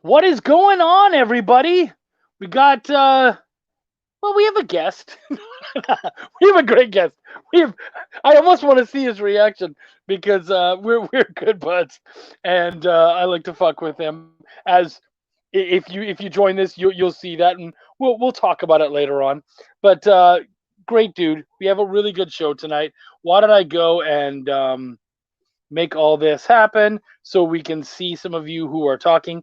What is going on, everybody? We got we have a guest. We have a great guest. I almost want to see his reaction because we're good buds, and I like to fuck with him. As if you join this, you'll see that, and we'll talk about it later on. But great dude. We have a really good show tonight. Why don't I go and make all this happen so we can see some of you who are talking.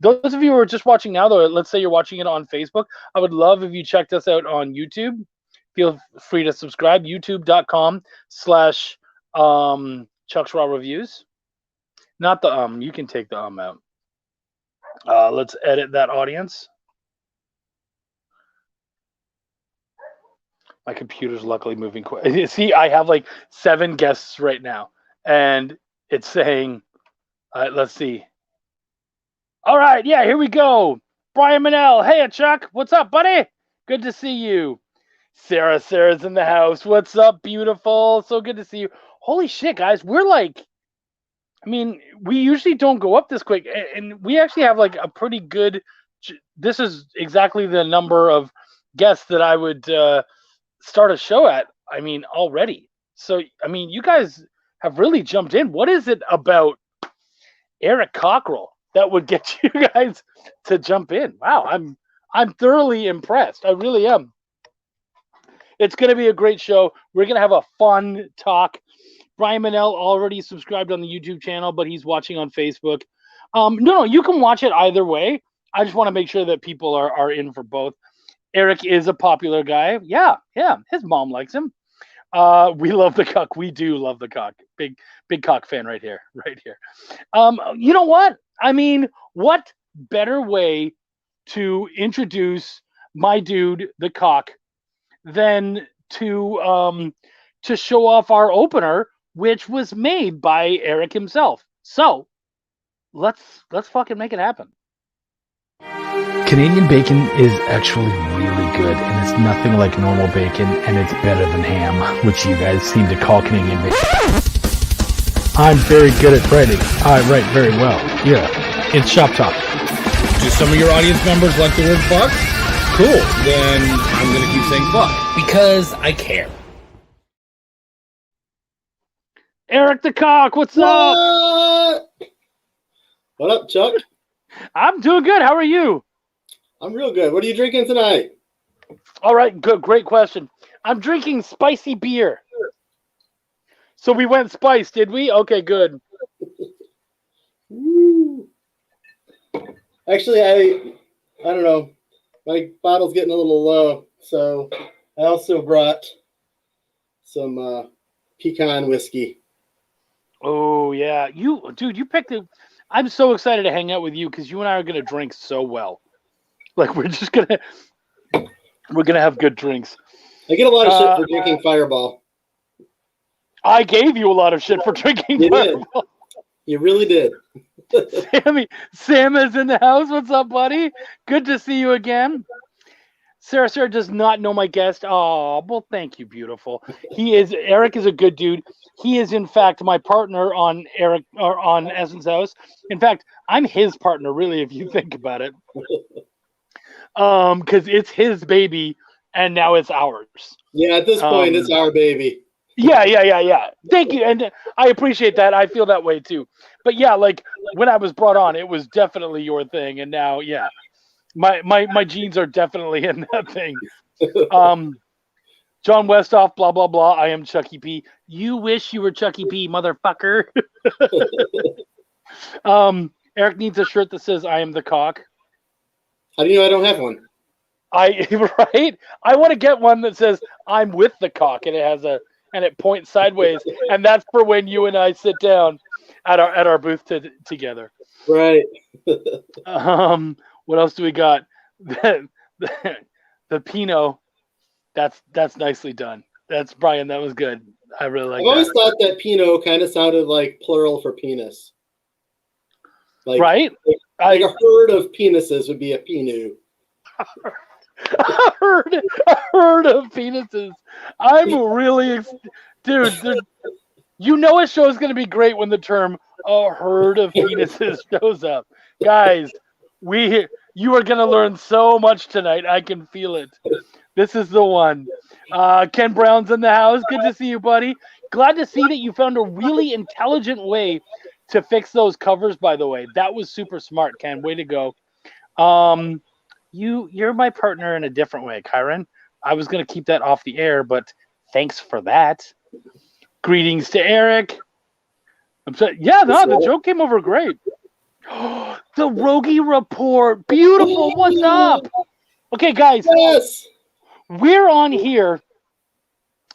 Those of you who are just watching now, though, let's say you're watching it on Facebook. I would love if you checked us out on YouTube. Feel free to subscribe. YouTube.com/Chuck's Raw Reviews. Not the You can take the out. Let's edit that audience. My computer's luckily moving quick. See, I have like 7 guests right now. And it's saying, let's see. All right, yeah, here we go. Brian Manel. Hey, Chuck. What's up, buddy? Good to see you. Sarah's in the house. What's up, beautiful? So good to see you. Holy shit, guys. We're like, we usually don't go up this quick. And we actually have like a pretty good, this is exactly the number of guests that I would start a show at. Already. So, you guys have really jumped in. What is it about Eric Cockrell that would get you guys to jump in? Wow, I'm thoroughly impressed. I really am. It's going to be a great show. We're going to have a fun talk. Brian Manel already subscribed on the YouTube channel, but he's watching on Facebook. No, you can watch it either way. I just want to make sure that people are in for both. Eric is a popular guy. Yeah. His mom likes him. We love the cock. We do love the cock. Big cock fan right here. You know what? What better way to introduce my dude, the cock, than to show off our opener, which was made by Eric himself. So let's fucking make it happen. Canadian bacon is actually really good, and it's nothing like normal bacon, and it's better than ham, which you guys seem to call Canadian bacon. I'm very good at writing. I write very well. Yeah, it's Shop Talk. Do some of your audience members like the word fuck? Cool, then I'm going to keep saying fuck, because I care. Eric the Cock, what's up? What up, Chuck? I'm doing good. How are you? I'm real good. What are you drinking tonight? All right, good. Great question. I'm drinking spicy beer. So we went spice, did we? Okay, good. Actually, I don't know. My bottle's getting a little low, so I also brought some pecan whiskey. Oh, yeah. You picked it. I'm so excited to hang out with you because you and I are going to drink so well. Like, we're going to have good drinks. I get a lot of shit for drinking Fireball. I gave you a lot of shit for drinking Fireball. Did. You really did. Sam is in the house. What's up, buddy? Good to see you again. Sarah does not know my guest. Oh, well, thank you, beautiful. Eric is a good dude. He is, in fact, my partner on Essence House. In fact, I'm his partner, really, if you think about it. Because it's his baby, and now it's ours. Yeah, at this point, it's our baby. Yeah. Thank you, and I appreciate that. I feel that way too. But yeah, like when I was brought on, it was definitely your thing, and now, yeah, my genes are definitely in that thing. John Westhoff, blah blah blah. I am Chucky P. You wish you were Chucky P, motherfucker. Eric needs a shirt that says "I am the cock." How do you know I don't have one? Right? I want to get one that says "I'm with the cock" and it points sideways, and that's for when you and I sit down at our booth together. Right. What else do we got? The Pinot. That's nicely done. That's Brian. That was good. I really like. I've always thought that Pinot kind of sounded like plural for penis. Like, right? Like a herd of penises would be a Pinot. a herd of penises. I'm really, dude. You know a show is going to be great when the term "a herd of penises" shows up, guys. You are gonna learn so much tonight. I can feel it. This is the one. Ken Brown's in the house. Good to see you, buddy. Glad to see that you found a really intelligent way to fix those covers. By the way, that was super smart, Ken. Way to go. You're my partner in a different way, Kyron. I was gonna keep that off the air, but thanks for that. Greetings to Eric. I'm sorry. Yeah, no, the joke came over great. The Rogie Report. Beautiful. What's up? Okay, guys. Yes. We're on here,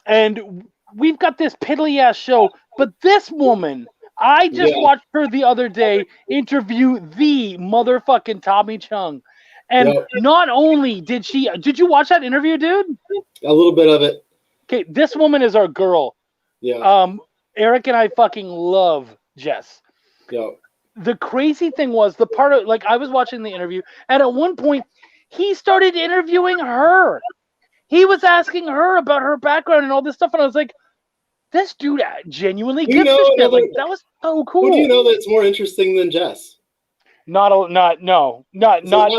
and we've got this piddly ass show, but this woman, I just watched her the other day interview the motherfucking Tommy Chung. And not only did you watch that interview, dude? A little bit of it. Okay, this woman is our girl. Yeah. Eric and I fucking love Jess. Yeah. The crazy thing was the part of, like, I was watching the interview, and at one point he started interviewing her. He was asking her about her background and all this stuff, and I was like, this dude genuinely gives a shit. Like, that was so cool. Who do you know that's more interesting than Jess? Not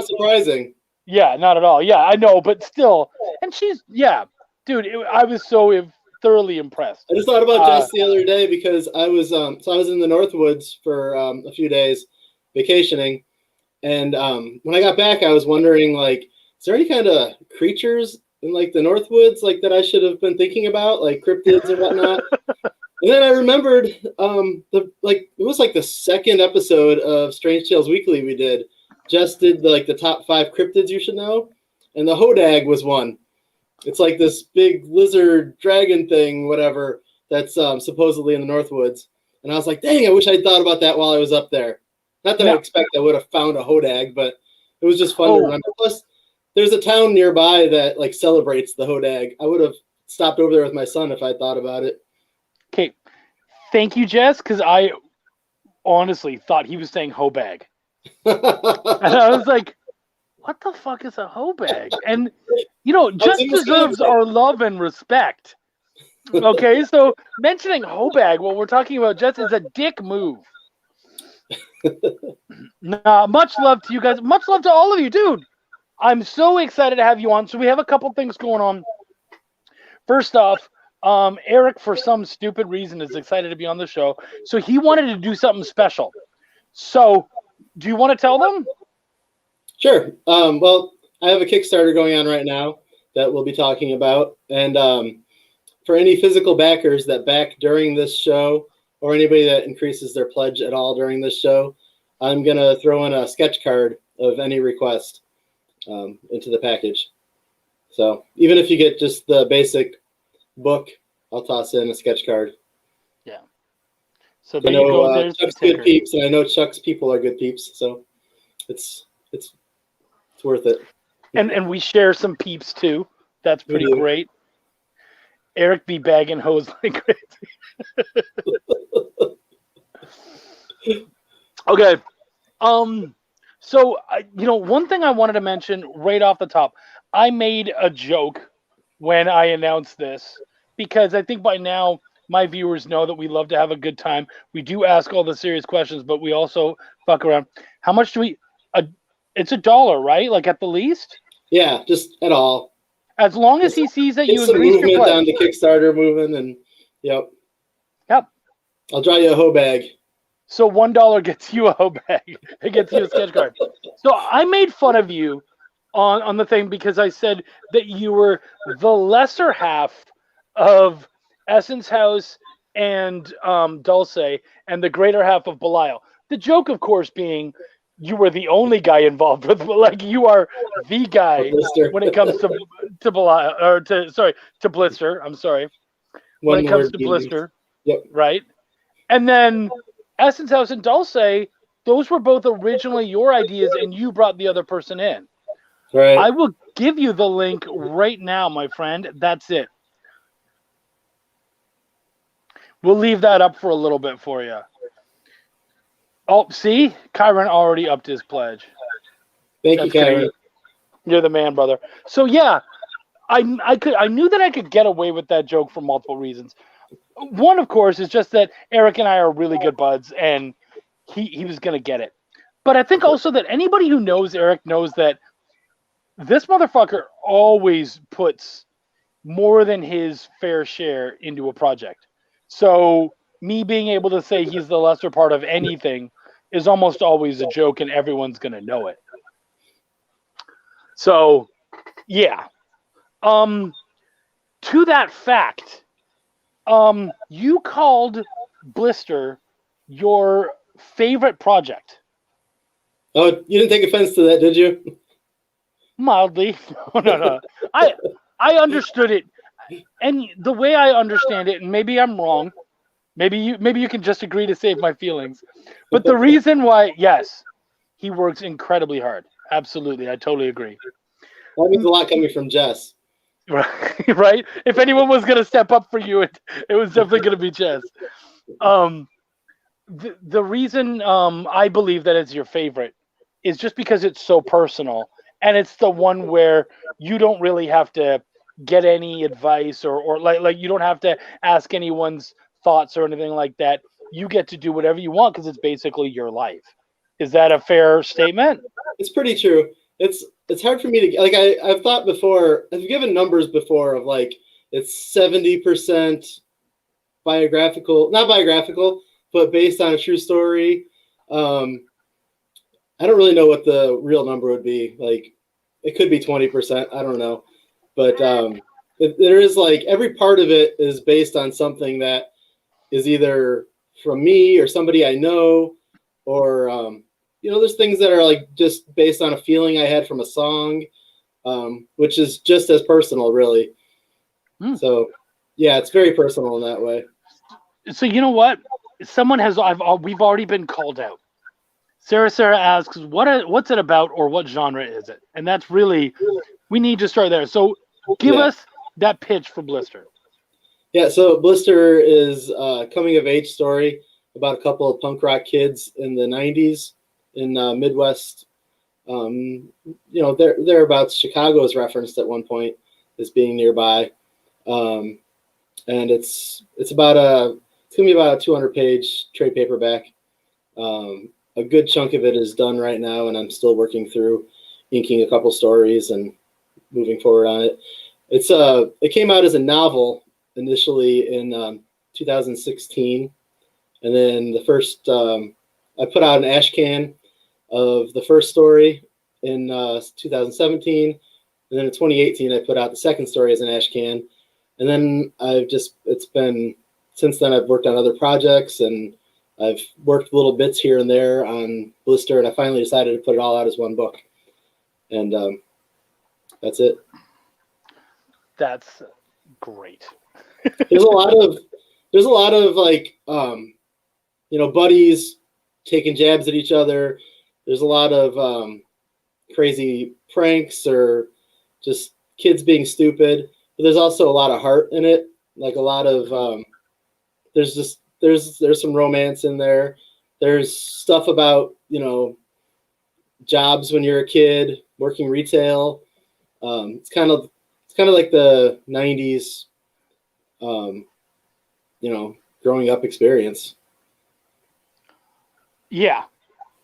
surprising. Yeah, not at all. Yeah, I know, but still. And she's, dude, I was so thoroughly impressed. I just thought about Jess the other day because I was in the Northwoods for a few days vacationing, and when I got back, I was wondering, like, is there any kind of creatures in, like, the Northwoods, like, that I should have been thinking about, like cryptids and whatnot? And then I remembered it was like the second episode of Strange Tales Weekly we did. Jess did the top 5 cryptids you should know, and the hodag was one. It's like this big lizard dragon thing, whatever, that's supposedly in the Northwoods. And I was like, dang, I wish I'd thought about that while I was up there. Not that I expect I would have found a hodag, but it was just fun to remember. Plus, there's a town nearby that, like, celebrates the hodag. I would have stopped over there with my son if I thought about it. Okay. Thank you, Jess, because I honestly thought he was saying hobag. And I was like, what the fuck is a hobag? And, Jess deserves our love and respect. Okay, so mentioning hobag while we're talking about Jess is a dick move. Nah, much love to you guys. Much love to all of you, dude. I'm so excited to have you on. So we have a couple things going on. First off, Eric, for some stupid reason, is excited to be on the show. So he wanted to do something special. So do you want to tell them? Sure. Well, I have a Kickstarter going on right now that we'll be talking about. And for any physical backers that back during this show, or anybody that increases their pledge at all during this show, I'm going to throw in a sketch card of any request into the package. So even if you get just the basic book, I'll toss in a sketch card. Yeah. So there you go. There's Chuck's good peeps, and I know Chuck's people are good peeps, so it's worth it. And we share some peeps too. That's pretty great. Eric be bagging hoes like crazy. Okay. So one thing I wanted to mention right off the top, I made a joke when I announced this, because I think by now my viewers know that we love to have a good time. We do ask all the serious questions, but we also fuck around. How much do we? It's $1, right? Like, at the least. Yeah, just at all. As long as he sees that you increase your pledge. Down to Kickstarter moving, and yep. I'll draw you a hoe bag. So $1 gets you a hoe bag. It gets you a sketch card. So I made fun of you on the thing because I said that you were the lesser half of Essence House and Dulce, and the greater half of Belial. The joke, of course, being you were the only guy involved with, like, you are the guy when it comes to Belial, or to Blister. I'm sorry. When it comes to Blister, right? And then Essence House and Dulce, those were both originally your ideas, and you brought the other person in. Right. I will give you the link right now, my friend. That's it. We'll leave that up for a little bit for you. Oh, see? Kyron already upped his pledge. Thank you, Kyron. You're the man, brother. So, yeah, I knew that I could get away with that joke for multiple reasons. One, of course, is just that Eric and I are really good buds, and he was going to get it. But I think also that anybody who knows Eric knows that this motherfucker always puts more than his fair share into a project. So me being able to say he's the lesser part of anything is almost always a joke, and everyone's going to know it. So, yeah. To that fact, you called Blister your favorite project. Oh, you didn't take offense to that, did you? Mildly. No. I understood it. And the way I understand it, and maybe I'm wrong, maybe you can just agree to save my feelings. But the reason why, yes, he works incredibly hard. Absolutely. I totally agree. That means a lot coming from Jess. Right? If anyone was going to step up for you, it was definitely going to be Jess. The reason I believe that it's your favorite is just because it's so personal, and it's the one where you don't really have to get any advice or like you don't have to ask anyone's thoughts or anything like that. You get to do whatever you want because it's basically your life. Is that a fair statement? It's pretty true. It's hard for me to like. I've thought before. I've given numbers before of like it's 70% biographical, not biographical, but based on a true story. I don't really know what the real number would be. Like, it could be 20%. I don't know, but there is like every part of it is based on something that is either from me or somebody I know, or there's things that are like just based on a feeling I had from a song, which is just as personal, really. So, yeah, it's very personal in that way. So you know what? We've already been called out. Sarah asks, what's it about, or what genre is it? And that's really, we need to start there. So give us that pitch for Blister. Yeah, so Blister is a coming-of-age story about a couple of punk rock kids in the 90s in Midwest. Thereabouts. Chicago is referenced at one point as being nearby. And it's going to be about a 200-page trade paperback. A good chunk of it is done right now, and I'm still working through inking a couple stories and moving forward on it. It came out as a novel initially in 2016, and then the first I put out an ash can of the first story in 2017, and then in 2018 I put out the second story as an ash can, and then since then I've worked on other projects, and I've worked little bits here and there on Blister, and I finally decided to put it all out as one book. And that's it. That's great. There's a lot of like, buddies taking jabs at each other. There's a lot of crazy pranks or just kids being stupid. But there's also a lot of heart in it. Like a lot of there's some romance in there. There's stuff about, jobs when you're a kid, working retail. It's kind of like the 90s, growing up experience. Yeah.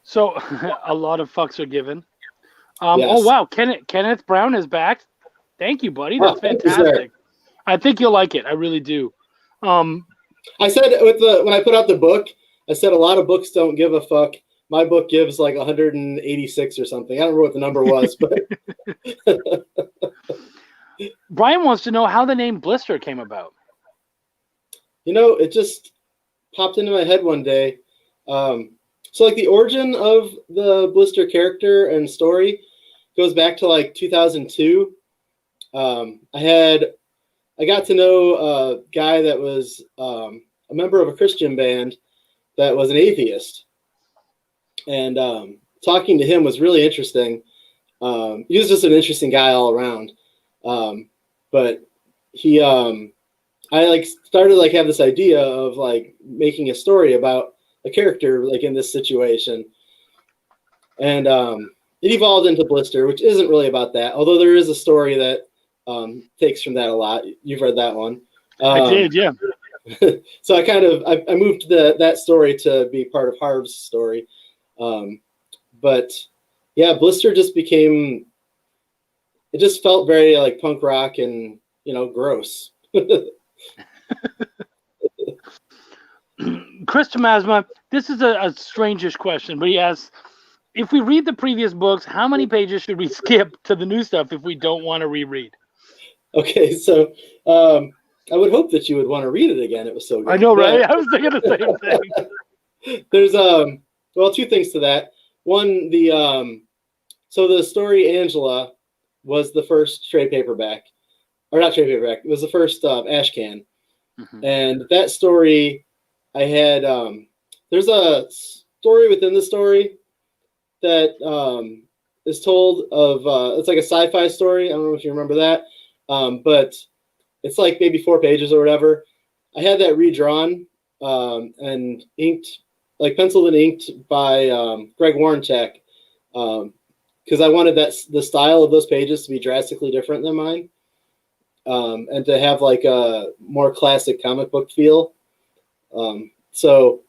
So a lot of fucks are given. Yes. Oh, wow. Kenneth Brown is back. Thank you, buddy. That's fantastic. I think you'll like it. I really do. I said when I put out the book, I said a lot of books don't give a fuck. My book gives like 186 or something. I don't remember what the number was, but Brian wants to know how the name Blister came about. It just popped into my head one day. So like the origin of the Blister character and story goes back to like 2002. I got to know a guy that was a member of a Christian band that was an atheist. And talking to him was really interesting. He was just an interesting guy all around. But I started to have this idea of making a story about a character in this situation. And it evolved into Blister, which isn't really about that, although there is a story that takes from that a lot. You've read that one. I did, yeah. So I moved that story to be part of Harv's story. But yeah, Blister just became. It just felt very like punk rock and gross. Chris Tomasma, this is a strangish question, but he asks, if we read the previous books, how many pages should we skip to the new stuff if we don't want to reread? Okay, so I would hope that you would want to read it again. It was so good. I know, right? I was thinking the same thing. There's two things to that. One, so the story Angela was the first trade paperback, or not trade paperback. It was the first ash can, and that story I had. There's a story within the story that is told of. It's like a sci-fi story. I don't know if you remember that, but it's like maybe 4 pages or whatever. I had that redrawn and inked, like penciled and inked by Greg Warrenchak, because I wanted the style of those pages to be drastically different than mine, and to have like a more classic comic book feel. So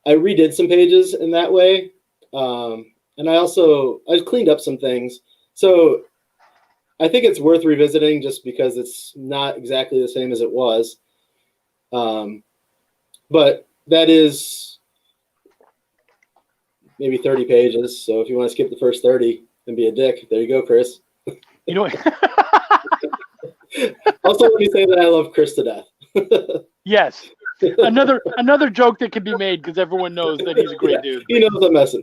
I redid some pages in that way, and I cleaned up some things. So I think it's worth revisiting just because it's not exactly the same as it was. But that is maybe 30 pages. So if you want to skip the first 30 and be a dick, there you go, Chris. You know. Also, let me say that I love Chris to death. Yes. Another joke that can be made because everyone knows that he's a great dude. He knows I'm messing.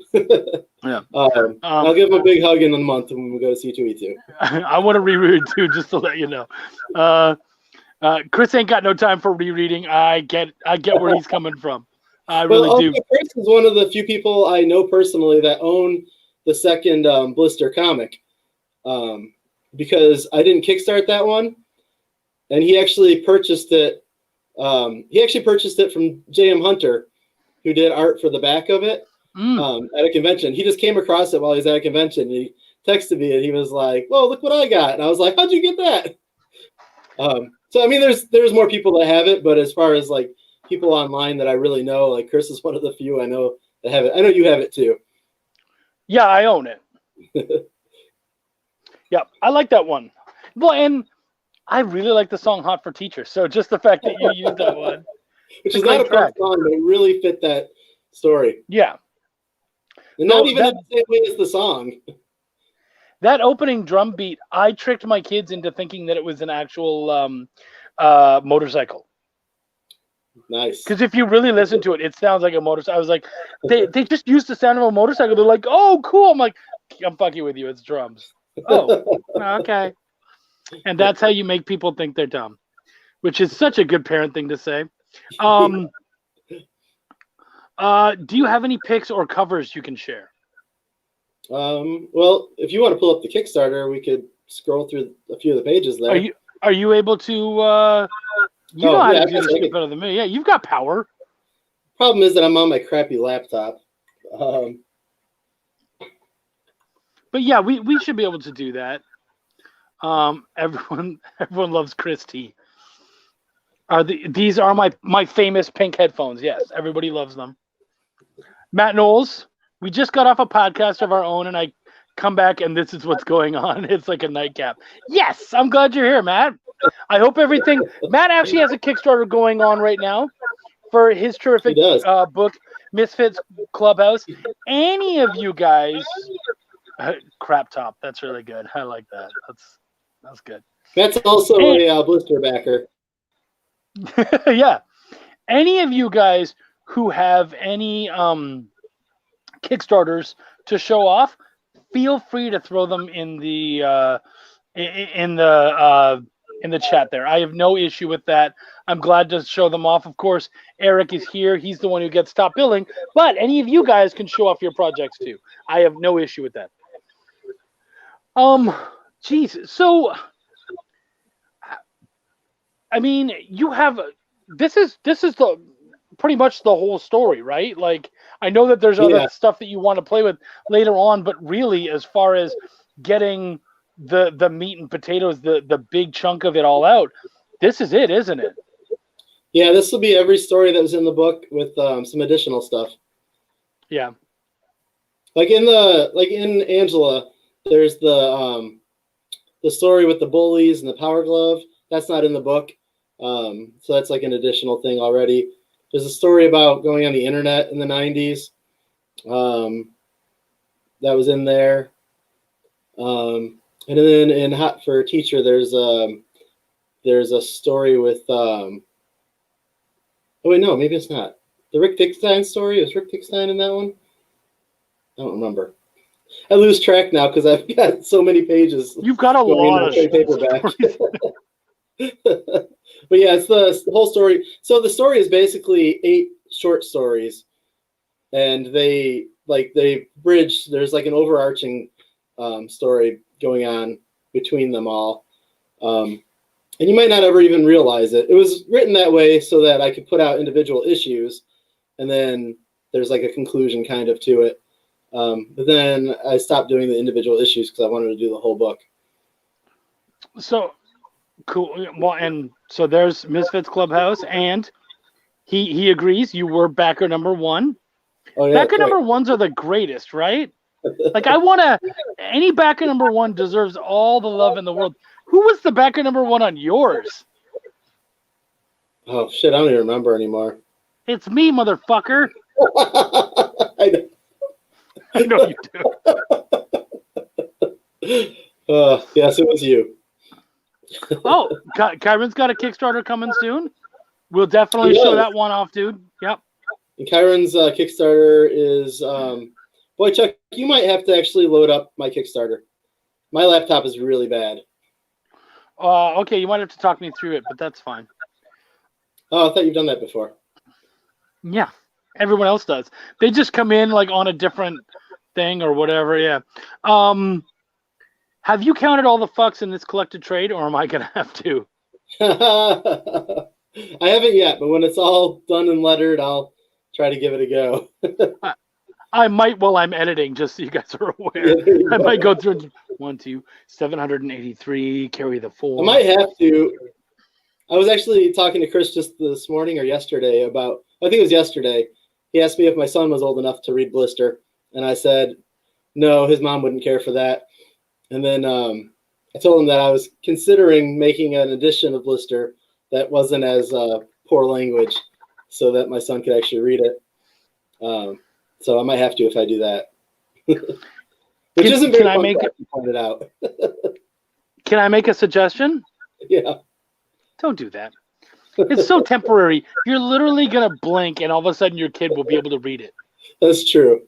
Yeah. I'll give him a big hug in a month when we go to C2E2. I want to reread too, just to let you know. Chris ain't got no time for rereading. I get where he's coming from. I really do. Chris is one of the few people I know personally that own the second Blister comic, because I didn't kickstart that one, and he actually purchased it. He actually purchased it from J.M. Hunter, who did art for the back of it at a convention. He just came across it while he was at a convention. He texted me and he was like, "Whoa, look what I got!" And I was like, "How'd you get that?" So I mean, there's more people that have it, but as far as like people online that I really know, like Chris is one of the few I know that have it. I know you have it too. Yeah, I own it. Yeah, I like that one. Well, and I really like the song "Hot for Teachers." So just the fact that you used that one, which is not a punk song, but it really fit that story. Yeah, and not even in the same way as the song. That opening drum beat, I tricked my kids into thinking that it was an actual motorcycle. Nice. Because if you really listen to it, it sounds like a motorcycle. I was like, they just used the sound of a motorcycle. They're like, "Oh, cool." I'm like, "I'm fucking with you. It's drums." Oh, okay. And that's how you make people think they're dumb, which is such a good parent thing to say. Do you have any pics or covers you can share? Well, if you want to pull up the Kickstarter, we could scroll through a few of the pages there. Are you able to? You know how to do this shit better than me. Yeah, you've got power. Problem is that I'm on my crappy laptop. But yeah, we should be able to do that. Everyone loves Christy. These are my famous pink headphones. Yes, everybody loves them. Matt Knowles, we just got off a podcast of our own, and I come back, and this is what's going on. It's like a nightcap. Yes, I'm glad you're here, Matt. I hope everything. Matt actually has a Kickstarter going on right now for his terrific book, Misfits Clubhouse. Any of you guys, crap top. That's really good. I like that. That's good. That's also a Blister backer. Yeah. Any of you guys who have any Kickstarters to show off, feel free to throw them in the chat there. I have no issue with that. I'm glad to show them off. Of course, Eric is here. He's the one who gets top billing. But any of you guys can show off your projects too. I have no issue with that. Geez. So, I mean, you have this is the pretty much the whole story, right? Like, I know that there's other stuff that you want to play with later on, but really, as far as getting the meat and potatoes, the big chunk of it all out, this is it, isn't it? Yeah, this will be every story that was in the book with some additional stuff. Yeah. Like in Angela, there's the story with the bullies and the power glove. That's not in the book. So that's like an additional thing already. There's a story about going on the internet in the 90s. That was in there. And then in Hot for Teacher, there's a story with oh wait, no, maybe it's not. The Rick Dickstein story. Is Rick Dickstein in that one? I don't remember. I lose track now because I've got so many pages. You've got a lot of trade paperback. But yeah, it's the whole story. So the story is basically 8 short stories, and they bridge. There's like an overarching story going on between them all, and you might not ever even realize it. It was written that way so that I could put out individual issues, and then there's like a conclusion kind of to it. But then I stopped doing the individual issues because I wanted to do the whole book. So cool. Well, and so there's Misfits Clubhouse, and he agrees you were backer number 1. Oh, yeah, backer number 1s are the greatest, right? Like any backer number 1 deserves all the love in the world. Who was the backer number 1 on yours? Oh shit, I don't even remember anymore. It's me, motherfucker. I know you do. Yes, it was you. Oh, Kyron's got a Kickstarter coming soon. We'll definitely show that one off, dude. Yep. And Kyron's Kickstarter is, boy, Chuck, you might have to actually load up my Kickstarter. My laptop is really bad. Okay, you might have to talk me through it, but that's fine. Oh, I thought you've done that before. Yeah, everyone else does. They just come in like on a different thing or whatever. Yeah. Have you counted all the fucks in this collected trade, or am I gonna have to? I haven't yet, but when it's all done and lettered, I'll try to give it a go. I might while I'm editing, just so you guys are aware. I might go through 1, 2, 783, carry the 4. I might have to. I was actually talking to Chris just this morning or yesterday about, I think it was yesterday. He asked me if my son was old enough to read Blister. And I said, no, his mom wouldn't care for that. And then I told him that I was considering making an edition of Blister that wasn't as poor language so that my son could actually read it. So I might have to if I do that. Which isn't very fun to point it out. Can I make a suggestion? Yeah. Don't do that. It's so temporary. You're literally going to blink and all of a sudden your kid will be able to read it. That's true.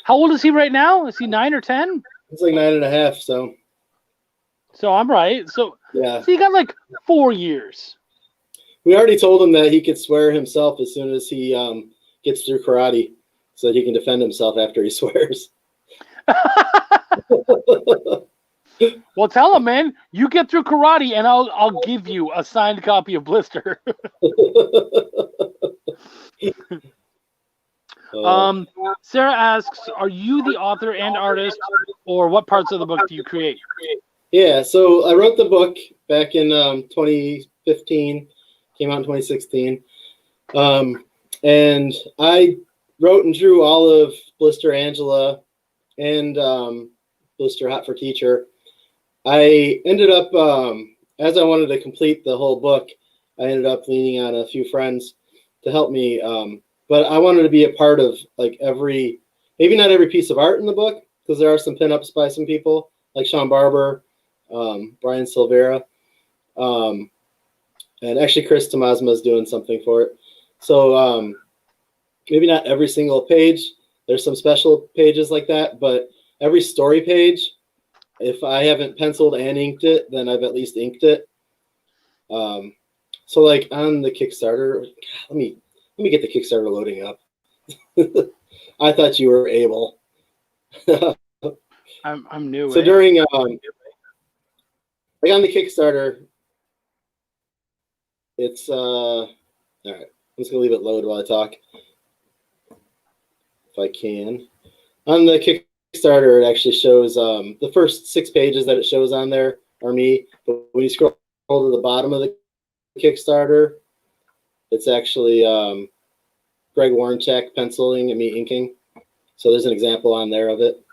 How old is he right now? Is he 9 or 10? It's like 9.5, So I'm right. So yeah. So you got like 4 years. We already told him that he could swear himself as soon as he gets through karate so that he can defend himself after he swears. Well, tell him, man. You get through karate, and I'll give you a signed copy of Blister. Sarah asks, "Are you the author and artist, or what parts of the book do you create?" Yeah, so I wrote the book back in 2015. Came out in 2016, and I wrote and drew all of Blister Angela and Blister Hot for Teacher. I ended up, as I wanted to complete the whole book, I ended up leaning on a few friends to help me. But I wanted to be a part of like maybe not every piece of art in the book, because there are some pinups by some people like Sean Barber, Brian Silvera, and actually Chris Tomasma is doing something for it. So maybe not every single page. There's some special pages like that, but every story page, if I haven't penciled and inked it, then I've at least inked it. So like on the Kickstarter, let me get the Kickstarter loading up. I thought you were able. I'm new. So during like on the Kickstarter, it's all right. I'm just gonna leave it load while I talk, if I can. On the Kickstarter, it actually shows the first 6 pages that it shows on there are me. But when you scroll to the bottom of the Kickstarter, it's actually Greg Warrenchak penciling and me inking. So there's an example on there of it.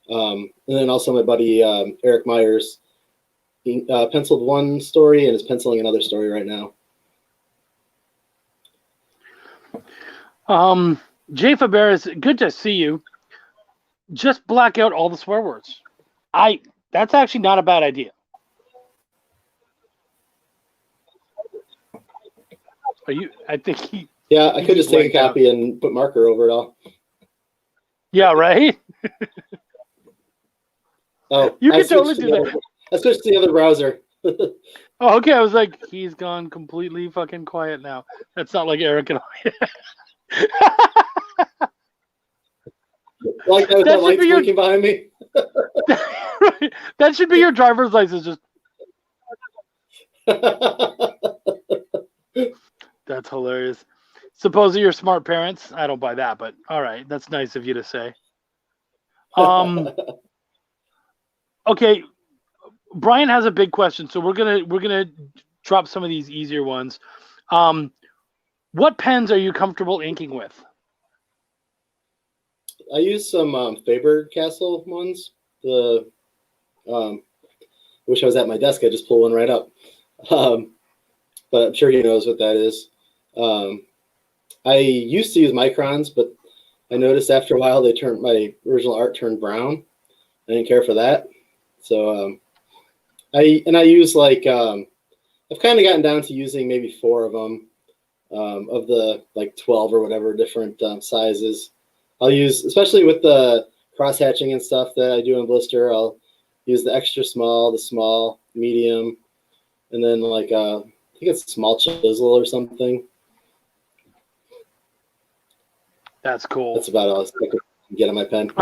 And then also my buddy Eric Myers, he penciled one story and is penciling another story right now. Jay Faberes, good to see you. Just black out all the swear words. That's actually not a bad idea. I think he. Yeah, I could just take a copy and put marker over it all. Yeah, right? Oh, you can totally do that. I switched to the other browser. Oh, okay. I was like, he's gone completely fucking quiet now. That's not like Eric and I. Like that with that light blinking behind me. Right. That should be your driver's license. Just that's hilarious. Supposedly you're smart parents. I don't buy that, but all right, that's nice of you to say. Okay, Brian has a big question, so we're gonna drop some of these easier ones. What pens are you comfortable inking with? I use some Faber-Castell ones. The wish I was at my desk. I just pull one right up. But I'm sure he knows what that is. I used to use microns, but I noticed after a while my original art turned brown. I didn't care for that. So I use like I've kind of gotten down to using maybe 4 of them of the like 12 or whatever different sizes. I'll use, especially with the cross hatching and stuff that I do in Blister, I'll use the extra small, the small, medium, and then like I think it's small chisel or something. That's cool. That's about all I can get on my pen.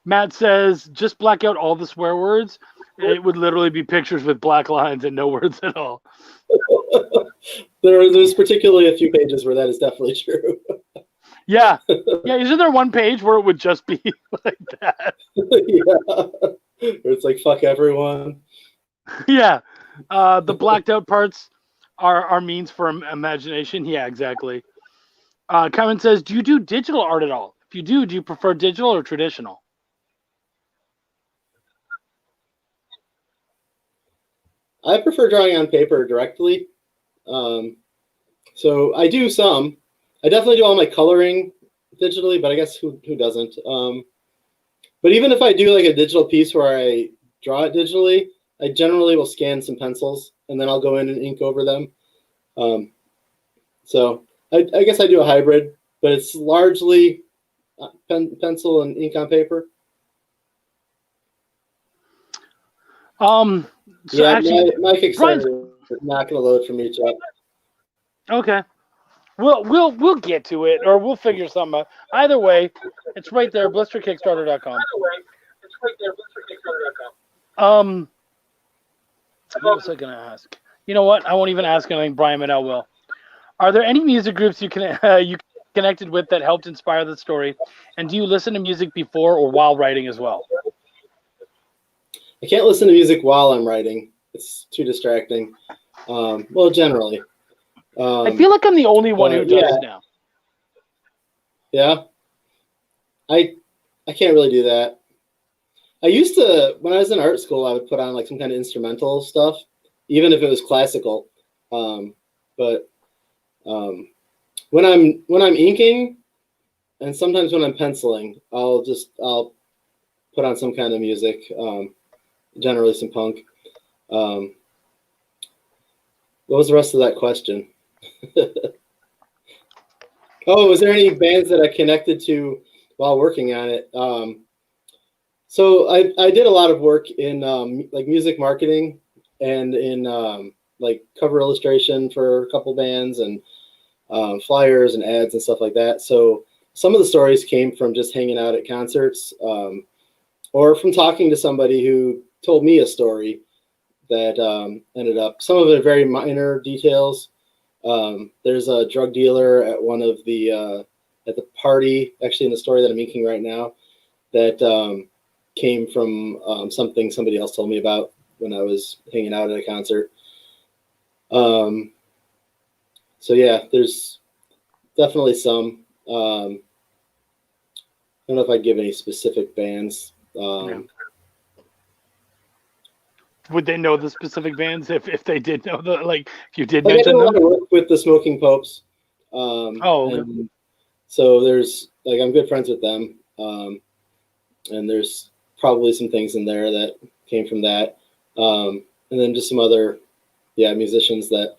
Matt says, just black out all the swear words. It would literally be pictures with black lines and no words at all. There's particularly a few pages where that is definitely true. Yeah. Yeah, isn't there one page where it would just be like that? Yeah. Where it's like, fuck everyone. Yeah. The blacked out parts are means for imagination. Yeah, exactly. Kevin says, do you do digital art at all? If you do you prefer digital or traditional? I prefer drawing on paper directly. So I do some. I definitely do all my coloring digitally, but I guess who doesn't? But even if I do like a digital piece where I draw it digitally, I generally will scan some pencils and then I'll go in and ink over them. So I guess I do a hybrid, but it's largely pencil and ink on paper. So yeah, actually, my Kickstarter is not going to load from each up. Okay, we'll get to it, or we'll figure something out. Either way, it's right there, blisterkickstarter.com. What was I gonna ask? You know what? I won't even ask anything. Brian Manel will. Are there any music groups you connected with that helped inspire the story? And do you listen to music before or while writing as well? I can't listen to music while I'm writing. It's too distracting. Well, generally. I feel like I'm the only one who does now. Yeah. I can't really do that. I used to, when I was in art school, I would put on like some kind of instrumental stuff, even if it was classical. But when I'm inking, and sometimes when I'm penciling, I'll put on some kind of music, generally some punk. What was the rest of that question? Oh, was there any bands that I connected to while working on it? So I did a lot of work in like music marketing and in like cover illustration for a couple bands and flyers and ads and stuff like that. So some of the stories came from just hanging out at concerts or from talking to somebody who told me a story that ended up, some of it very minor details. There's a drug dealer at one of the at the party, actually in the story that I'm inking right now, that came from something somebody else told me about when I was hanging out at a concert. So yeah, there's definitely some. I don't know if I'd give any specific bands. Would they know the specific bands if they did know the if you did Like I did mention a lot them? of work with the Smoking Popes. Okay. And so there's I'm good friends with them. And there's probably some things in there that came from that. And then just some other musicians that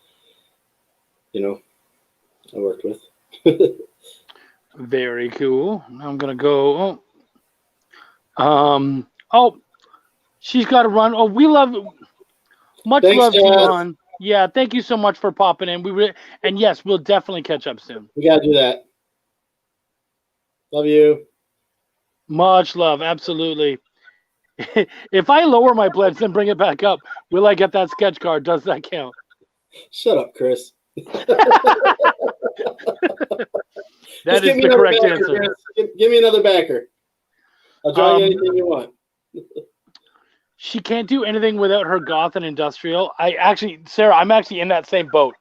I worked with. Very cool. I'm gonna go. She's got to run. Oh, we love. Much Thanks, love to you, Jazz. hon. Yeah, thank you so much for popping in. And yes, we'll definitely catch up soon. We gotta do that. Love you. Much love, absolutely. If I lower my pledge and bring it back up, will I get that sketch card? Does that count? Shut up, Chris. That is the correct answer. Give me another backer. I'll draw you anything you want. She can't do anything without her goth and industrial. Sarah, I'm actually in that same boat.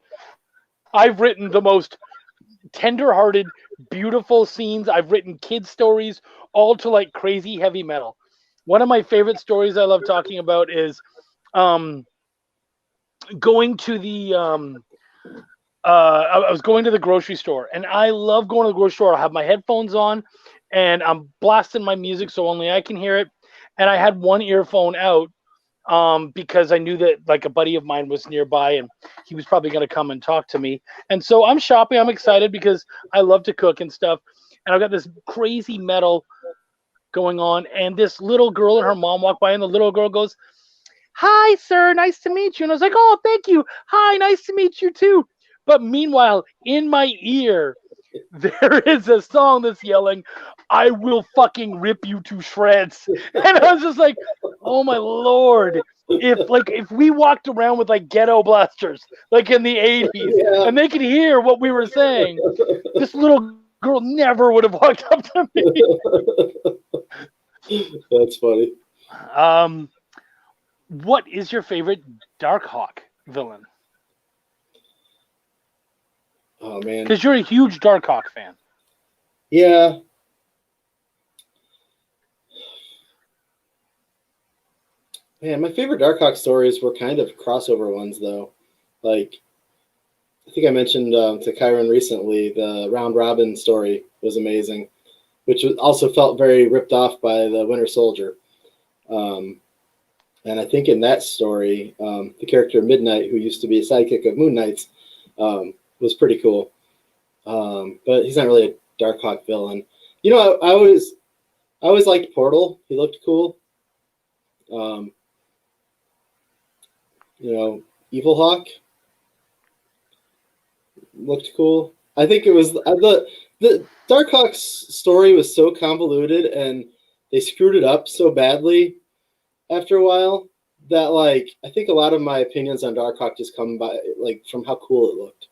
I've written the most tender-hearted, beautiful scenes. I've written kids' stories, all to like crazy heavy metal. One of my favorite stories I love talking about is going to the I was going to the grocery store, and I love going to the grocery store. I have my headphones on, and I'm blasting my music so only I can hear it. And I had one earphone out because I knew that like a buddy of mine was nearby, and he was probably going to come and talk to me. And so I'm shopping. I'm excited because I love to cook and stuff. And I've got this crazy metal going on, and this little girl and her mom walk by, and the little girl goes, "Hi, sir. Nice to meet you." And I was like, "Oh, thank you. Hi, nice to meet you too." But meanwhile, in my ear, there is a song that's yelling, "I will fucking rip you to shreds." And I was just like, oh my Lord. If we walked around with like ghetto blasters, like in the 80s, and they could hear what we were saying, this little girl never would have walked up to me. That's funny. What is your favorite Darkhawk villain? Oh man, because you're a huge Darkhawk fan. Yeah. Man, my favorite Darkhawk stories were kind of crossover ones, though. Like, I think I mentioned to Kyron recently, the Round Robin story was amazing, which also felt very ripped off by the Winter Soldier. And I think in that story, the character Midnight, who used to be a sidekick of Moon Knight's, was pretty cool. But he's not really a Darkhawk villain. You know, I always liked Portal. He looked cool. You know, Evil Hawk looked cool. I think it was the Darkhawk's story was so convoluted and they screwed it up so badly after a while that like I think a lot of my opinions on Darkhawk just come by like from how cool it looked.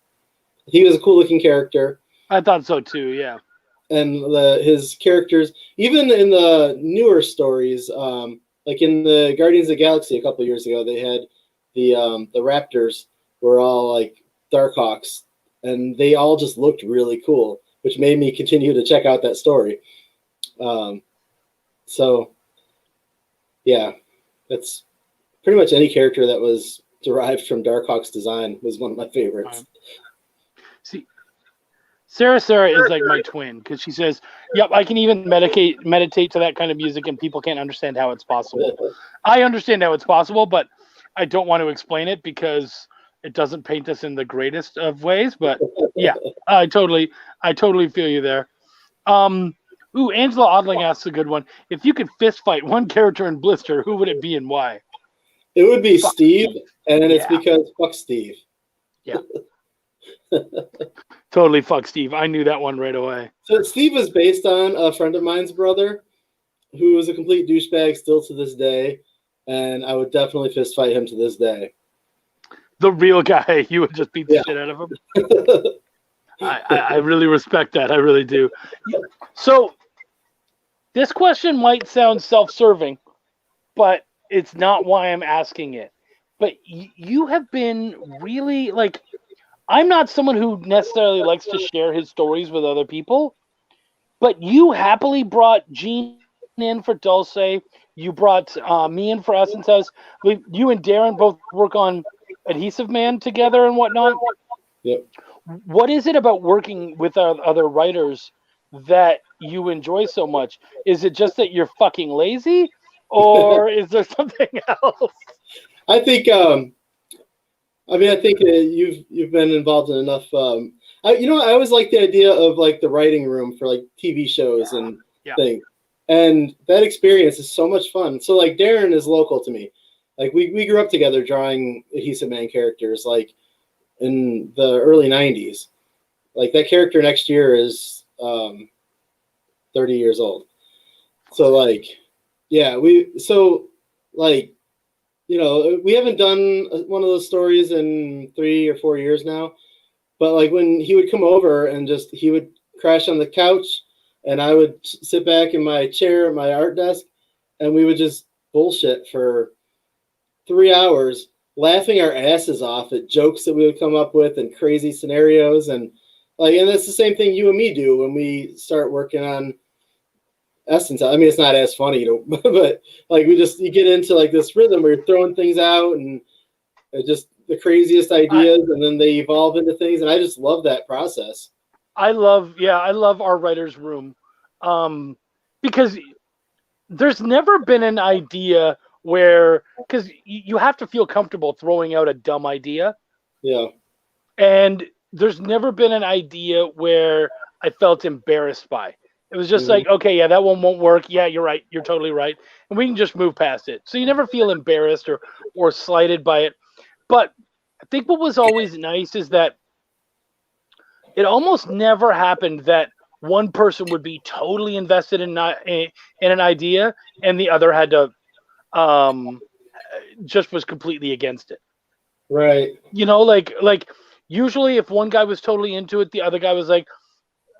He was a cool looking character. I thought so too, yeah. And his characters, even in the newer stories, like in the Guardians of the Galaxy a couple of years ago, they had the Raptors were all like Darkhawks, and they all just looked really cool, which made me continue to check out that story. So, yeah, that's pretty much any character that was derived from Darkhawk's design was one of my favorites. See, Sarah is like my twin because she says, "Yep, I can even meditate to that kind of music, and people can't understand how it's possible." I understand how it's possible, but I don't want to explain it because it doesn't paint us in the greatest of ways. But yeah, I totally feel you there. Ooh, Angela Odling asks a good one. If you could fist fight one character in Blister, who would it be and why? It would be Steve, and it's because fuck Steve. Yeah. Totally fuck Steve. I knew that one right away. So Steve was based on a friend of mine's brother who is a complete douchebag still to this day, and I would definitely fist fight him to this day. The real guy, you would just beat the shit out of him. I really respect that. I really do. So this question might sound self-serving, but it's not why I'm asking it. But you have been really like, I'm not someone who necessarily likes to share his stories with other people, but you happily brought Gene in for Dulce. You brought me in for Essence House. You and Darren both work on Adhesive Man together and whatnot. Yep. What is it about working with other writers that you enjoy so much? Is it just that you're fucking lazy, or is there something else? I think. I think you've been involved in enough. I always like the idea of like the writing room for like TV shows and things, and that experience is so much fun. So like Darren is local to me. Like we grew up together drawing Adhesive Man characters like in the early '90s. Like that character next year is 30 years old. So like, yeah, we haven't done one of those stories in 3 or 4 years now. But like when he would come over and he would crash on the couch and I would sit back in my chair at my art desk and we would just bullshit for 3 hours, laughing our asses off at jokes that we would come up with and crazy scenarios. And that's the same thing you and me do when we start working on Essence. I mean, it's not as funny, but like you get into like this rhythm where you're throwing things out and just the craziest ideas, and then they evolve into things, and I just love that process. I love our writer's room, because there's never been an idea where, because you have to feel comfortable throwing out a dumb idea. Yeah. And there's never been an idea where I felt embarrassed by. It was just like, okay, yeah, that one won't work. Yeah, you're right. You're totally right. And we can just move past it. So you never feel embarrassed or slighted by it. But I think what was always nice is that it almost never happened that one person would be totally invested in an idea and the other had to just was completely against it. Right. Like usually if one guy was totally into it, the other guy was like,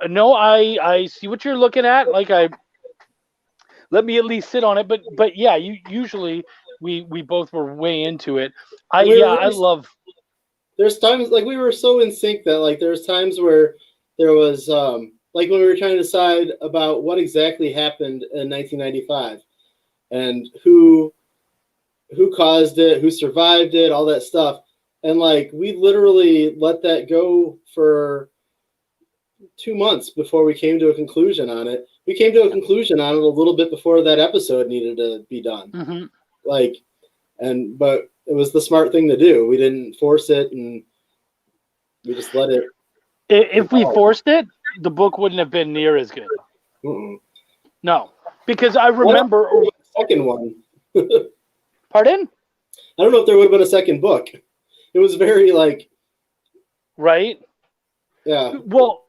no, I see what you're looking at. Like let me at least sit on it. But yeah, usually we both were way into it. I love. There's times like we were so in sync that like there's times where there was like when we were trying to decide about what exactly happened in 1995 and who caused it, who survived it, all that stuff. And like we literally let that go for 2 months before we came to a conclusion on it. We came to a conclusion on it a little bit before that episode needed to be done. Mm-hmm. But it was the smart thing to do. We didn't force it, and we just let it. If we forced it, the book wouldn't have been near as good. Mm-mm. No, because I remember second one. Pardon? I don't know if there would have been a second book. It was very like. Right. Yeah. Well,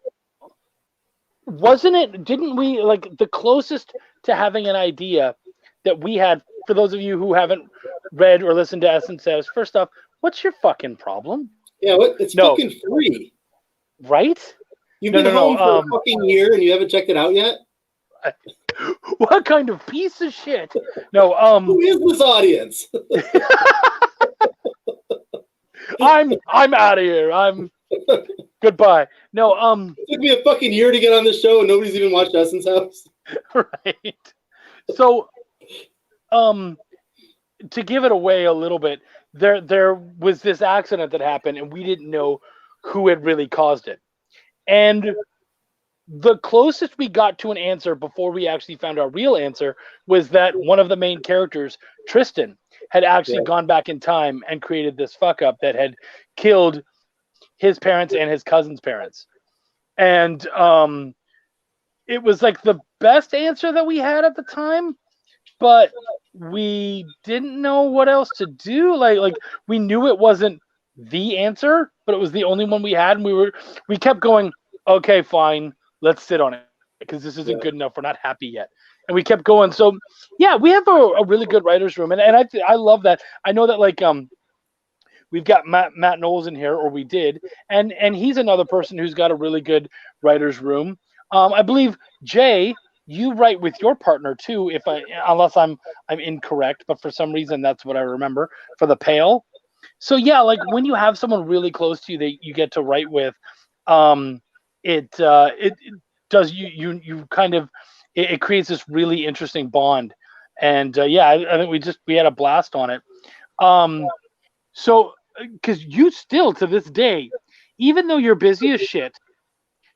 wasn't it? Didn't we like the closest to having an idea that we had? For those of you who haven't read or listened to Essence House, first off, what's your fucking problem? Yeah, it's fucking free. Right? You've been home for a fucking year and you haven't checked it out yet? What kind of piece of shit? No, who is this audience? I'm out of here. Goodbye. No, it took me a fucking year to get on this show and nobody's even watched Essence House. Right. So to give it away a little bit, there was this accident that happened and we didn't know who had really caused it. And the closest we got to an answer before we actually found our real answer was that one of the main characters, Tristan, had actually gone back in time and created this fuck up that had killed his parents and his cousin's parents. And it was like the best answer that we had at the time, but we didn't know what else to do. Like we knew it wasn't the answer, but it was the only one we had, and we kept going, okay, fine, let's sit on it because this isn't good enough. We're not happy yet. And we kept going. So yeah, we have a really good writer's room, and I love that. I know that like we've got Matt Knowles in here, or we did, and he's another person who's got a really good writer's room. I believe Jay, you write with your partner too, unless I'm incorrect, but for some reason that's what I remember for the Pale. So yeah, like when you have someone really close to you that you get to write with, it does you kind of it creates this really interesting bond, and yeah, I think we had a blast on it. So because you still to this day, even though you're busy as shit,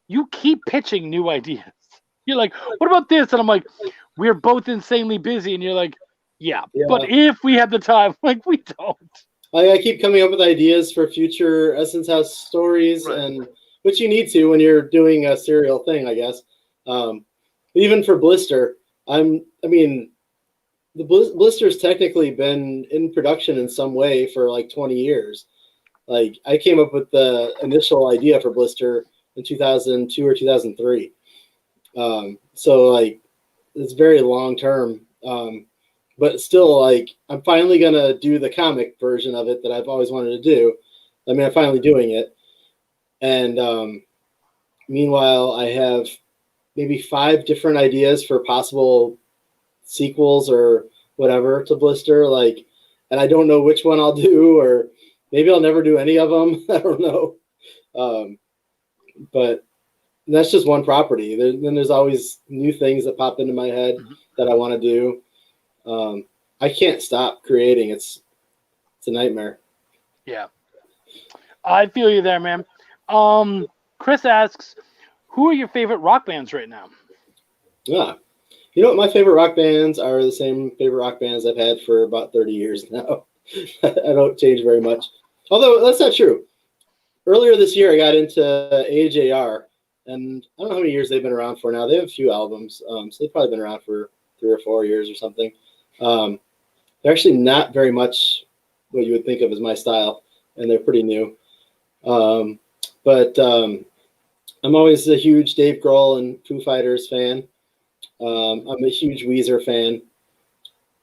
you keep pitching new ideas. You're like, what about this? And I'm like, we're both insanely busy, and you're like, yeah. But if we had the time, like we don't. I keep coming up with ideas for future Essence House stories, Right. and which you need to when you're doing a serial thing, I guess. Even for Blister, the Blister's technically been in production in some way for like 20 years. Like I came up with the initial idea for Blister in 2002 or 2003. So like it's very long term. But still, like, I'm finally going to do the comic version of it that I've always wanted to do. I mean, I'm finally doing it. And meanwhile, I have maybe 5 different ideas for possible sequels or whatever to Blister. Like, and I don't know which one I'll do, or maybe I'll never do any of them. I don't know. But that's just one property. Then there's always new things that pop into my head that I want to do. I can't stop creating. It's a nightmare. Yeah. I feel you there, man. Chris asks, who are your favorite rock bands right now? Yeah. You know what? My favorite rock bands are the same favorite rock bands I've had for about 30 years now. I don't change very much. Although that's not true. Earlier this year, I got into AJR, and I don't know how many years they've been around for now. They have a few albums, so they've probably been around for 3 or 4 years or something. They're actually not very much what you would think of as my style, and they're pretty new. But I'm always a huge Dave Grohl and Foo Fighters fan. I'm a huge Weezer fan.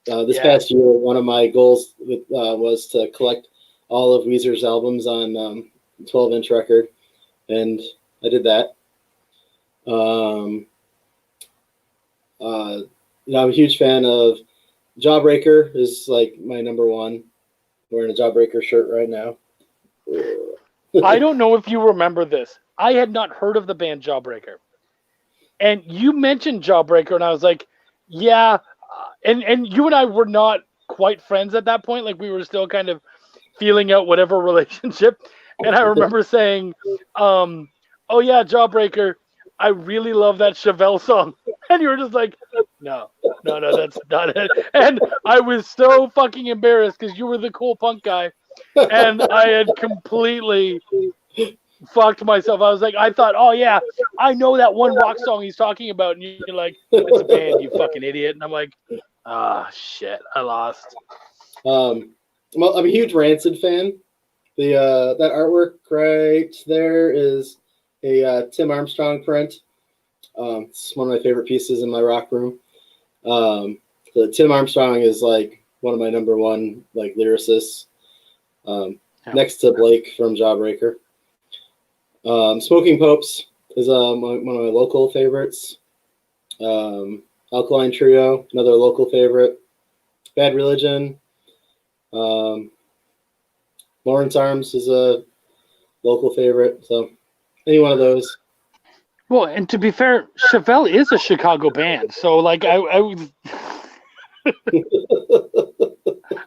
This past year, one of my goals was to collect all of Weezer's albums on 12-inch record, and I did that. I'm a huge fan of Jawbreaker. Is like my number one. I'm wearing a Jawbreaker shirt right now. I don't know if you remember this. I had not heard of the band Jawbreaker. And you mentioned Jawbreaker, and I was like, yeah. And you and I were not quite friends at that point. Like, we were still kind of feeling out whatever relationship. And I remember saying, oh, yeah, Jawbreaker, I really love that Chevelle song. And you were just like, no, that's not it. And I was so fucking embarrassed because you were the cool punk guy. And I had completely fucked myself. I was like, I thought, oh, yeah, I know that one rock song he's talking about. And you're like, it's a band, you fucking idiot. And I'm like, shit, I lost. I'm a huge Rancid fan. That artwork right there is a Tim Armstrong print. It's one of my favorite pieces in my rock room. Tim Armstrong is like one of my number one like lyricists, next to Blake from Jawbreaker. Smoking Popes is one of my local favorites. Alkaline Trio, another local favorite. Bad Religion. Lawrence Arms is a local favorite. So any one of those. Well, and to be fair, Chevelle is a Chicago band. So, like, I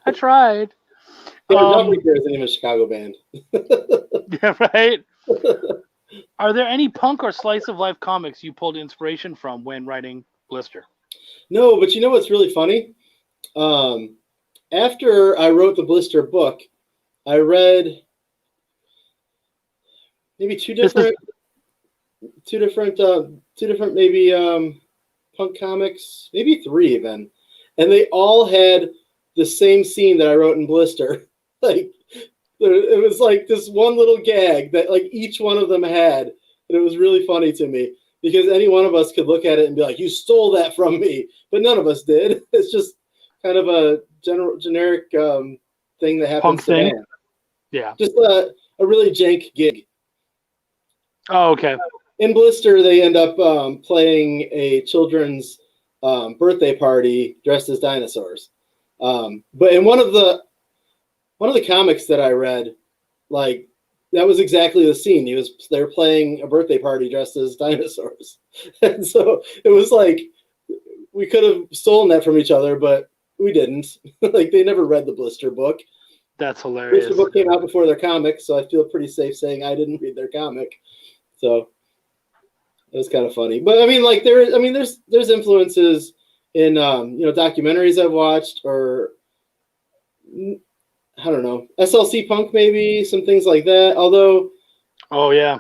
I tried. Yeah, Jawbreaker isn't even a Chicago band. Yeah, right? Are there any punk or slice of life comics you pulled inspiration from when writing Blister? No, but you know what's really funny? After I wrote the Blister book, I read maybe two different maybe punk comics, maybe 3 even, and they all had the same scene that I wrote in Blister. Like it was like this one little gag that like each one of them had, and it was really funny to me because any one of us could look at it and be like, "You stole that from me," but none of us did. It's just kind of a generic thing that happens Punk to thing. bands. Yeah. Just a really jank gig. Oh, okay. In Blister, they end up playing a children's birthday party dressed as dinosaurs. But in one of the one of the comics that I read, like that was exactly the scene. They were playing a birthday party dressed as dinosaurs, and so it was like we could have stolen that from each other, but we didn't. Like they never read the Blister book. That's hilarious. The book came out before their comic, so I feel pretty safe saying I didn't read their comic. So it was kind of funny. But I mean, like there's influences in documentaries I've watched, or I don't know, SLC Punk maybe, some things like that. Although, oh yeah,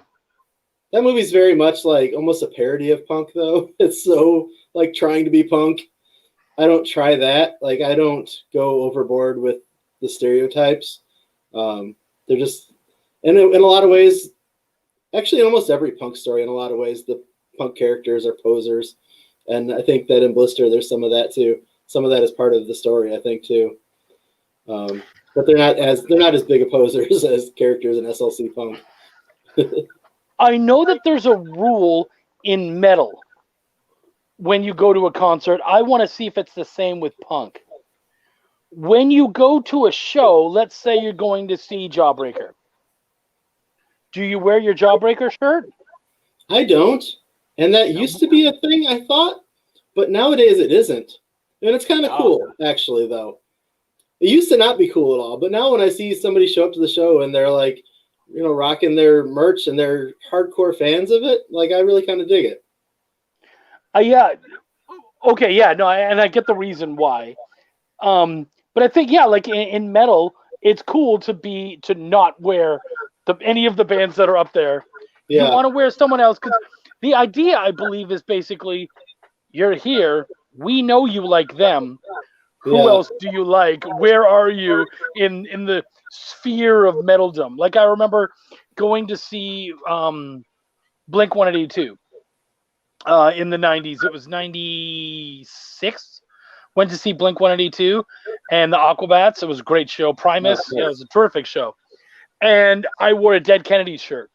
that movie's very much like almost a parody of punk, though. It's so like trying to be punk. I don't try that. Like I don't go overboard with the stereotypes. They're just, in a lot of ways, actually in almost every punk story, in a lot of ways, the punk characters are posers. And I think that in Blister, there's some of that too. Some of that is part of the story, I think, too. But they're not as big a posers as characters in SLC Punk. I know that there's a rule in metal when you go to a concert. I want to see if it's the same with punk. When you go to a show, let's say you're going to see Jawbreaker. Do you wear your Jawbreaker shirt? I don't. And that used to be a thing, I thought. But nowadays it isn't. And it's kind of cool, actually, though. It used to not be cool at all. But now when I see somebody show up to the show and they're like, rocking their merch and they're hardcore fans of it, like I really kind of dig it. Yeah. Okay, yeah, no, and I get the reason why. But I think, yeah, like in metal, it's cool to not wear any of the bands that are up there. Yeah. You want to wear someone else, because the idea, I believe, is basically you're here, we know you like them. Who else do you like? Where are you in the sphere of metalldom? Like I remember going to see Blink-182 in the 90s. It was 96. Went to see Blink-182 and the Aquabats. It was a great show. Primus, it was a terrific show. And I wore a Dead Kennedys shirt.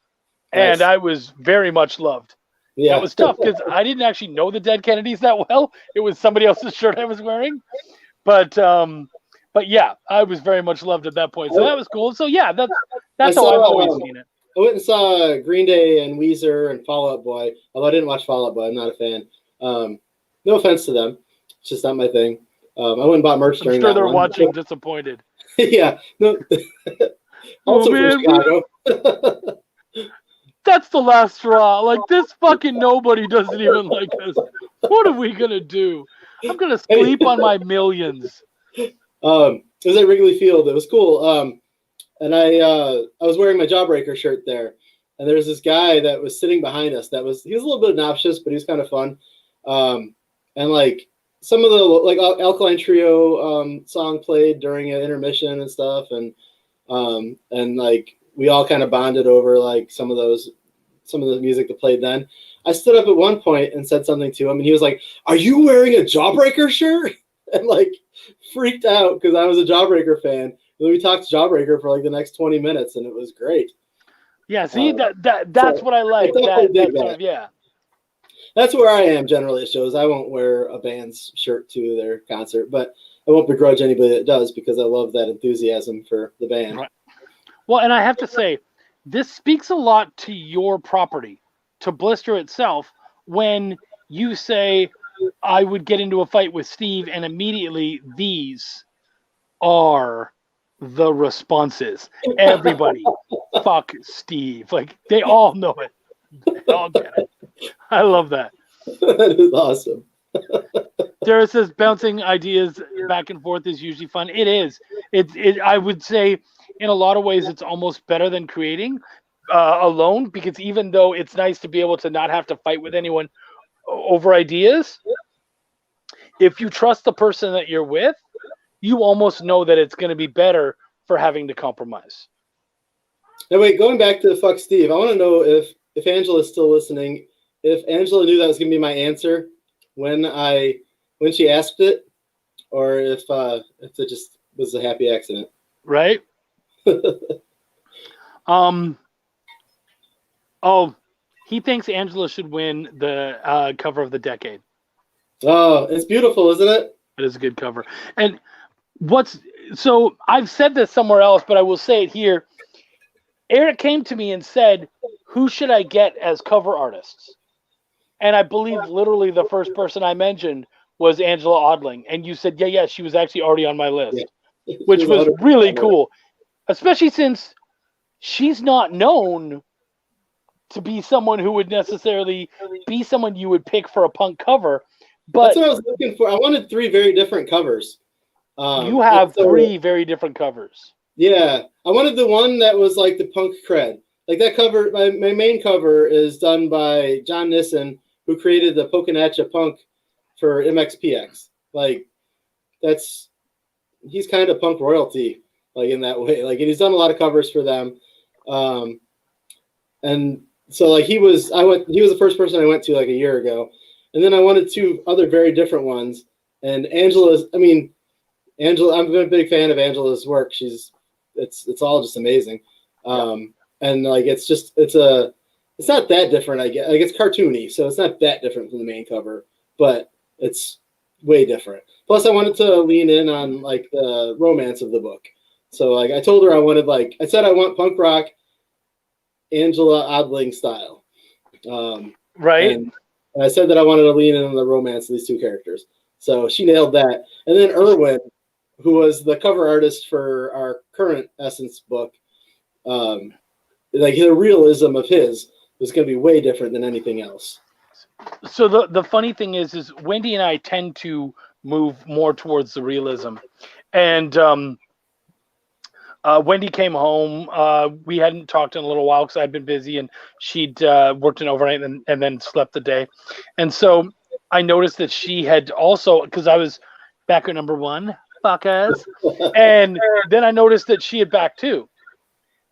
And I was very much loved. Yeah. That was tough because I didn't actually know the Dead Kennedys that well. It was somebody else's shirt I was wearing. But yeah, I was very much loved at that point. So that was cool. So yeah, that's how I've always seen it. I went and saw Green Day and Weezer and Fall Out Boy. Although I didn't watch Fall Out Boy, I'm not a fan. No offense to them. It's just not my thing. I went and bought merch during that. I'm sure they're watching disappointed. Yeah. No. Also from Chicago. That's the last straw. Like this fucking nobody doesn't even like us. What are we gonna do? I'm gonna sleep on my millions. It was at Wrigley Field. It was cool. And I was wearing my Jawbreaker shirt there, and there was this guy that was sitting behind us. He was a little bit obnoxious, but he was kind of fun. And like some of the Alkaline Trio song played during an intermission and stuff, and like we all kind of bonded over like some of the music that played then. I stood up at one point and said something to him, and he was like, "Are you wearing a Jawbreaker shirt?" And like freaked out because I was a Jawbreaker fan. And then we talked Jawbreaker for like the next 20 minutes, and it was great. Yeah, see, that's what I like. Yeah. That's where I am generally at shows. I won't wear a band's shirt to their concert, but I won't begrudge anybody that does because I love that enthusiasm for the band. Right. Well, and I have to say, this speaks a lot to your property, to Blister itself, when you say, I would get into a fight with Steve, and immediately these are the responses. Everybody, fuck Steve. Like, they all know it. They all get it. I love that. That is awesome. Dara says bouncing ideas back and forth is usually fun. It is. I would say in a lot of ways it's almost better than creating alone, because even though it's nice to be able to not have to fight with anyone over ideas, if you trust the person that you're with, you almost know that it's going to be better for having to compromise. Now wait, going back to Fuck Steve, I want to know if Angela's still listening, if Angela knew that was going to be my answer when she asked it, or if it just was a happy accident. Right? Oh, he thinks Angela should win the cover of the decade. Oh, it's beautiful, isn't it? It is a good cover. And what's So I've said this somewhere else, but I will say it here. Eric came to me and said, "Who should I get as cover artists?" And I believe literally the first person I mentioned was Angela Odling, and you said, "Yeah, she was actually already on my list," which was really cool, especially since she's not known to be someone who would necessarily be someone you would pick for a punk cover. But that's what I was looking for. I wanted 3 very different covers. You have 3 very different covers. Yeah, I wanted the one that was like the punk cred. Like that cover, my main cover is done by John Nissen, who created the Pokenacha Punk for MXPX. Like he's kind of punk royalty, like in that way. Like, and he's done a lot of covers for them. And so like he was the first person I went to like a year ago. And then I wanted 2 other very different ones. And Angela, I'm a big fan of Angela's work. It's all just amazing. And like it's not that different, I guess. Like it's cartoony, so it's not that different from the main cover, but it's way different. Plus I wanted to lean in on like the romance of the book. So like I told her I said I want punk rock Angela Odling style. Right. And I said that I wanted to lean in on the romance of these 2 characters. So she nailed that. And then Erwin, who was the cover artist for our current Essence book, like the realism of his was going to be way different than anything else. So the funny thing is Wendy and I tend to move more towards the realism. And Wendy came home. We hadn't talked in a little while because I'd been busy, and she'd worked an overnight and then slept the day. And so I noticed that she had also, because I was back at number 1, fuckers, and then I noticed that she had backed 2.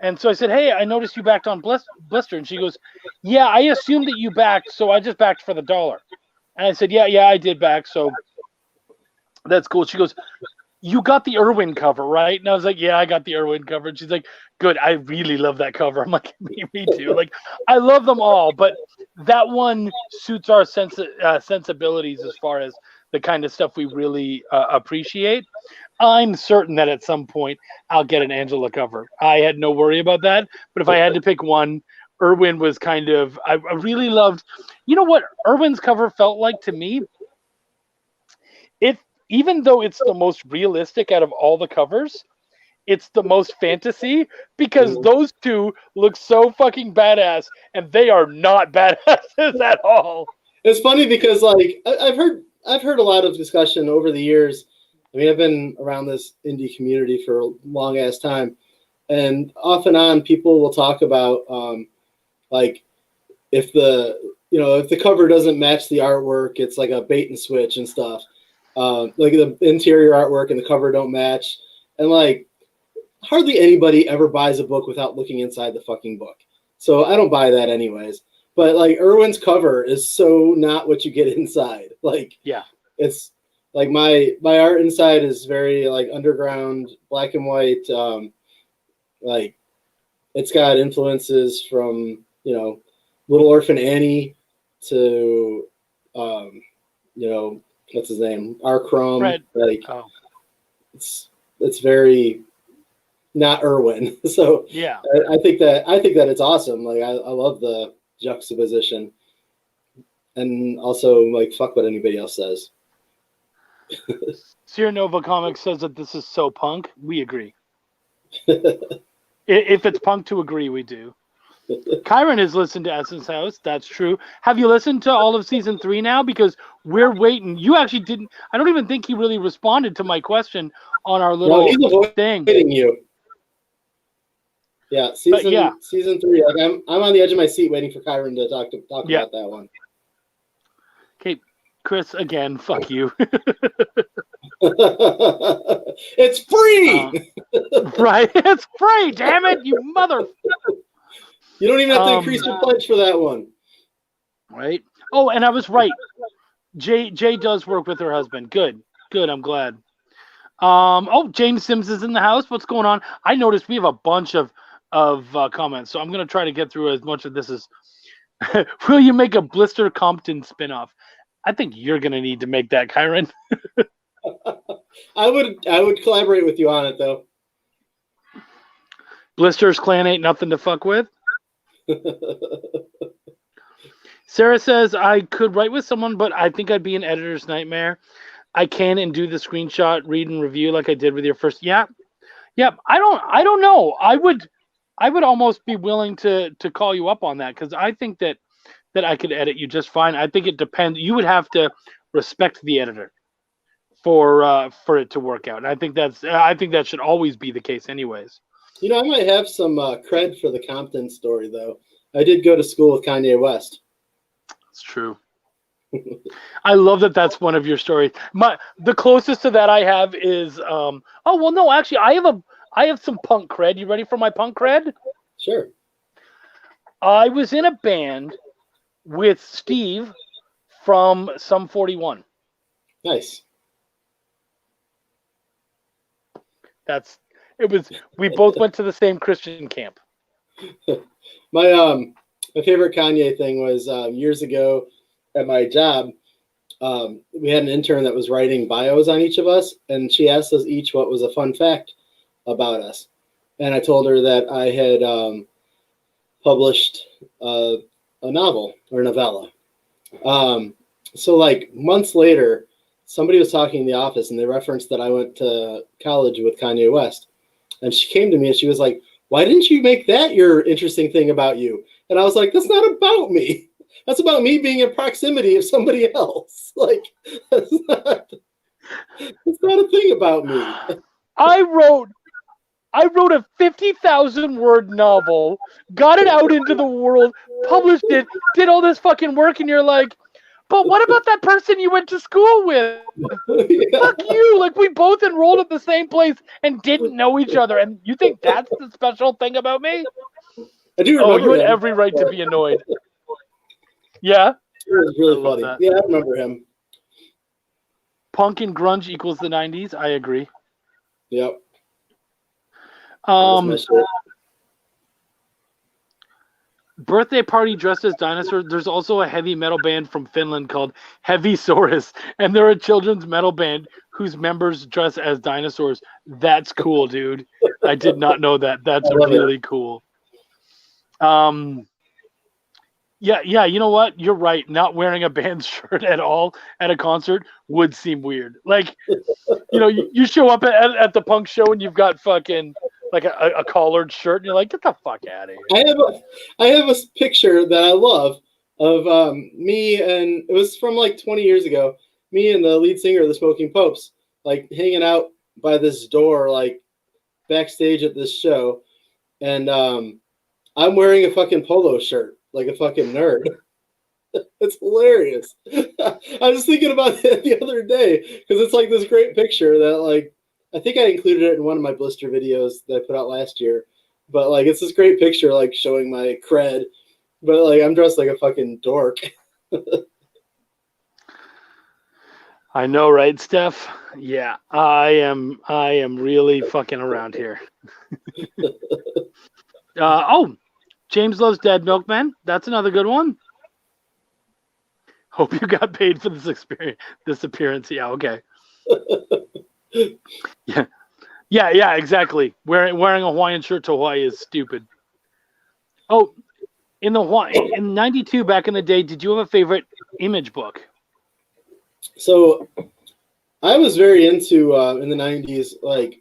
And so I said, "Hey, I noticed you backed on Blister." And she goes, "Yeah, I assumed that you backed, so I just backed for the $1." And I said, yeah, I did back, so that's cool. She goes, "You got the Irwin cover, right?" And I was like, "Yeah, I got the Irwin cover." And she's like, "Good, I really love that cover." I'm like, me too. Like, I love them all, but that one suits our sensibilities as far as the kind of stuff we really appreciate. I'm certain that at some point I'll get an Angela cover. I had no worry about that. But if I had to pick one, Irwin was kind of, I really loved, you know what Irwin's cover felt like to me? Even though it's the most realistic out of all the covers, it's the most fantasy because those 2 look so fucking badass and they are not badasses at all. It's funny because like I've heard a lot of discussion over the years. I mean, I've been around this indie community for a long ass time, and off and on people will talk about like if the cover doesn't match the artwork, it's like a bait and switch and stuff. Like the interior artwork and the cover don't match, and like hardly anybody ever buys a book without looking inside the fucking book. So I don't buy that anyways. But like Irwin's cover is so not what you get inside. Like, yeah, it's like my art inside is very like underground, black and white. Like it's got influences from Little Orphan Annie to what's his name, R. Crumb. Right. Like it's very not Irwin. So yeah, I think that it's awesome. Like I love the juxtaposition, and also like fuck what anybody else says. Sierra Nova Comics says that this is so punk. We agree. If it's punk to agree, we do. Kyron has listened to Essence House. That's true. Have you listened to all of season 3 now? Because we're waiting. You actually didn't. I don't even think he really responded to my question on our little thing. You. Yeah, season 3. Like I'm on the edge of my seat waiting for Kyron to talk about that one. Okay, Chris, again, fuck you. It's free! Right? It's free, damn it, you mother... You don't even have to increase your pledge for that one. Right? Oh, and I was right. Jay does work with her husband. Good, I'm glad. James Sims is in the house. What's going on? I noticed we have a bunch of comments, so I'm going to try to get through as much of this as... Will you make a Blister Compton spinoff? I think you're going to need to make that, Kyron. I would collaborate with you on it though. Blister's clan ain't nothing to fuck with. Sarah says, I could write with someone, but I think I'd be an editor's nightmare. I can and do the screenshot, read, and review like I did with your first. Yeah. I don't know. I would almost be willing to call you up on that because I think that I could edit you just fine. I think it depends. You would have to respect the editor for it to work out. And I think that should always be the case anyways. You know, I might have some cred for the Compton story though. I did go to school with Kanye West. It's true. I love that that's one of your stories. The closest to that I have is actually I have some punk cred. You ready for my punk cred? Sure. I was in a band with Steve from Sum 41. Nice. We both went to the same Christian camp. My favorite Kanye thing was years ago at my job. We had an intern that was writing bios on each of us, and she asked us each what was a fun fact about us. And I told her that I had published a novel or novella. So like months later, somebody was talking in the office and they referenced that I went to college with Kanye West. And she came to me and she was like, why didn't you make that your interesting thing about you? And I was like, that's not about me. That's about me being in proximity of somebody else. Like, that's not a thing about me. I wrote a 50,000 word novel, got it out into the world, published it, did all this fucking work, and you're like, but what about that person you went to school with? Yeah. Fuck you. Like, we both enrolled at the same place and didn't know each other. And you think that's the special thing about me? I do remember you had every right to be annoyed. Yeah? It was really funny. That. Yeah, I remember him. Punk and grunge equals the 90s. I agree. Yep. Birthday party dressed as dinosaurs. There's also a heavy metal band from Finland called Heavy Saurus, and they're a children's metal band whose members dress as dinosaurs. That's cool, dude. I did not know that. That's really cool. Yeah, you know what? You're right. Not wearing a band shirt at all at a concert would seem weird. Like, you show up at the punk show and you've got fucking like a collared shirt and you're like, get the fuck out of here. I have a picture that I love of me, and it was from like 20 years ago, me and the lead singer of the Smoking Popes, like hanging out by this door, like backstage at this show. And I'm wearing a fucking polo shirt, like a fucking nerd. It's hilarious. I was thinking about it the other day because it's like this great picture that, like, I think I included it in one of my Blister videos that I put out last year. But like, it's this great picture, like showing my cred, but like I'm dressed like a fucking dork. I know, right, Steph? Yeah, I am really fucking around here. James loves Dead Milkman. That's another good one. Hope you got paid for this appearance. Yeah, okay. Yeah, exactly. Wearing a Hawaiian shirt to Hawaii is stupid. Oh, in 92 back in the day, did you have a favorite Image book? So I was very into in the 90s, like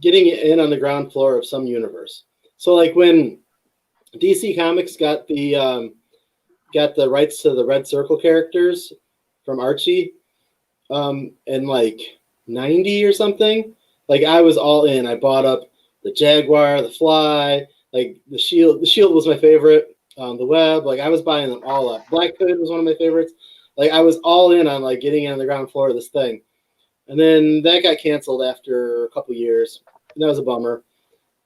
getting in on the ground floor of some universe. So like when DC Comics got the rights to the Red Circle characters from Archie in like 90 or something, like I was all in. I bought up the Jaguar, the Fly, like the Shield. The Shield was my favorite. The Web, like I was buying them all up. Black Hood was one of my favorites. Like I was all in on like getting on the ground floor of this thing. And then that got canceled after a couple years. And that was a bummer.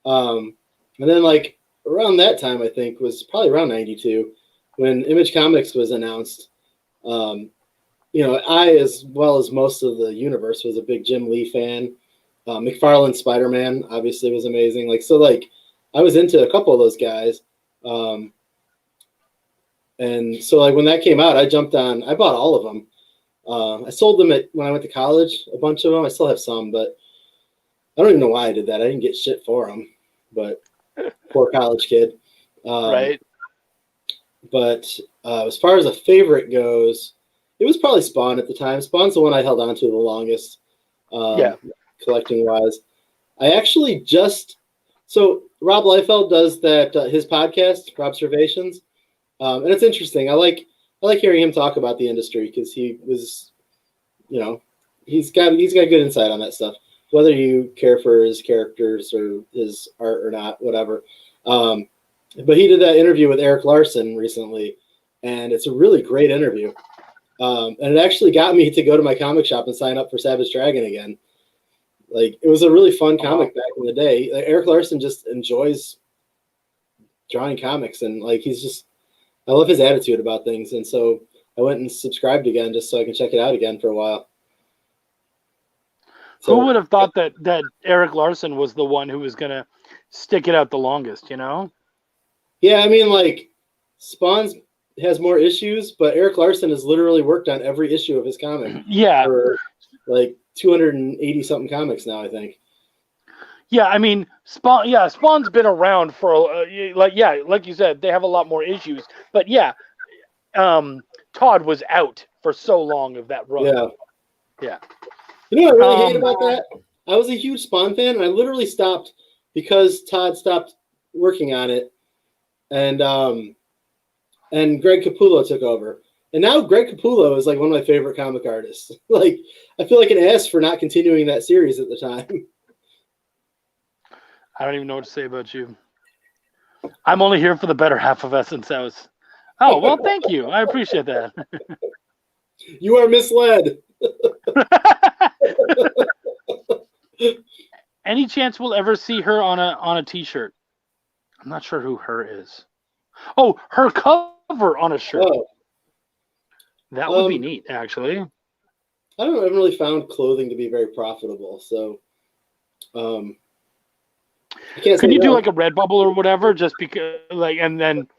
And then like around that time, I think was probably around 92 when Image Comics was announced. I, as well as most of the universe, was a big Jim Lee fan. McFarlane's Spider-Man obviously was amazing. Like, so like I was into a couple of those guys. And so like when that came out, I bought all of them. I sold them when I went to college, a bunch of them. I still have some, but I don't even know why I did that. I didn't get shit for them, but poor college kid. Right. But as far as a favorite goes, it was probably Spawn at the time. Spawn's the one I held on to the longest, collecting wise. I actually so Rob Liefeld does that his podcast, Robservations, and it's interesting. I like hearing him talk about the industry because he was, he's got good insight on that stuff. Whether you care for his characters or his art or not, whatever. But he did that interview with Eric Larson recently, and it's a really great interview. And it actually got me to go to my comic shop and sign up for Savage Dragon again. Like, it was a really fun comic back in the day. Like, Eric Larson just enjoys drawing comics, and like I love his attitude about things. And so I went and subscribed again just so I can check it out again for a while. So, who would have thought that Eric Larson was the one who was gonna stick it out the longest? Yeah, I mean, like, Spawn has more issues, but Eric Larson has literally worked on every issue of his comic. Yeah, for like 280 something comics now, I think. Yeah, I mean, Spawn's been around for like you said, they have a lot more issues. But yeah, Todd was out for so long of that run. Yeah. You know what I really hate about that? I was a huge Spawn fan, and I literally stopped because Todd stopped working on it, and Greg Capullo took over. And now Greg Capullo is like one of my favorite comic artists. Like, I feel like an ass for not continuing that series at the time. I don't even know what to say about you. I'm only here for the better half of Essence House. Oh, well, thank you. I appreciate that. You are misled. Any chance we'll ever see her on a t-shirt? I'm not sure who her is. Oh, her cover on a shirt. Oh. That would be neat, actually. I haven't really found clothing to be very profitable, so I can't. Can you do like a Redbubble or whatever, just because, like, and then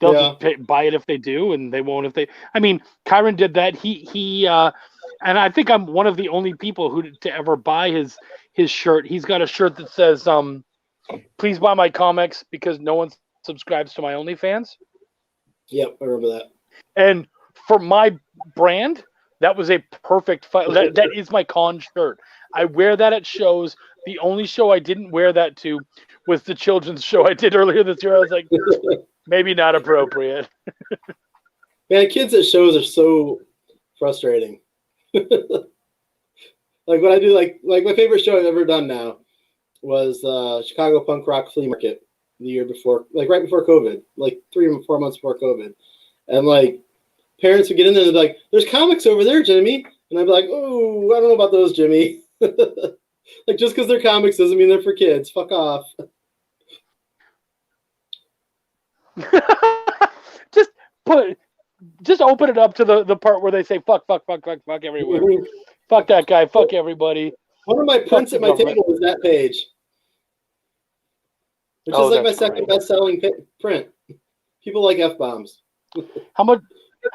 they'll just buy it if they do, and they won't if they. I mean, Kyron did that. He and I think I'm one of the only people who to ever buy his shirt. He's got a shirt that says, "Please buy my comics because no one subscribes to my OnlyFans." Yep, I remember that. And for my brand, that was a perfect that is my con shirt. I wear that at shows. The only show I didn't wear that to was the children's show I did earlier this year. I was like, maybe not appropriate. Man, kids at shows are so frustrating. Like, when I do like my favorite show I've ever done now was Chicago Punk Rock Flea Market the year before, like right before COVID, like 3 or 4 months before COVID. And like, parents would get in there and they'd be like, "There's comics over there, Jimmy." And I'd be like, "Oh, I don't know about those, Jimmy." Like, just because they're comics doesn't mean they're for kids. Fuck off. just open it up to the part where they say fuck everywhere. Fuck that guy, fuck everybody. One of my prints at my table was that page. Which is like my second best-selling print. People like F-bombs. How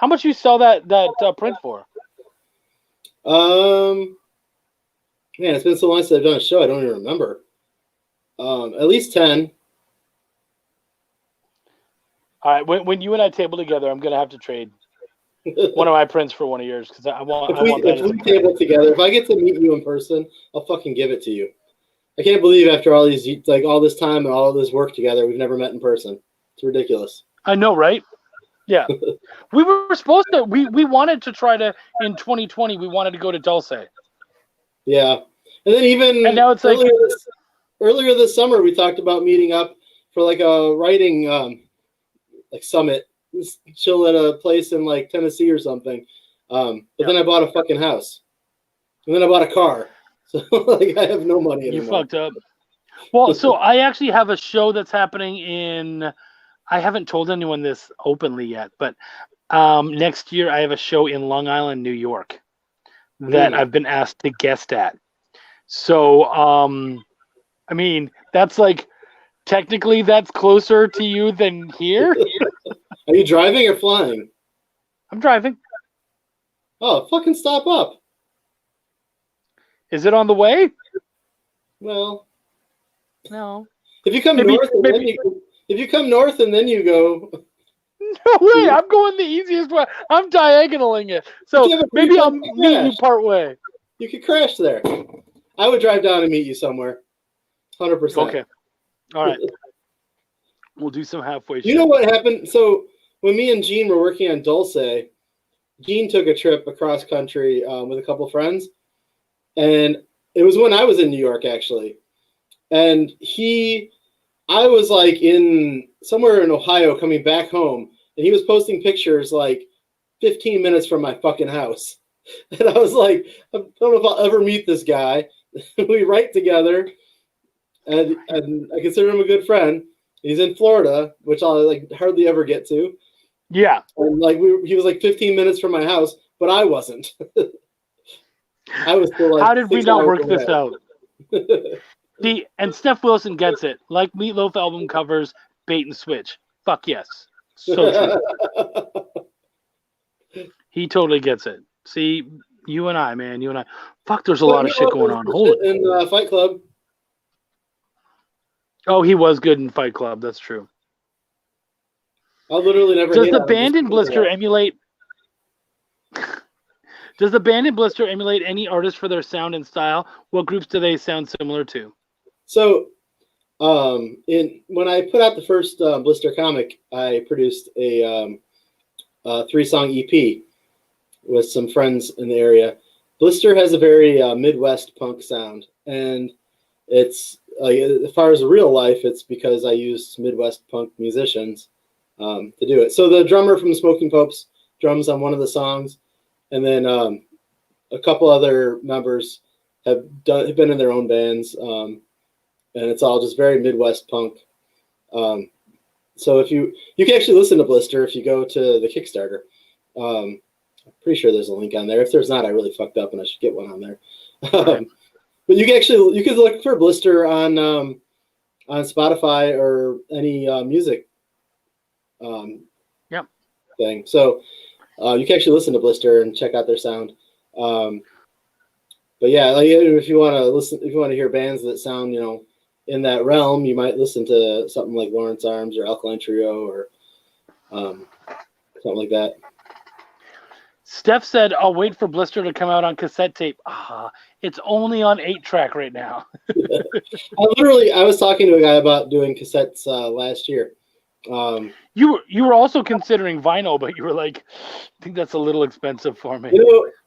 much you sell that print for? Man, it's been so long since I've done a show, I don't even remember. At least 10. All right, when you and I table together, I'm gonna have to trade one of my prints for one of yours because I want that. If we table together, if I get to meet you in person, I'll fucking give it to you. I can't believe after all these all this time and all this work together, we've never met in person. It's ridiculous. I know, right? Yeah, we were supposed to. We wanted to try to in 2020. We wanted to go to Dulce. Yeah, and then and now it's earlier this summer we talked about meeting up for like a writing like summit, just chill at a place in like Tennessee or something. But then I bought a fucking house, and then I bought a car. So like I have no money anymore. You fucked up. Well, so I actually have a show that's happening in. I haven't told anyone this openly yet, but next year I have a show in Long Island, New York, that I've been asked to guest at. So, I mean, that's like, technically that's closer to you than here. Are you driving or flying? I'm driving. Oh, fucking stop up. Is it on the way? Well, No. if you come north and then you go. No way. I'm going the easiest way. I'm diagonaling it. So maybe I'll meet you part way. You could crash there. I would drive down and meet you somewhere. 100%. Okay. All right. We'll do some halfway. You know what happened? So when me and Gene were working on Dulce, Gene took a trip across country with a couple friends. And it was when I was in New York, actually. And I was like somewhere in Ohio coming back home. And he was posting pictures like 15 minutes from my fucking house. And I was like, I don't know if I'll ever meet this guy. We write together. And I consider him a good friend. He's in Florida, which I'll like hardly ever get to. Yeah. And like he was like 15 minutes from my house, but I wasn't. I was still like. How did we not work this out? And Steph Wilson gets it. Like Meatloaf album covers, bait and switch. Fuck yes. So true. He totally gets it. See, you and I, man, you and I. Fuck, there's a lot of shit going on. Hold it. In Fight Club. Oh, he was good in Fight Club. That's true. I literally never. Does the band in Blister emulate? Does the band in Blister emulate any artist for their sound and style? What groups do they sound similar to? So, when I put out the first Blister comic, I produced a 3-song EP with some friends in the area. Blister has a very Midwest punk sound, and it's as far as real life, it's because I used Midwest punk musicians to do it. So the drummer from Smoking Popes drums on one of the songs, and then a couple other members have been in their own bands, and it's all just very Midwest punk. So if you can actually listen to Blister if you go to the Kickstarter. I'm pretty sure there's a link on there. If there's not, I really fucked up and I should get one on there. But you could look for Blister on Spotify or any music thing. So you can actually listen to Blister and check out their sound. But yeah, like if you want to hear bands that sound, in that realm, you might listen to something like Lawrence Arms or Alkaline Trio or something like that. Steph said, I'll wait for Blister to come out on cassette tape. It's only on 8-track right now. I was talking to a guy about doing cassettes last year. You were also considering vinyl, but you were like, I think that's a little expensive for me.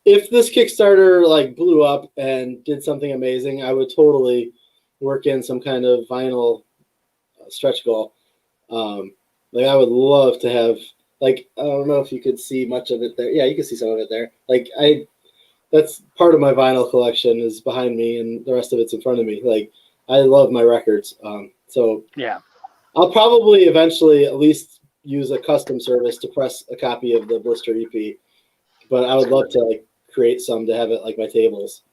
If this Kickstarter like blew up and did something amazing, I would totally work in some kind of vinyl stretch goal. Like I would love to have. Like, I don't know if you could see much of it there. Yeah, you can see some of it there. Like, that's part of my vinyl collection is behind me, and the rest of it's in front of me. Like, I love my records. So yeah, I'll probably eventually at least use a custom service to press a copy of the Blister EP. But I would love to like create some to have it like my tables.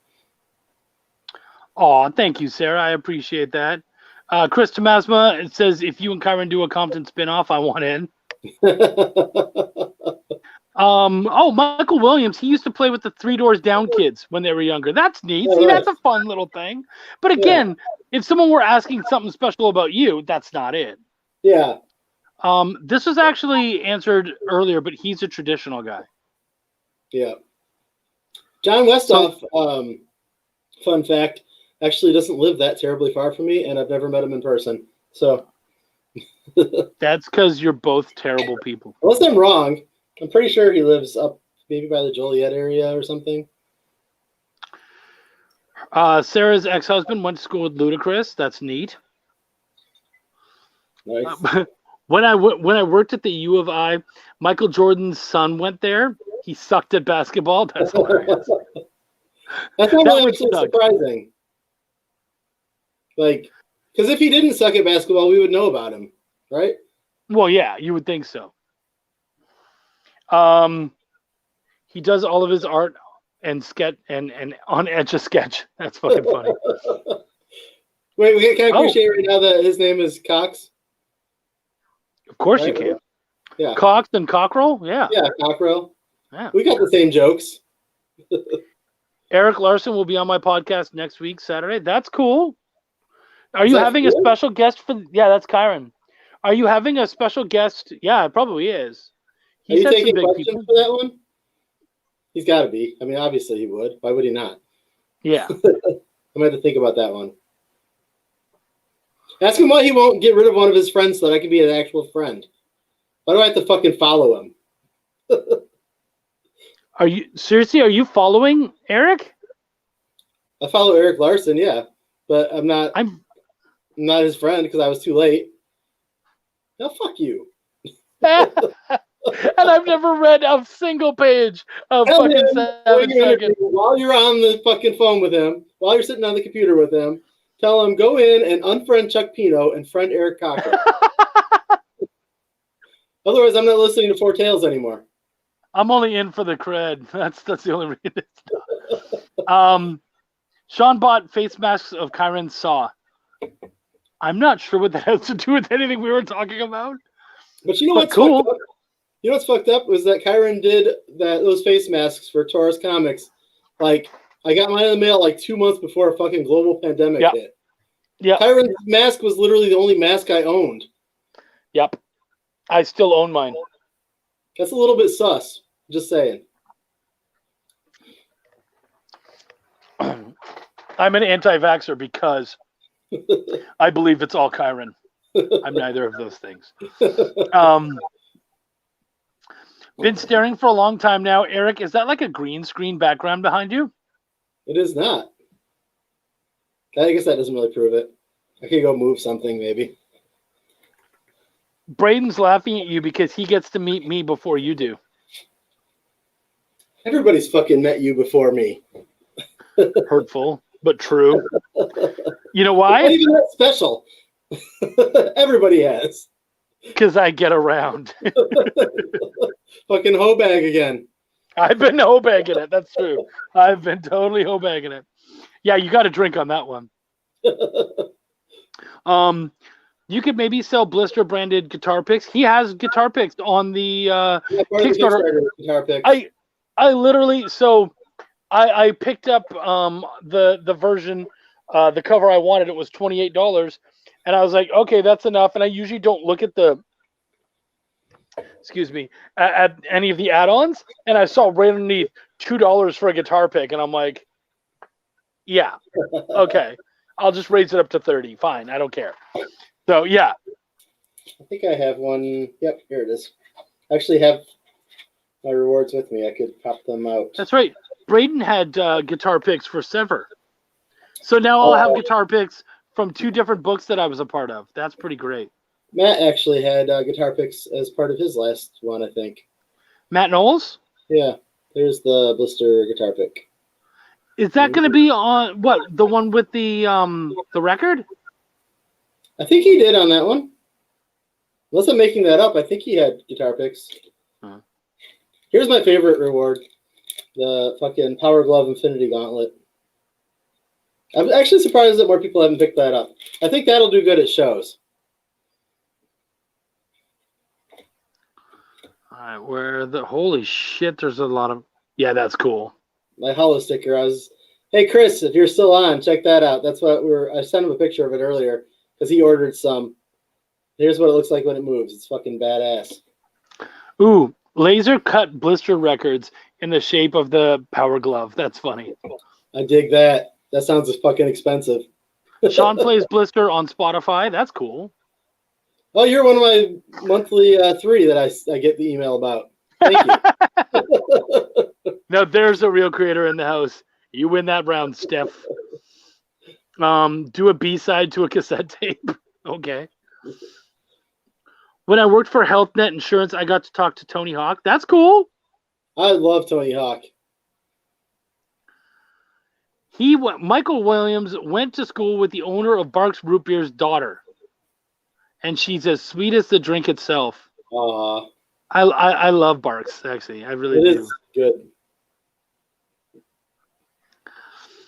Oh, thank you, Sarah. I appreciate that. Chris Tomasma, it says, if you and Kyron do a Compton spinoff, I want in. Michael Williams, he used to play with the Three Doors Down kids when they were younger. That's neat. See, that's a fun little thing. But again, if someone were asking something special about you, that's not it. Yeah. This was actually answered earlier, but he's a traditional guy. Yeah. John Westhoff, fun fact, actually doesn't live that terribly far from me, and I've never met him in person. So that's because you're both terrible people. Unless I'm wrong, I'm pretty sure he lives up maybe by the Joliet area or something. Sarah's ex-husband went to school with Ludacris. That's neat. Nice. When I worked at the U of I, Michael Jordan's son went there. He sucked at basketball. That's hilarious. That's not really surprising. Like, because if he didn't suck at basketball, we would know about him, right? Well, yeah, you would think so. He does all of his art and sketch and on Etch-a-Sketch. That's fucking funny. Wait, can I appreciate right now that his name is Cox? Of course you can. Yeah. Cox and Cockrell? Yeah. Yeah, Cockrell. Yeah. We got the same jokes. Eric Larson will be on my podcast next week, Saturday. That's cool. Are Is you that having a cool? special guest for? Yeah, that's Kyron. Are you having a special guest? Yeah, it probably is. Are you He said some taking big questions people. for that one? He's got to be. I mean, obviously he would. Why would he not? Yeah. I'm going to have to think about that one. Ask him why he won't get rid of one of his friends so that I can be an actual friend. Why do I have to fucking follow him? Are you following Eric? I follow Eric Larson, yeah, but I'm not his friend because I was too late. No, fuck you. And I've never read a single page of Tell fucking him 7 seconds. while you're on the fucking phone with him, while you're sitting on the computer with him, tell him go in and unfriend Chuck Pino and friend Eric Cockrell. Otherwise, I'm not listening to Four Tales anymore. I'm only in for the cred. That's the only reason. Sean bought face masks of Kyron's Saw. I'm not sure what that has to do with anything we were talking about. But you know But what's cool. fucked up? You know what's fucked up was that Kyron did those face masks for Taurus Comics. Like, I got mine in the mail like 2 months before a fucking global pandemic hit. Yeah. Kyron's mask was literally the only mask I owned. Yep. I still own mine. That's a little bit sus. Just saying. I'm an anti-vaxxer because I believe it's all Kyron. I'm neither of those things. Been staring for a long time now. Eric, is that like a green screen background behind you? It is not. I guess that doesn't really prove it. I could go move something maybe. Braden's laughing at you because he gets to meet me before you do. Everybody's fucking met you before me. Hurtful, but true. You know Not why? even that special. Everybody has. Because I get around. Fucking hoe bag again. I've been hoe-bagging it. That's true. I've been totally hoe-bagging it. Yeah, you got to drink on that one. You could maybe sell Blister branded guitar picks. He has guitar picks on the Kickstarter. Guitar pick. I literally I picked up the version the cover I wanted. It was $28, and I was like, okay, that's enough. And I usually don't look at at any of the add-ons, and I saw right underneath $2 for a guitar pick, and I'm like, yeah, okay, I'll just raise it up to 30. Fine, I don't care. So yeah, I think I have one. Yep, here it is. I actually have my rewards with me. I could pop them out. that's right. Braden had guitar picks for Sever, so now I'll have guitar picks from 2 different books that I was a part of. That's pretty great. Matt actually had guitar picks as part of his last one, I think. Matt Knowles? Yeah, there's the Blister guitar pick. Is that going to be on what, the one with the record? I think he did on that one. Unless I'm making that up, I think he had guitar picks. Huh. Here's my favorite reward. The fucking Power Glove Infinity Gauntlet. I'm actually surprised that more people haven't picked that up. I think that'll do good at shows. All right, holy shit, there's a lot of, yeah, that's cool. My hollow sticker, hey Chris, if you're still on, check that out. That's what I sent him a picture of it earlier because he ordered some. Here's what it looks like when it moves. It's fucking badass. Ooh, laser cut Blister records in the shape of the Power Glove. That's funny. I dig that. That sounds fucking expensive. Sean plays Blister on Spotify. That's cool. Oh, you're one of my monthly 3 that I get the email about. Thank you. Now there's a real creator in the house. You win that round, Steph. Do a B-side to a cassette tape. Okay. When I worked for Health Net Insurance, I got to talk to Tony Hawk. That's cool. I love Tony Hawk. Michael Williams went to school with the owner of Barks Root Beer's daughter, and she's as sweet as the drink itself. I love Barks, actually. I really do. It is good.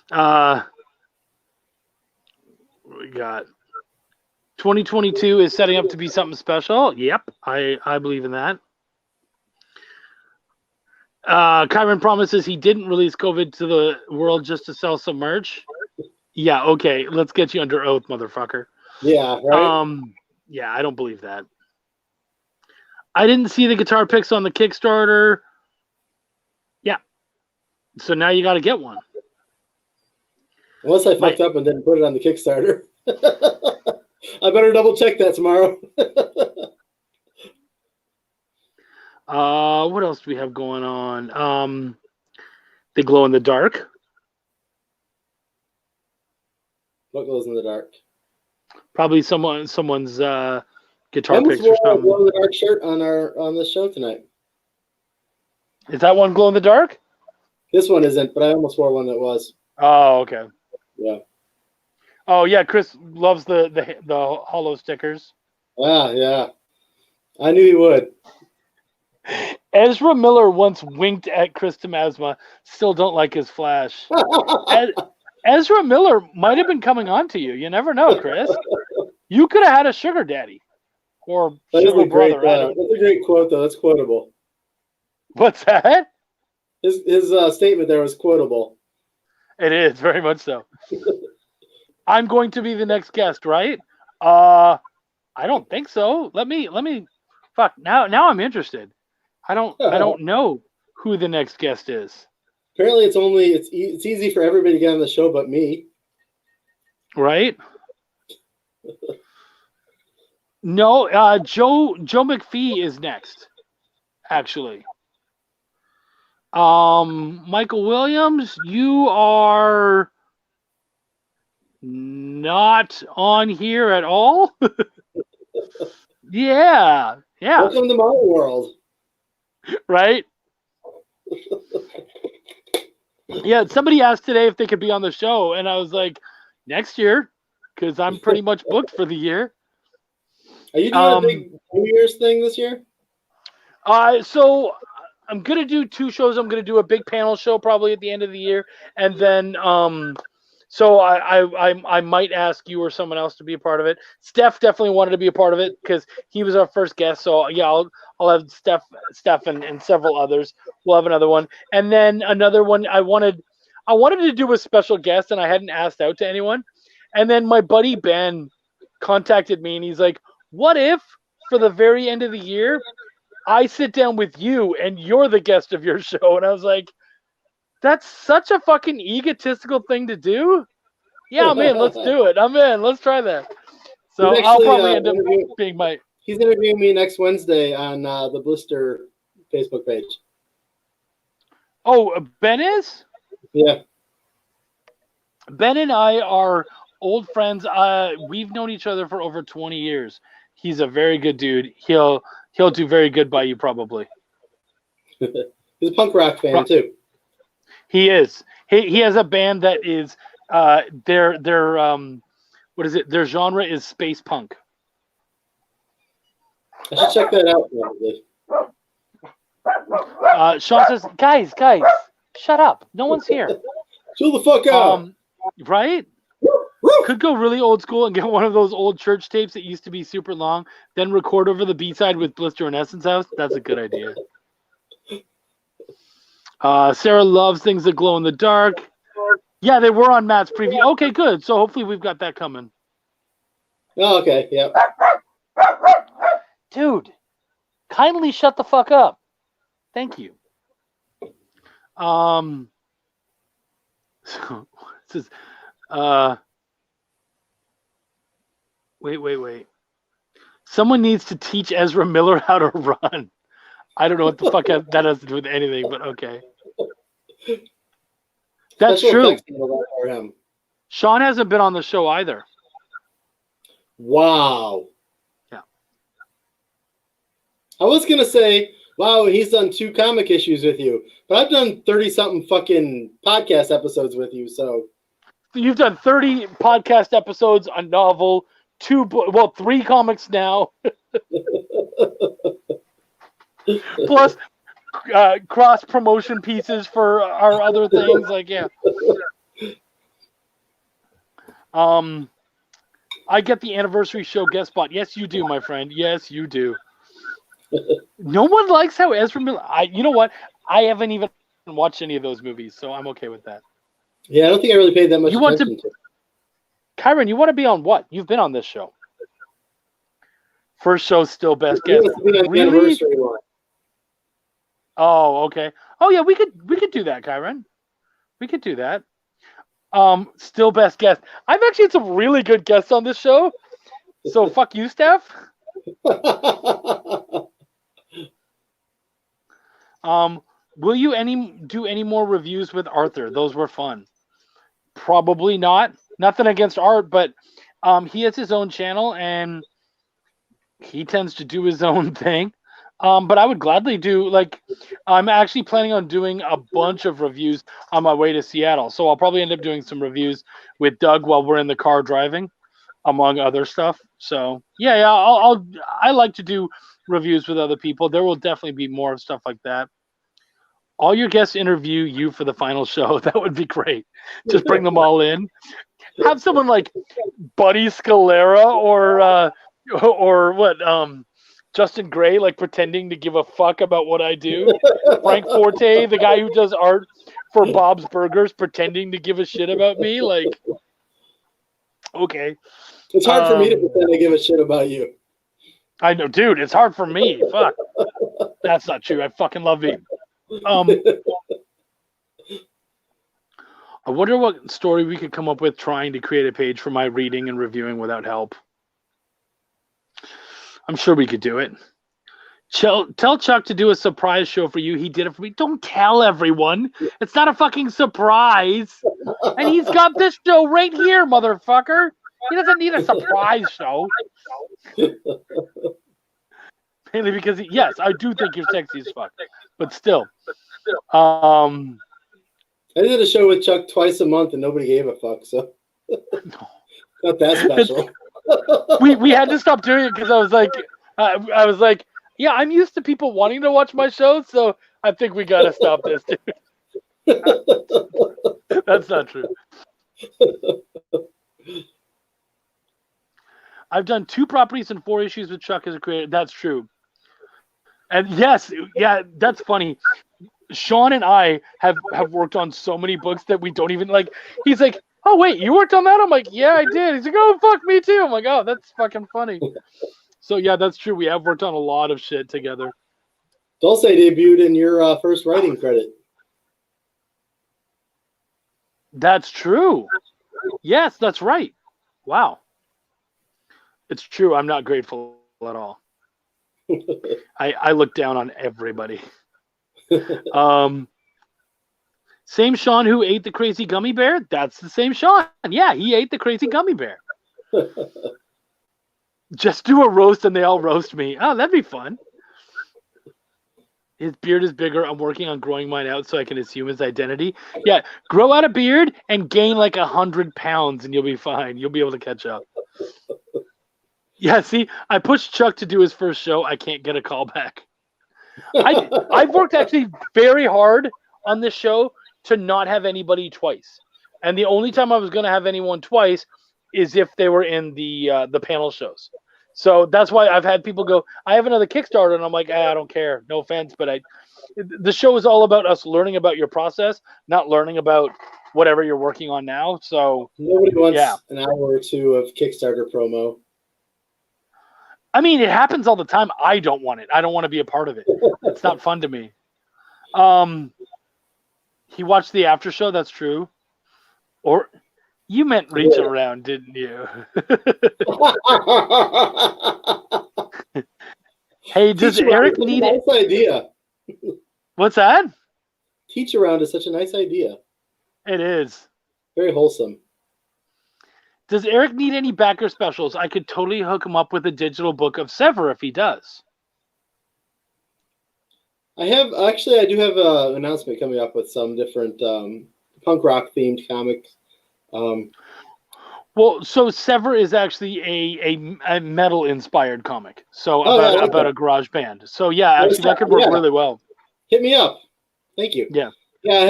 What we got? 2022 is setting up to be something special. Yep, I believe in that. Kyron promises he didn't release COVID to the world just to sell some merch. Yeah, okay. Let's get you under oath, motherfucker. Yeah, right. Yeah, I don't believe that. I didn't see the guitar picks on the Kickstarter. Yeah. So now you got to get one. Unless I fucked up and didn't put it on the Kickstarter. I better double check that tomorrow. What else do we have going on? They glow in the dark. What glows in the dark? Probably someone's guitar I picks or wore a something. glow in the dark shirt on the show tonight. Is that one glow in the dark? This one isn't, but I almost wore one that was. Oh, okay. Yeah. Oh yeah, Chris loves the hollow stickers. Yeah. I knew he would. Ezra Miller once winked at Chris Tomasma. Still don't like his flash. Ezra Miller might have been coming on to you. You never know, Chris. You could have had a sugar daddy or That is sugar a great. brother. That's a great quote, though. That's quotable. What's that? His statement there was quotable. It is very much so. I'm going to be the next guest, right? I don't think so. Let me. Fuck. Now I'm interested. I don't know who the next guest is. Apparently, it's easy for everybody to get on the show, but me. Right? No, Joe McPhee is next. Actually, Michael Williams, you are not on here at all. Yeah. Welcome to my world. Right? Yeah, somebody asked today if they could be on the show, and I was like, next year, because I'm pretty much booked for the year. Are you doing a big New Year's thing this year? So I'm gonna do 2 shows. I'm gonna do a big panel show probably at the end of the year, and then so I might ask you or someone else to be a part of it. Steph definitely wanted to be a part of it because he was our first guest. So yeah, I'll have Steph and several others. We'll have another one, and then another one. I wanted to do a special guest, and I hadn't asked out to anyone. And then my buddy Ben contacted me, and he's like, "What if for the very end of the year, I sit down with you and you're the guest of your show?" And I was like, that's such a fucking egotistical thing to do. Yeah, I'm in. Let's do it. I'm in. Let's try that. So He's I'll actually, probably end up being my. He's interviewing me next Wednesday on the Blister Facebook page. Oh, Ben is? Yeah. Ben and I are old friends. We've known each other for over 20 years. He's a very good dude. He'll do very good by you probably. He's a punk rock fan too. He is. He has a band that is their what is it? Their genre is space punk. I should check that out probably. Sean says, guys, shut up. No one's here. Chill the fuck out. Right? Could go really old school and get one of those old church tapes that used to be super long, then record over the B-side with Blister and Essence House. That's a good idea. Sarah loves things that glow in the dark. Yeah, they were on Matt's preview. Okay, good. So hopefully we've got that coming. Oh, okay. Yeah. Dude, kindly shut the fuck up. Thank you. So this is wait. Someone needs to teach Ezra Miller how to run. I don't know what the fuck that has to do with anything, but okay. That's true. Sean hasn't been on the show either. Wow. Yeah. I was gonna say, wow, he's done 2 comic issues with you, but I've done 30-something fucking podcast episodes with you, so. You've done 30 podcast episodes, a novel, 3 comics now. Plus cross promotion pieces for our other things. Like, yeah. I get the anniversary show guest spot. Yes, you do, my friend. Yes, you do. No one likes how Ezra Miller. You know what? I haven't even watched any of those movies, so I'm okay with that. Yeah, I don't think I really paid that much attention to it. Kyron, you want to be on what? You've been on this show. First show, still best guest. Really? Oh, okay. Oh yeah, we could do that, Kyron. We could do that. Still best guest. I've actually had some really good guests on this show. So fuck you, Steph. Will you do any more reviews with Arthur? Those were fun. Probably not. Nothing against Art, but he has his own channel and he tends to do his own thing. But I would gladly do, like, I'm actually planning on doing a bunch of reviews on my way to Seattle. So I'll probably end up doing some reviews with Doug while we're in the car driving, among other stuff. So yeah, I like to do reviews with other people. There will definitely be more stuff like that. All your guests interview you for the final show. That would be great. Just bring them all in. Have someone like Buddy Scalera or what? Justin Gray, like pretending to give a fuck about what I do. Frank Forte, the guy who does art for Bob's Burgers, pretending to give a shit about me. Like, okay. It's hard for me to pretend to give a shit about you. I know, dude. It's hard for me. Fuck. That's not true. I fucking love you. I wonder what story we could come up with trying to create a page for my reading and reviewing without help. I'm sure we could do it. Tell Chuck to do a surprise show for you. He did it for me. Don't tell everyone. It's not a fucking surprise. And he's got this show right here, motherfucker. He doesn't need a surprise show. Mainly because, yes, I do think you're sexy as fuck. But still. I did a show with Chuck twice a month and nobody gave a fuck, so not that special. we had to stop doing it because I was like, yeah, I'm used to people wanting to watch my shows, so I think we gotta stop this, dude. That's not true. I've done 2 properties and 4 issues with Chuck as a creator. That's true. And yes, yeah, that's funny. Sean and I have worked on so many books that we don't even like. He's like, oh wait, you worked on that? I'm like, yeah, I did. He's like, oh fuck, me too. I'm like, oh, that's fucking funny. So yeah, that's true. We have worked on a lot of shit together. Dulce debuted in your first writing credit. That's true. Yes, that's right. Wow. It's true. I'm not grateful at all. I look down on everybody. Same Sean who ate the crazy gummy bear? That's the same Sean. Yeah, he ate the crazy gummy bear. Just do a roast and they all roast me. Oh, that'd be fun. His beard is bigger. I'm working on growing mine out so I can assume his identity. Yeah, grow out a beard and gain like 100 pounds and you'll be fine. You'll be able to catch up. Yeah, see, I pushed Chuck to do his first show. I can't get a call back. I've worked actually very hard on this show to not have anybody twice. And the only time I was going to have anyone twice is if they were in the panel shows. So that's why I've had people go, I have another Kickstarter. And I'm like, I don't care. No offense. But the show is all about us learning about your process, not learning about whatever you're working on now. So nobody wants an hour or 2 of Kickstarter promo. I mean, it happens all the time. I don't want it. I don't want to be a part of it. It's not fun to me. He watched the after show. That's true. Or you meant reach around, didn't you? Hey, does Eric need it? Nice idea. What's that? Teach around is such a nice idea. It is. Very wholesome. Does Eric need any backer specials? I could totally hook him up with a digital book of Sever if he does. I do have an announcement coming up with some different punk rock themed comics. Well, so Sever is actually a metal inspired comic. So about a garage band. So yeah, actually that could work really well. Hit me up. Thank you. Yeah. Yeah, I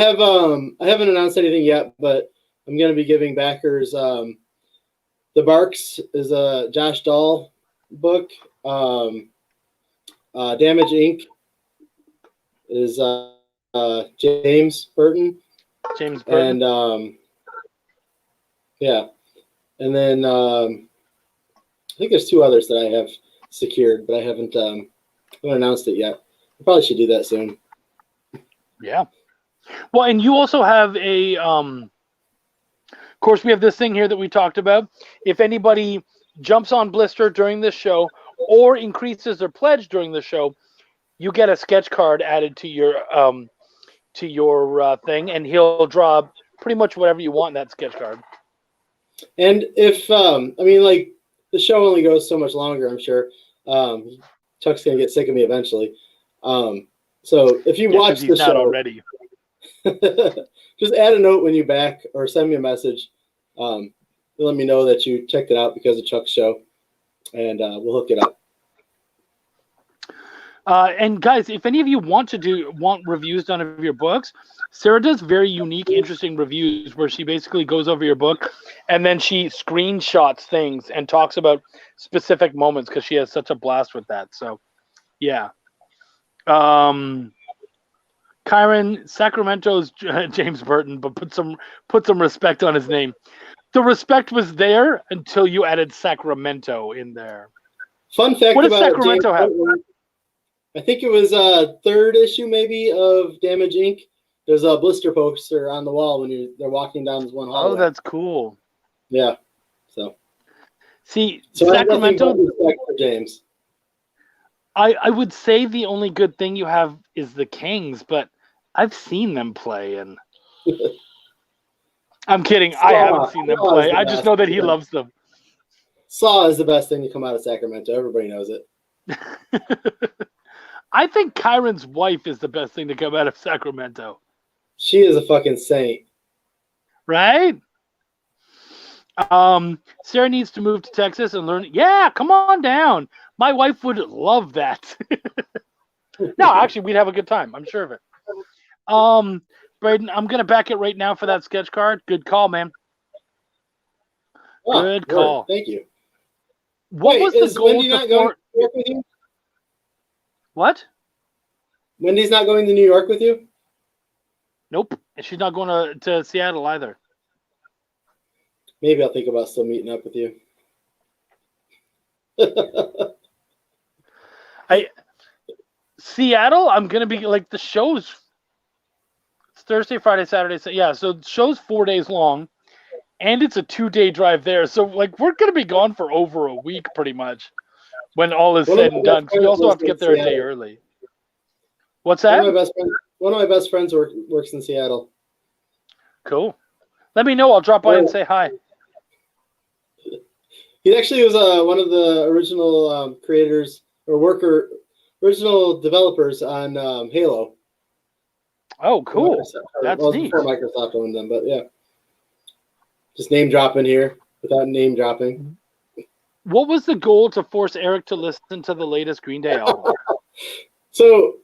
haven't announced anything yet, but I'm gonna be giving backers The Barks is a Josh Dahl book. Damage Inc. is James Burton. James Burton. And yeah, and then I think there's 2 others that I have secured, but I haven't announced it yet. I probably should do that soon. Yeah. Well, and you also have a of course, we have this thing here that we talked about. If anybody jumps on Blister during this show or increases their pledge during the show, you get a sketch card added to your thing, and he'll draw pretty much whatever you want in that sketch card. And if I mean, like, the show only goes so much longer, I'm sure. Chuck's gonna get sick of me eventually. So if you watch the show already, just add a note when you back, or send me a message. Let me know that you checked it out because of Chuck's show, and we'll hook it up. And guys, if any of you want reviews done of your books, Sarah does very unique, interesting reviews where she basically goes over your book and then she screenshots things and talks about specific moments because she has such a blast with that. So, yeah. Kyron, Sacramento's James Burton, but put some respect on his name. The respect was there until you added Sacramento in there. Fun fact what does about Sacramento James have? Burton, I think it was 3rd issue maybe of Damage Inc. There's a blister poster on the wall when they're walking down this one hallway. Oh, that's cool. Yeah. So Sacramento. Respect for James. I would say the only good thing you have is the Kings, but I've seen them play, and I'm kidding. I haven't seen them play. I just know that he loves them. Saw is the best thing to come out of Sacramento. Everybody knows it. I think Kyron's wife is the best thing to come out of Sacramento. She is a fucking saint. Right? Sarah needs to move to Texas and learn. Yeah, come on down. My wife would love that. No, actually, we'd have a good time. I'm sure of it. Braden, I'm going to back it right now for that sketch card. Good call, man. Oh, good call. Thank you. What was the goal? Wendy not going to New York with you? What? Wendy's not going to New York with you? Nope. And she's not going to Seattle either. Maybe I'll think about still meeting up with you. Seattle, I'm going to be like the show's it's Thursday, Friday, Saturday. So yeah, so the show's 4 days long and it's a 2-day drive there. So like we're going to be gone for over a week pretty much when all is said and done. We also have to get there a day early. What's that? One of my best friends works in Seattle. Cool. Let me know. I'll drop by and say hi. He actually was one of the original creators or original developers on Halo. Oh, cool. That's neat. Before Microsoft owned them, but yeah. Just name dropping here without name dropping. What was the goal to force Eric to listen to the latest Green Day album? So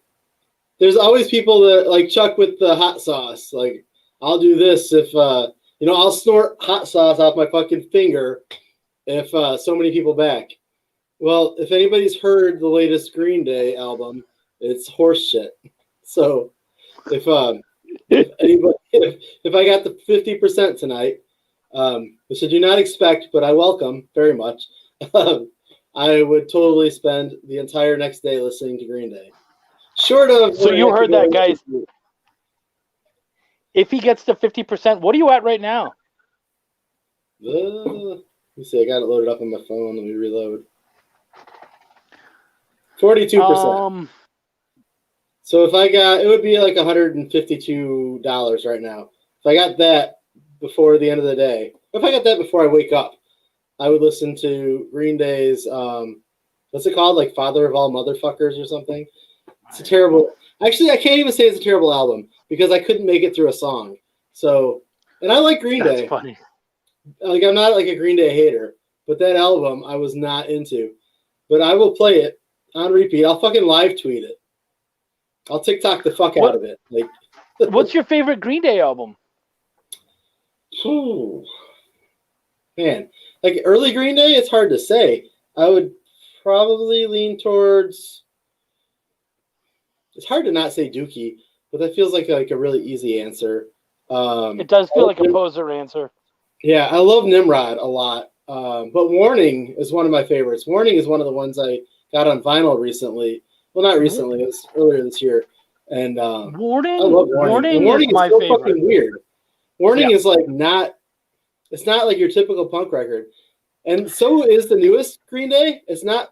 there's always people that like Chuck with the hot sauce. Like, I'll do this if I'll snort hot sauce off my fucking finger if so many people back. Well, if anybody's heard the latest Green Day album, it's horse shit. So if I got the 50% tonight, which I do not expect, but I welcome very much, I would totally spend the entire next day listening to Green Day. Short of. So you heard that, guys. If he gets to 50%, what are you at right now? Let me see. I got it loaded up on my phone. Let me reload. 42%. So if I got, it would be like $152 right now. If I got that before the end of the day, if I got that before I wake up, I would listen to Green Day's, what's it called? Like Father of All Motherfuckers or something. It's a terrible, actually, I can't even say it's a terrible album because I couldn't make it through a song. So, and I like Green Day. That's funny. Like, I'm not like a Green Day hater, but that album I was not into. But I will play it on repeat. I'll fucking live tweet it. I'll TikTok the fuck out of it. Like, what's your favorite Green Day album? Man, like early Green Day, it's hard to say. I would probably lean towards. It's hard to not say Dookie. but that feels like a really easy answer. It does feel like a poser answer. Yeah, I love Nimrod a lot. But Warning is one of my favorites. Warning is one of the ones I got on vinyl recently. Well, not recently. It was earlier this year. And Warning, I love Warning. And Warning is my so favorite. fucking weird. Warning is like not. It's not like your typical punk record, and so is the newest Green Day. It's not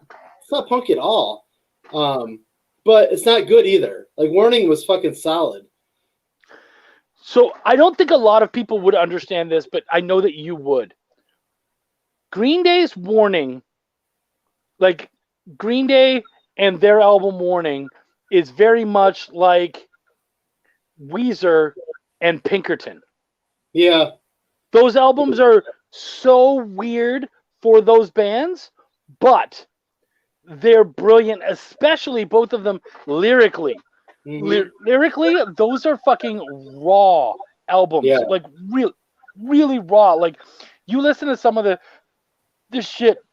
punk at all, but it's not good either. Like Warning was fucking solid. So I don't think a lot of people would understand this, but I know that you would. Green Day's Warning, like Green Day and their album Warning, is very much like Weezer and Pinkerton. Yeah. Those albums are so weird for those bands, but they're brilliant, especially both of them lyrically. Mm-hmm. Lyrically, those are fucking raw albums. Yeah. Like really raw. Like you listen to some of this shit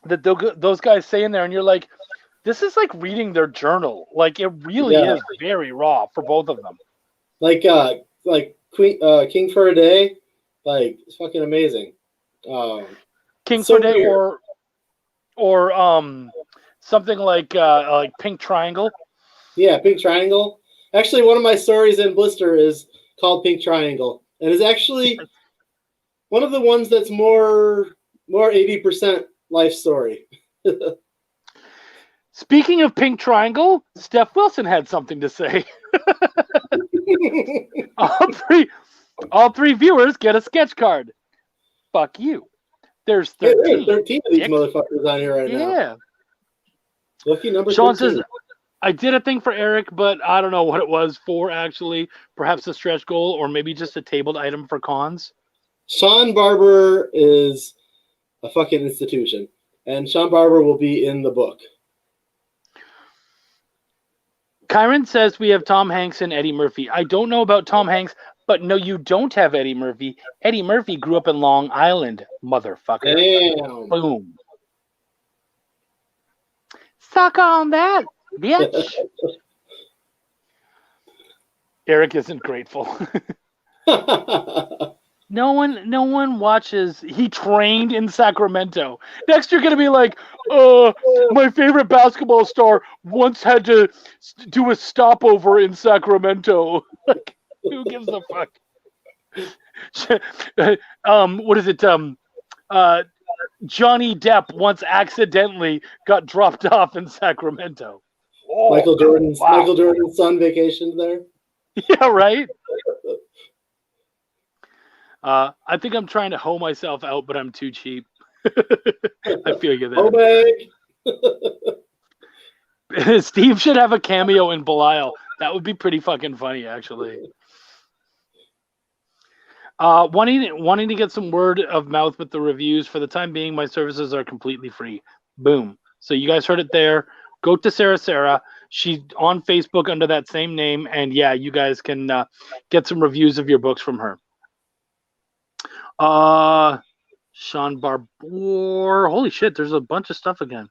that those guys say in there, and you're like, this is like reading their journal. Like it really is very raw for both of them. Like King for a Day. Like it's fucking amazing. King for a Day or something like Pink Triangle. Yeah, Pink Triangle. Actually, one of my stories in Blister is called Pink Triangle, and it's actually one of the ones that's more 80% life story. Speaking of Pink Triangle, Steph Wilson had something to say. All three viewers get a sketch card. Fuck you. There's 13. There's 13 of these motherfuckers on here right now. Yeah. Lucky number Sean 13. says, I did a thing for Eric, but I don't know what it was for, actually. Perhaps a stretch goal or maybe just a tabled item for cons. Sean Barber is a fucking institution. And Sean Barber will be in the book. Kyron says we have Tom Hanks and Eddie Murphy. I don't know about Tom Hanks, but no, you don't have Eddie Murphy. Eddie Murphy grew up in Long Island, motherfucker. Damn. Boom. Suck on that, bitch. Eric isn't grateful. No one watches. He trained in Sacramento. Next, you're gonna be like, my favorite basketball star once had to do a stopover in Sacramento. Like, who gives a fuck? What is it? Johnny Depp once accidentally got dropped off in Sacramento. Oh, Michael Jordan's son vacationed there. Yeah, right. I think I'm trying to hoe myself out, but I'm too cheap. I feel you there. Steve should have a cameo in Belial. That would be pretty fucking funny, actually. Wanting to get some word of mouth with the reviews. For the time being, my services are completely free. Boom. So you guys heard it there. Go to Sarah. She's on Facebook under that same name. And yeah, you guys can get some reviews of your books from her. Sean Barber. Holy shit, there's a bunch of stuff again.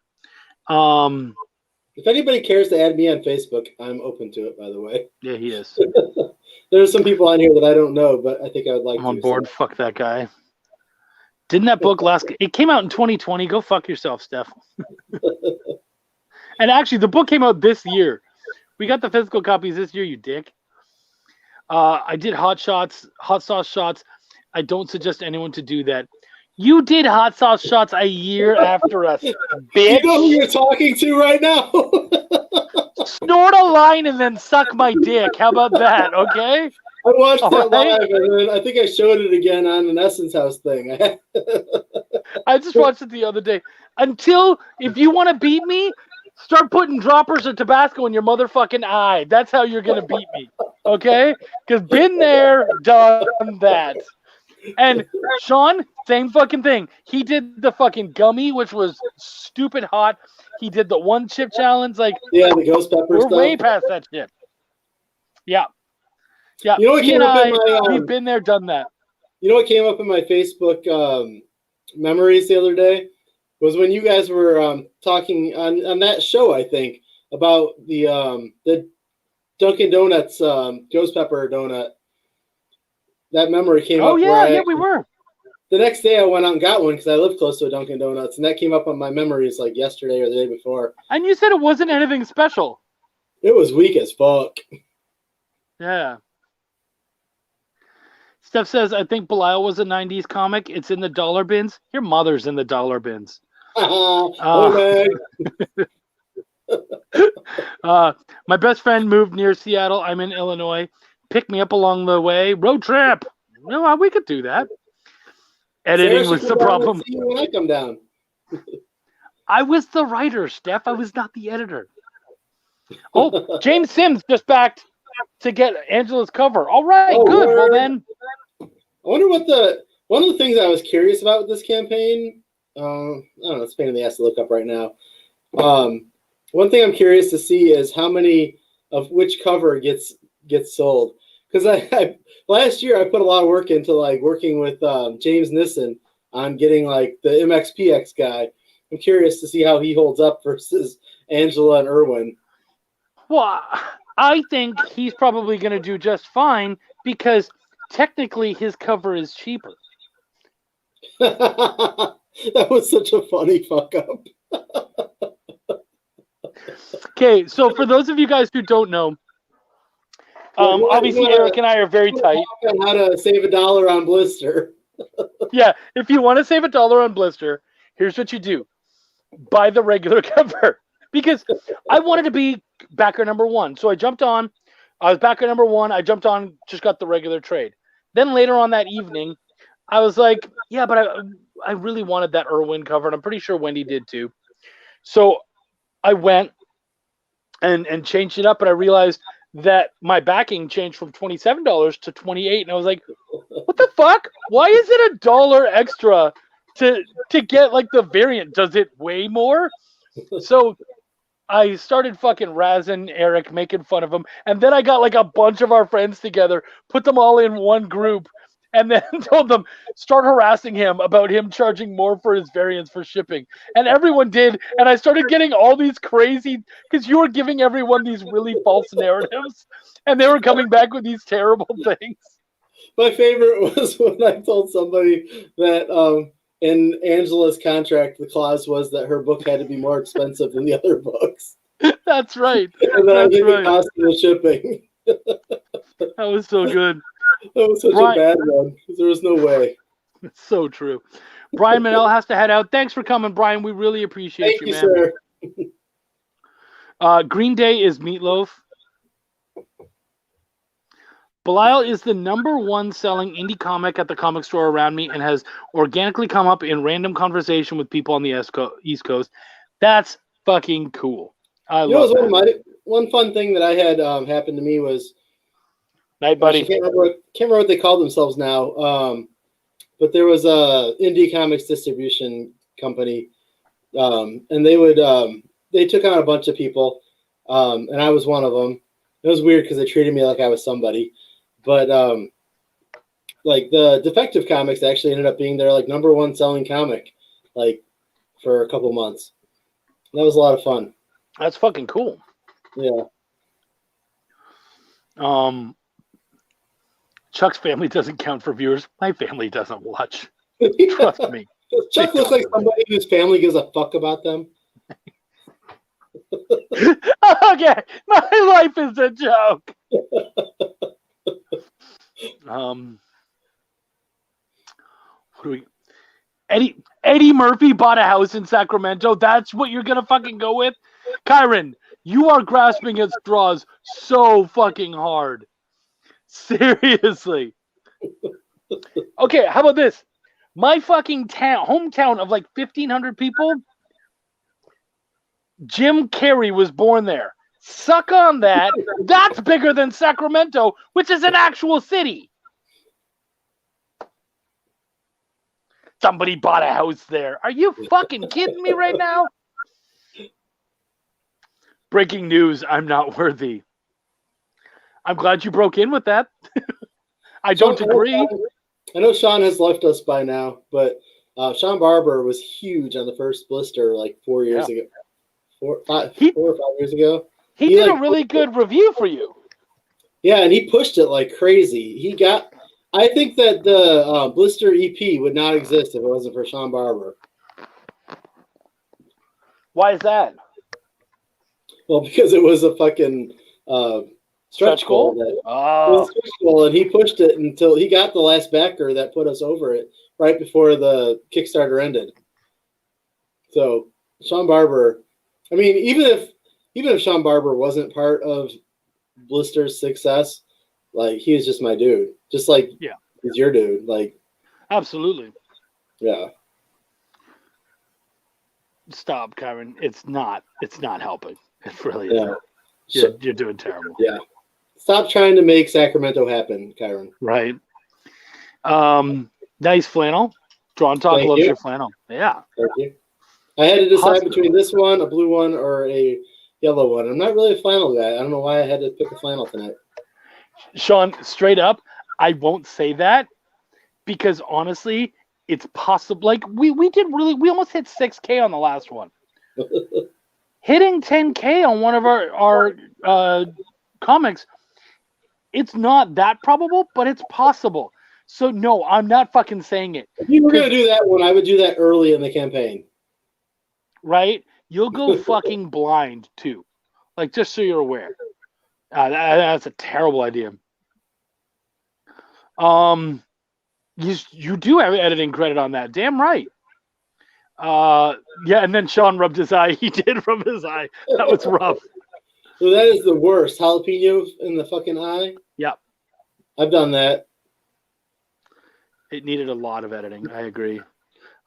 If anybody cares to add me on Facebook, I'm open to it, by the way. Yeah, he is. There's some people on here that I don't know, but I think I would like I'm on board. So. Fuck that guy. Didn't that book last? It came out in 2020. Go fuck yourself, Steph. And actually, the book came out this year. We got the physical copies this year, you dick. I did hot sauce shots. I don't suggest anyone to do that. You did hot sauce shots a year after us, bitch. You know who you're talking to right now. Snort a line and then suck my dick. How about that, okay? I watched that live, and then I think I showed it again on an Essence House thing. I just watched it the other day. If you want to beat me, start putting droppers of Tabasco in your motherfucking eye. That's how you're going to beat me, okay? Because been there, done that. And Sean, same fucking thing. He did the fucking gummy, which was stupid hot. He did the one chip challenge. Like, yeah, the ghost pepper we're stuff. way past that shit. Yeah. Yeah. You know what came up in my, we've been there, done that. You know what came up in my Facebook memories the other day was when you guys were talking on that show, I think, about the Dunkin' Donuts ghost pepper donut. That memory came Oh up. yeah, we were. The next day I went out and got one because I live close to a Dunkin' Donuts, and that came up on my memories like yesterday or the day before. And you said it wasn't anything special. It was weak as fuck. Yeah. Steph says, I think Belial was a 90s comic. It's in the dollar bins. Your mother's in the dollar bins. My best friend moved near Seattle. I'm in Illinois. Pick me up along the way. Road trip. Well, we could do that. Editing was the problem. See you when I come down. I was the writer, Steph. I was not the editor. Oh, James Sims just backed to get Angela's cover. All right, good. Word. Well then, I wonder what one of the things I was curious about with this campaign. I don't know. It's a pain in the ass to look up right now. One thing I'm curious to see is how many of which cover gets sold. Because I last year I put a lot of work into like working with James Nissen on getting like the MXPX guy. I'm curious to see how he holds up versus Angela and Irwin. well, I think he's probably going to do just fine because technically his cover is cheaper. That was such a funny fuck up. Okay, so for those of you guys who don't know, obviously Eric and I are very tight. On how to save $1 on Blister. Yeah, if you want to save $1 on Blister, here's what you do. Buy the regular cover. Because I wanted to be backer number one. So I jumped on. I was backer number one. I jumped on, just got the regular trade. Then later on that evening, I was like, yeah, but I really wanted that Irwin cover, and I'm pretty sure Wendy did too. So I went and changed it up, and I realized that my backing changed from $27 to $28, and I was like, what the fuck? Why is it $1 extra to get like the variant? Does it weigh more? So I started fucking razzing Eric, making fun of him, and then I got like a bunch of our friends together, put them all in one group, and then told them, start harassing him about him charging more for his variants for shipping. And everyone did, and I started getting all these crazy, because you were giving everyone these really false narratives, and they were coming back with these terrible things. My favorite was when I told somebody that in Angela's contract, the clause was that her book had to be more expensive than the other books. That's right. And then I That's think right. it cost me the shipping. That was so good. That was such a bad one, because there was no way. It's so true. Brian Manel has to head out. Thanks for coming, Brian. We really appreciate Thank you, man. Sir. Green Day is Meatloaf. Belial is the #1 selling indie comic at the comic store around me and has organically come up in random conversation with people on the East Coast. That's fucking cool. I love that. One fun thing that I had happen to me was, Night, buddy. I can't remember what they call themselves now, but there was a indie comics distribution company, and they took on a bunch of people, and I was one of them. It was weird because they treated me like I was somebody, but like the Defective Comics actually ended up being their like #1 selling comic, like for a couple months. That was a lot of fun. That's fucking cool. Yeah. Chuck's family doesn't count for viewers. My family doesn't watch. Trust me. Does Chuck look like somebody whose family gives a fuck about them? Okay, my life is a joke. What do we? Eddie Murphy bought a house in Sacramento. That's what you're gonna fucking go with, Kyron? You are grasping at straws so fucking hard. Seriously. Okay, how about this? My fucking hometown of like 1,500 people. Jim Carrey was born there. Suck on that. That's bigger than Sacramento, which is an actual city. Somebody bought a house there. Are you fucking kidding me right now? Breaking news, I'm not worthy. I'm glad you broke in with that. I don't agree. I know Sean has left us by now, but Sean Barber was huge on the first Blister like 4 years ago. 4 or 5 years ago. He did a really good review for you. Yeah, and he pushed it like crazy. I think that the Blister EP would not exist if it wasn't for Sean Barber. Why is that? Well, because it was a fucking stretch goal. It was a stretch goal, and he pushed it until he got the last backer that put us over it right before the Kickstarter ended. So Sean Barber, I mean, even if Sean Barber wasn't part of Blister's success, like he was just my dude, just like he's your dude, like absolutely, yeah. Stop, Kyron. It's not helping. It really is. You're doing terrible. Yeah. Stop trying to make Sacramento happen, Kyron. Right. Nice flannel. Drawn Talk loves your flannel. Yeah. Thank you. I had to decide between this one, a blue one, or a yellow one. I'm not really a flannel guy. I don't know why I had to pick a flannel tonight. Sean, straight up, I won't say that because honestly, it's possible. Like we almost hit 6K on the last one. Hitting 10K on one of our comics, it's not that probable, but it's possible. So no, I'm not fucking saying it. If you were gonna do that one, I would do that early in the campaign. Right? You'll go fucking blind too. Like just so you're aware. That's a terrible idea. You do have editing credit on that. Damn right. Yeah, and then Sean rubbed his eye. He did rub his eye. That was rough. So that is the worst. Jalapeno in the fucking eye? Yep. I've done that. It needed a lot of editing. I agree.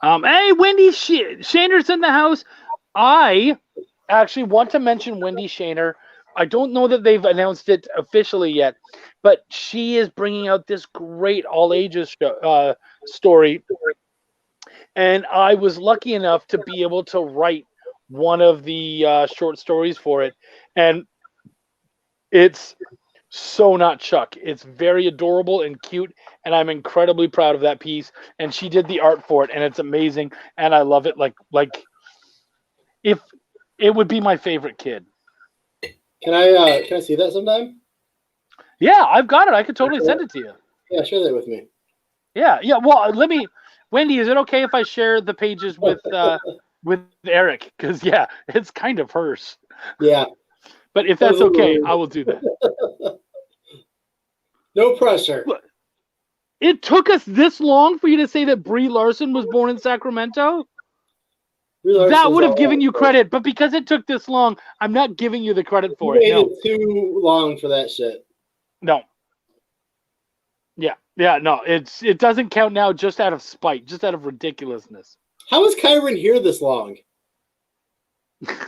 Hey, Wendy Shaner's in the house. I actually want to mention Wendy Shaner. I don't know that they've announced it officially yet, but she is bringing out this great all ages story. And I was lucky enough to be able to write one of the short stories for it. And it's so not Chuck. It's very adorable and cute. And I'm incredibly proud of that piece. And she did the art for it. And it's amazing. And I love it. Like if it would be my favorite kid. Can I see that sometime? Yeah, I've got it. I could totally send it to you. Yeah, share that with me. Yeah. Well, Wendy, is it okay if I share the pages with Eric? Because it's kind of hers. Yeah. But if that's okay, I will do that. No pressure. It took us this long for you to say that Brie Larson was born in Sacramento? That would have given you credit, but because it took this long, I'm not giving you the credit for it. It too long for that shit. No. Yeah, no. It doesn't count now just out of spite, just out of ridiculousness. How is Kyron here this long? I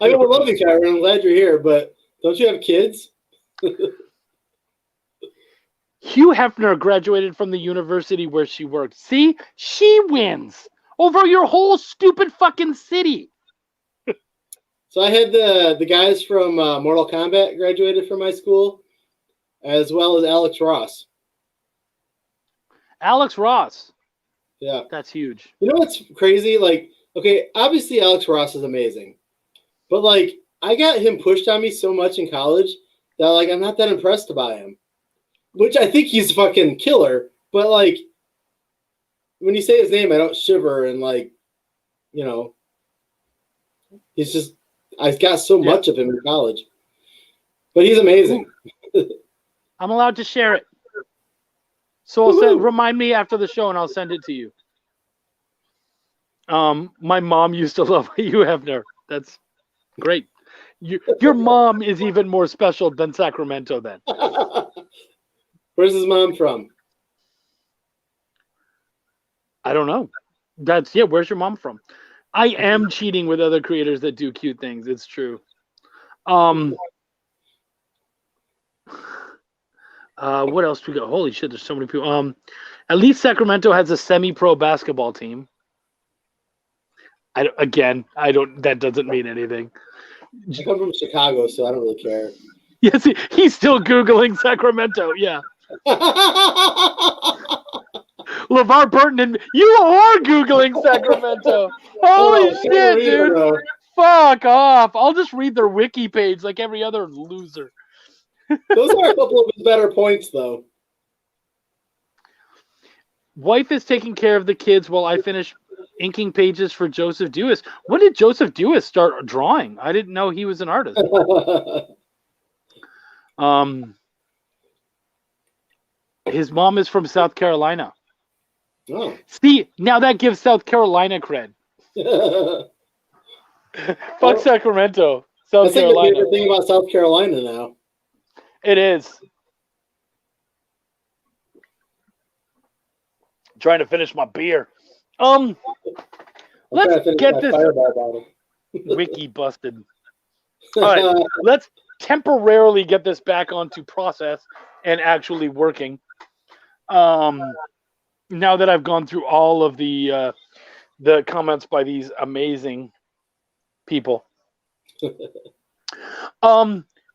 love you, Kyron. I'm glad you're here, but don't you have kids? Hugh Hefner graduated from the university where she worked. See? She wins over your whole stupid fucking city. So I had the guys from Mortal Kombat graduated from my school, as well as Alex Ross. Alex Ross. Yeah. That's huge. You know what's crazy? Like, okay, obviously Alex Ross is amazing. But, like, I got him pushed on me so much in college that, like, I'm not that impressed by him. Which I think he's fucking killer. But, like, when you say his name, I don't shiver and, like, you know. He's just, I got so much of him in college. But he's amazing. I'm allowed to share it. So remind me after the show and I'll send it to you. My mom used to love Hugh Hefner. That's great. Your mom is even more special than Sacramento then. Where's his mom from? I don't know. Where's your mom from? I am cheating with other creators that do cute things. It's true. What else we got? Holy shit, there's so many people. At least Sacramento has a semi-pro basketball team. That doesn't mean anything. I come from Chicago, so I don't really care. Yes, he's still Googling Sacramento. Yeah. LeVar Burton, and you are Googling Sacramento. Holy shit, dude. Fuck off. I'll just read their wiki page like every other loser. Those are a couple of his better points, though. Wife is taking care of the kids while I finish inking pages for Joseph Dewis. When did Joseph Dewis start drawing? I didn't know he was an artist. His mom is from South Carolina. Oh. See, now that gives South Carolina cred. Fuck Sacramento. South That's like the Carolina. favorite thing about South Carolina now. It is. Trying to finish my beer. Let's get this wiki busted. All right, let's temporarily get this back onto process and actually working. Now that I've gone through all of the comments by these amazing people.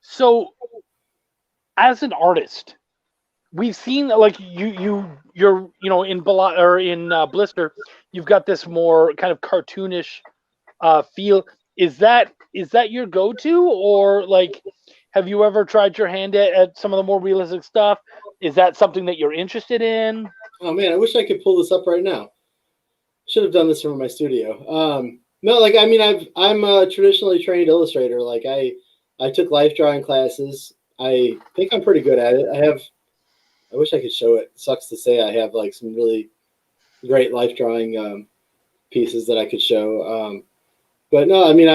So as an artist, we've seen like you're in Blister, you've got this more kind of cartoonish feel. Is that your go-to, or like have you ever tried your hand at some of the more realistic stuff? Is that something that you're interested in? Oh man, I wish I could pull this up right now. Should have done this from my studio. No, like I mean, I'm a traditionally trained illustrator. Like I took life drawing classes. I think I'm pretty good at it. I wish I could show it. Sucks to say I have like some really great life drawing pieces that I could show. But no, I mean,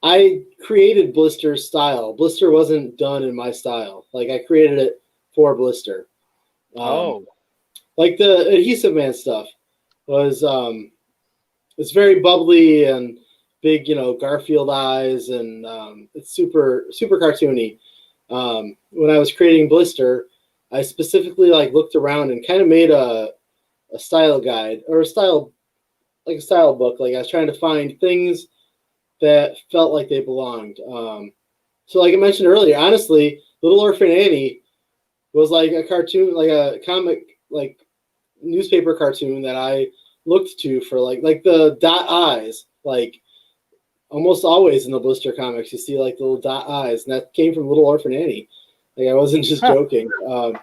I created Blister's style. Blister wasn't done in my style. Like I created it for Blister. Like the Adhesive Man stuff was it's very bubbly and big, Garfield eyes, and it's super super cartoony. When I was creating Blister, I specifically like looked around and kind of made a style guide or a style book. Like I was trying to find things that felt like they belonged. So like I mentioned earlier, honestly, Little Orphan Annie was like a cartoon, like a comic, like newspaper cartoon that I looked to for like the dot eyes. Like almost always in the Blister comics, you see like the little dot eyes, and that came from Little Orphan Annie. Like I wasn't just joking. And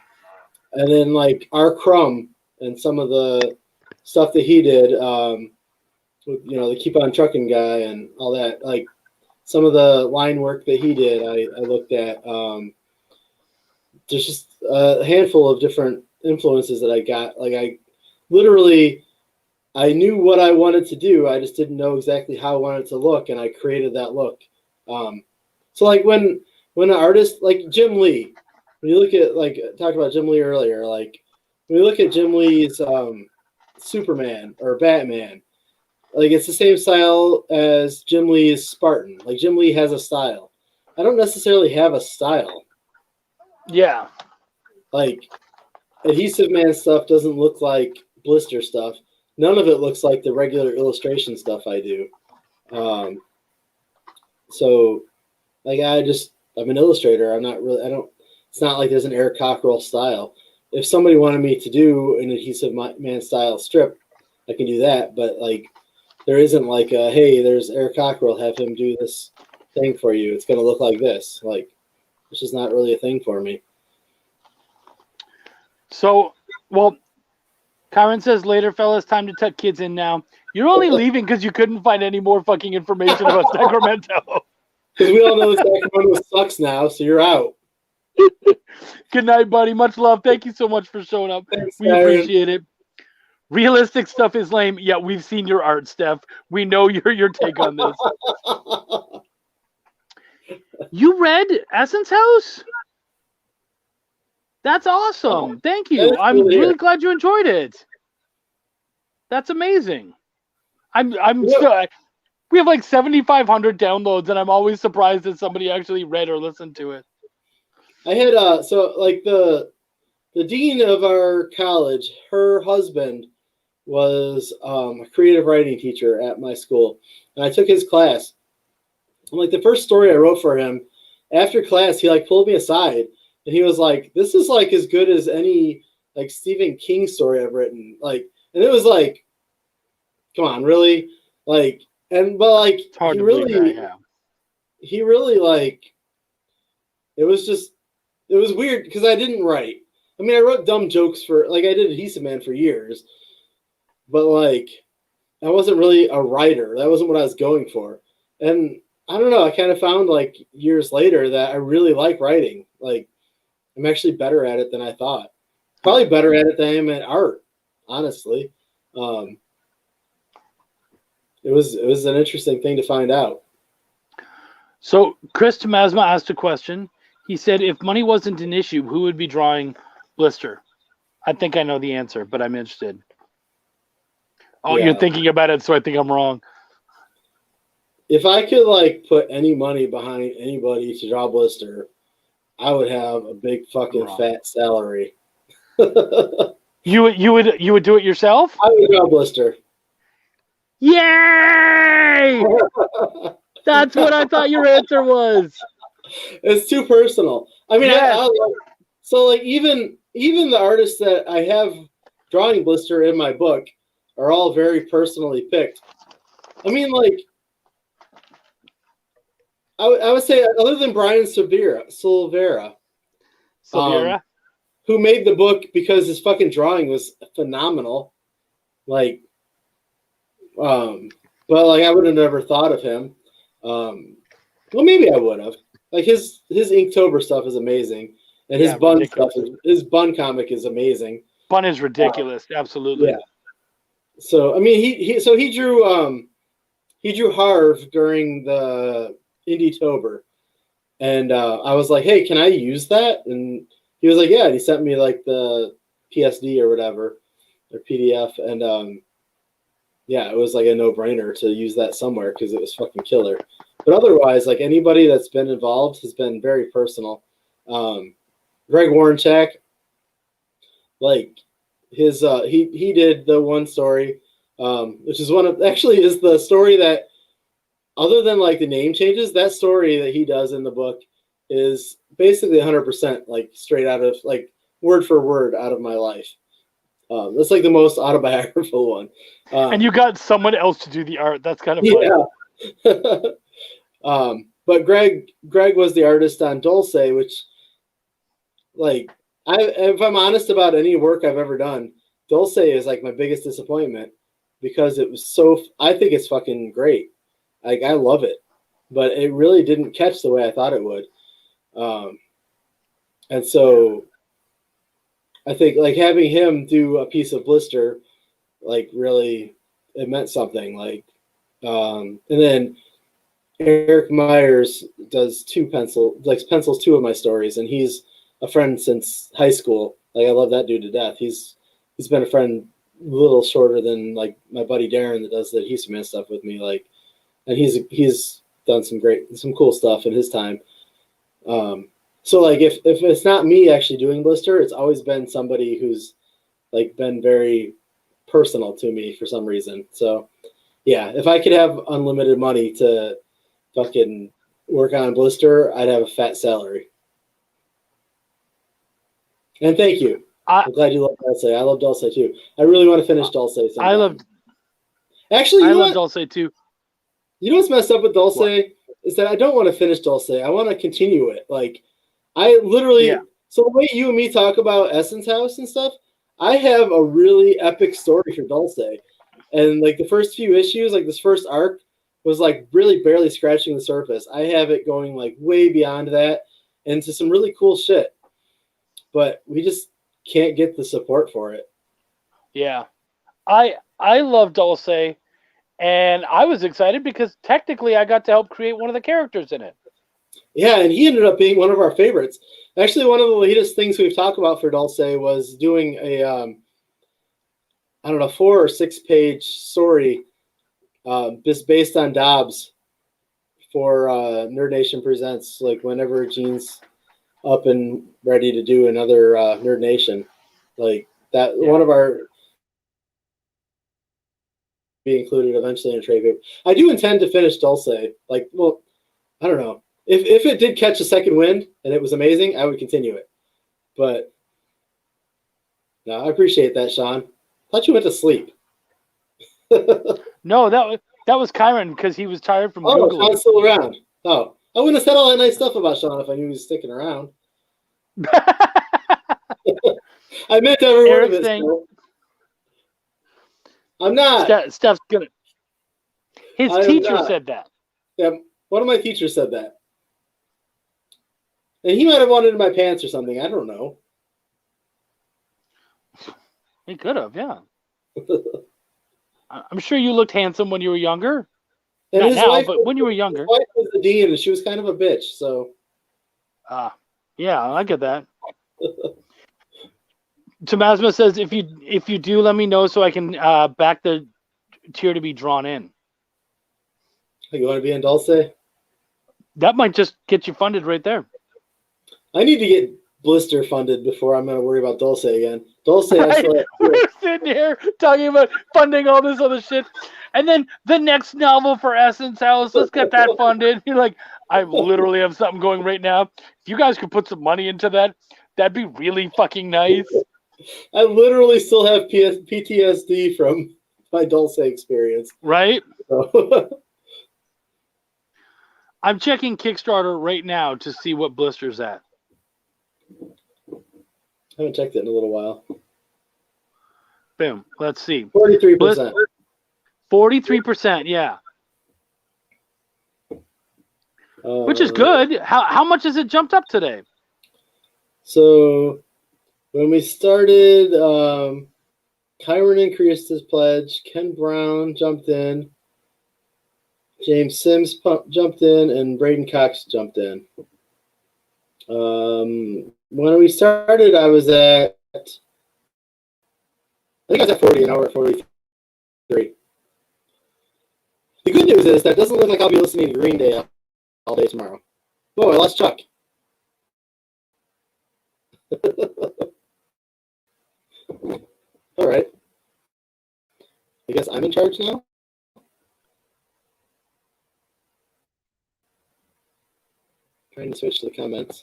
then like R. Crumb and some of the stuff that he did, the Keep On Trucking guy and all that. Like some of the line work that he did, I looked at. There's just a handful of different influences that I got. Like I knew what I wanted to do. I just didn't know exactly how I wanted it to look, and I created that look. So like when an artist like Jim Lee, when you look at like talked about Jim Lee earlier, like when you look at Jim Lee's Superman or Batman, like it's the same style as Jim Lee's Spartan. Like Jim Lee has a style. I don't necessarily have a style. Yeah. Like Adhesive Man stuff doesn't look like Blister stuff. None of it looks like the regular illustration stuff I do. So like I'm an illustrator. It's not like there's an Eric Cockrell style. If somebody wanted me to do an Adhesive Man style strip, I can do that. But like, there isn't like hey, there's Eric Cockrell, have him do this thing for you. It's going to look like this. Like, it's just not really a thing for me. So, well, Kyron says later, fellas, time to tuck kids in now. You're only leaving because you couldn't find any more fucking information about Sacramento. Because we all know Sacramento sucks now, so you're out. Good night, buddy. Much love. Thank you so much for showing up. Thanks, we appreciate it. Realistic stuff is lame. Yeah, we've seen your art, Steph. We know your take on this. You read Essence House? That's awesome. Thank you. I'm really glad you enjoyed it. That's amazing. I'm still. We have like 7,500 downloads, and I'm always surprised that somebody actually read or listened to it. I had so like the dean of our college, her husband was a creative writing teacher at my school, and I took his class. And like the first story I wrote for him, after class, he like pulled me aside, and he was like, "This is like as good as any like Stephen King story I've written." Like, and it was like, come on, really? Like, but like It's hard to believe that, yeah. he really like, it was weird because I didn't write. I mean, I wrote dumb jokes for, like, I did Adhesive Man for years, but like, I wasn't really a writer. That wasn't what I was going for. And I don't know, I kind of found like years later that I really like writing. Like, I'm actually better at it than I thought. Probably better at it than I am at art, honestly. It was an interesting thing to find out. So Chris Tomasma asked a question. He said, if money wasn't an issue, who would be drawing Blister? I think I know the answer, but I'm interested. Oh, Yeah. You're thinking about it, so I think I'm wrong. If I could like put any money behind anybody to draw Blister, I would have a big fucking fat salary. You would do it yourself? I would draw Blister. Yay! That's what I thought your answer was. It's too personal. I mean, Yes. so like even the artists that I have drawing Blister in my book are all very personally picked. I mean, like, I would say, other than Brian Silvera, who made the book because his fucking drawing was phenomenal. Like, but like, I would have never thought of him. Well, maybe I would have. Like, his Inktober stuff is amazing, and his Bun ridiculous. Stuff, his Bun comic is amazing. Bun is ridiculous, absolutely. Yeah. So I mean, he drew Harv during the Indie-tober, and I was like, hey, can I use that? And he was like, yeah. And he sent me like the PSD or whatever, or PDF, and yeah, it was like a no-brainer to use that somewhere because it was fucking killer. But otherwise, like, anybody that's been involved has been very personal. Greg Warrenchak, like, his he did the one story, which is is the story that, other than like the name changes, that story that he does in the book is basically 100% like straight out of, like, word for word out of my life. That's like the most autobiographical one. And you got someone else to do the art. That's kind of funny. Yeah. But Greg was the artist on Dulce, which, like, if I'm honest about any work I've ever done, Dulce is like my biggest disappointment because it was I think it's fucking great. Like, I love it, but it really didn't catch the way I thought it would. And so I think, like, having him do a piece of Blister, like, really, it meant something. Like, and then Eric Myers does pencils two of my stories, and he's a friend since high school. Like, I love that dude to death. He's been a friend a little shorter than like my buddy Darren that does the Adhesive Man stuff with me. Like, and he's done some cool stuff in his time. So like, if it's not me actually doing Blister, it's always been somebody who's like been very personal to me for some reason. So yeah, if I could have unlimited money to fucking work on Blister, I'd have a fat salary. And thank you. I'm glad you love Dulce. I love Dulce too. I really want to finish Dulce sometime. I love Dulce too. You know what's messed up with Dulce is that I don't want to finish Dulce. I want to continue it. Like, I literally, so the way you and me talk about Essence House and stuff, I have a really epic story for Dulce. And like the first few issues, like this first arc was like really barely scratching the surface. I have it going like way beyond that into some really cool shit. But we just can't get the support for it. Yeah. I love Dulce, and I was excited because technically I got to help create one of the characters in it. Yeah, and he ended up being one of our favorites. Actually, one of the latest things we've talked about for Dulce was doing a, 4 or 6 page story just based on Dobbs for Nerd Nation Presents, like whenever Gene's up and ready to do another Nerd Nation. Like that, one of our be included eventually in a trade group. I do intend to finish Dulce. Like, well, I don't know. If it did catch a second wind and it was amazing, I would continue it. But no, I appreciate that, Sean. Thought you went to sleep. No, That was Kyron because he was tired from Oh, Googling. Sean's still around. Oh, I wouldn't have said all that nice stuff about Sean if I knew he was sticking around. I meant every word of Eric's it. saying, So. I'm not. Steph's gonna. His I am teacher not. said that. Yeah, one of my teachers said that. And he might have wanted in my pants or something. I don't know. He could have, yeah. I'm sure you looked handsome when you were younger. And Not his now, wife, but when you were younger. His wife was the dean, and she was kind of a bitch. So. Yeah, I get that. Tomasma says, if you do, let me know so I can back the tier to be drawn in. You want to be in Dulce? That might just get you funded right there. I need to get Blister funded before I'm going to worry about Dulce again. Dulce, I still have We're sitting here talking about funding all this other shit. And then the next novel for Essence House, let's get that funded. You're like, I literally have something going right now. If you guys could put some money into that, that'd be really fucking nice. I literally still have PTSD from my Dulce experience. Right? So. I'm checking Kickstarter right now to see what Blister's at. I haven't checked it in a little while. Boom. Let's see. 43%. 43%, yeah. Which is good. How much has it jumped up today? So when we started, Kyron increased his pledge. Ken Brown jumped in. James Sims jumped in, and Braden Cox jumped in. When we started, I was at, I think I was at 40, and now we're at 43. The good news is that it doesn't look like I'll be listening to Green Day all day tomorrow. Oh, I lost Chuck. All right. I guess I'm in charge now. Trying to switch to the comments.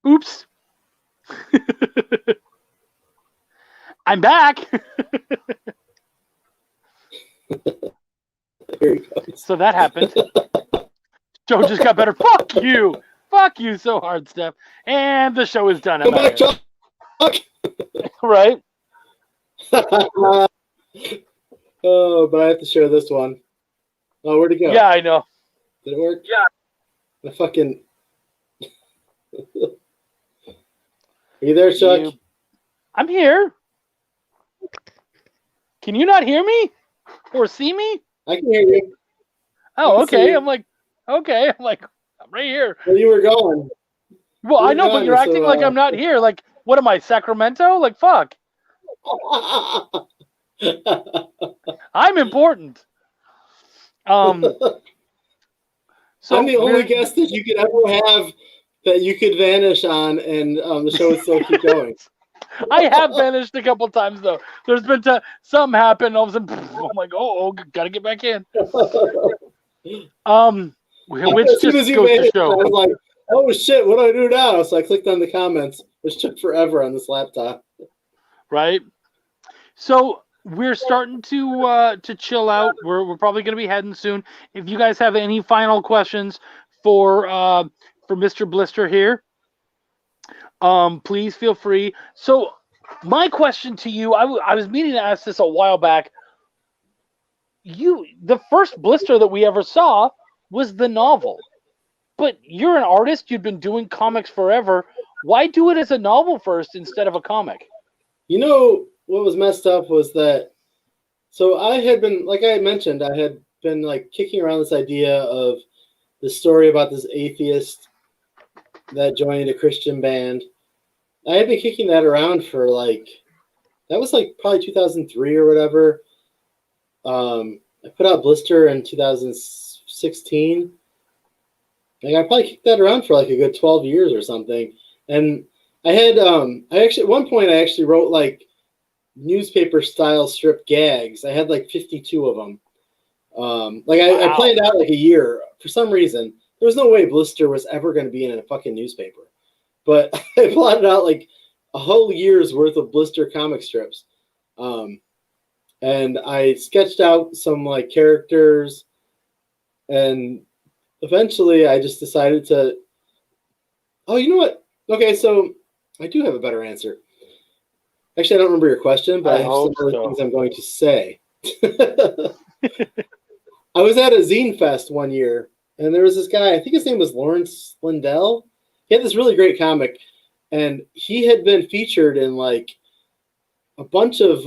Oops. I'm back. Here he goes. So that happened. Joe just got better. Fuck you. Fuck you so hard, Steph. And the show is done. Come back, Chuck. Right? Oh, but I have to share this one. Oh, where'd it go? Yeah, I know. Did it work? Yeah. The fucking. Are you there, Chuck? I'm here. Can you not hear me or see me? I can hear you. Oh, okay. You. I'm like, okay. I'm like, I'm right here. Well, you were going. Well, I know, but you're acting like I'm not here. Like, what am I, Sacramento? Like, fuck. I'm important. So I'm the only guest that you could ever have that you could vanish on, and the show would still keep going. I have vanished a couple times though. There's been something happened. All of a sudden, I'm like, oh, gotta get back in. Which as soon as just you goes to vanished, show. I was like, oh shit, what do I do now? So I clicked on the comments, which took forever on this laptop. Right. So we're starting to chill out. We're probably going to be heading soon. If you guys have any final questions for Mr. Blister here, please feel free. So my question to you, I was meaning to ask this a while back. The first Blister that we ever saw was the novel, but you're an artist. You've been doing comics forever. Why do it as a novel first instead of a comic? You know, what was messed up was that, so I had been, like I had mentioned, I had been like kicking around this idea of the story about this atheist that joined a Christian band. I had been kicking that around for that was probably 2003 or whatever. I put out Blister in 2016. I probably kicked that around for a good 12 years or something. And I had, at one point I actually wrote newspaper style strip gags. I had 52 of them. I planned out a year. For some reason, there was no way Blister was ever going to be in a fucking newspaper. But I plotted out a whole year's worth of Blister comic strips. And and I sketched out some like characters, and eventually I just decided to. Oh, you know what? Okay, so I do have a better answer. Actually, I don't remember your question, but I have some other things I'm going to say. I was at a zine fest one year, and there was this guy. I think his name was Lawrence Lindell. He had this really great comic, and he had been featured in like a bunch of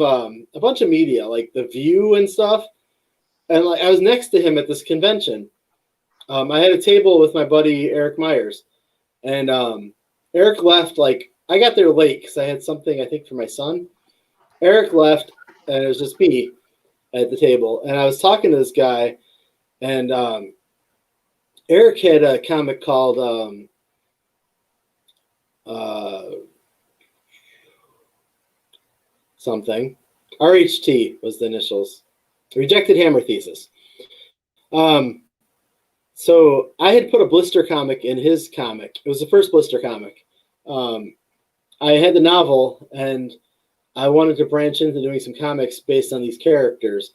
media, like The View and stuff. And like I was next to him at this convention. I had a table with my buddy Eric Myers, and Eric left. Like I got there late because I had something I think for my son. Eric left, and it was just me at the table, and I was talking to this guy, and Eric had a comic called something. RHT was the initials. Rejected Hammer Thesis. So I had put a Blister comic in his comic. It was the first Blister comic. I had the novel, and I wanted to branch into doing some comics based on these characters.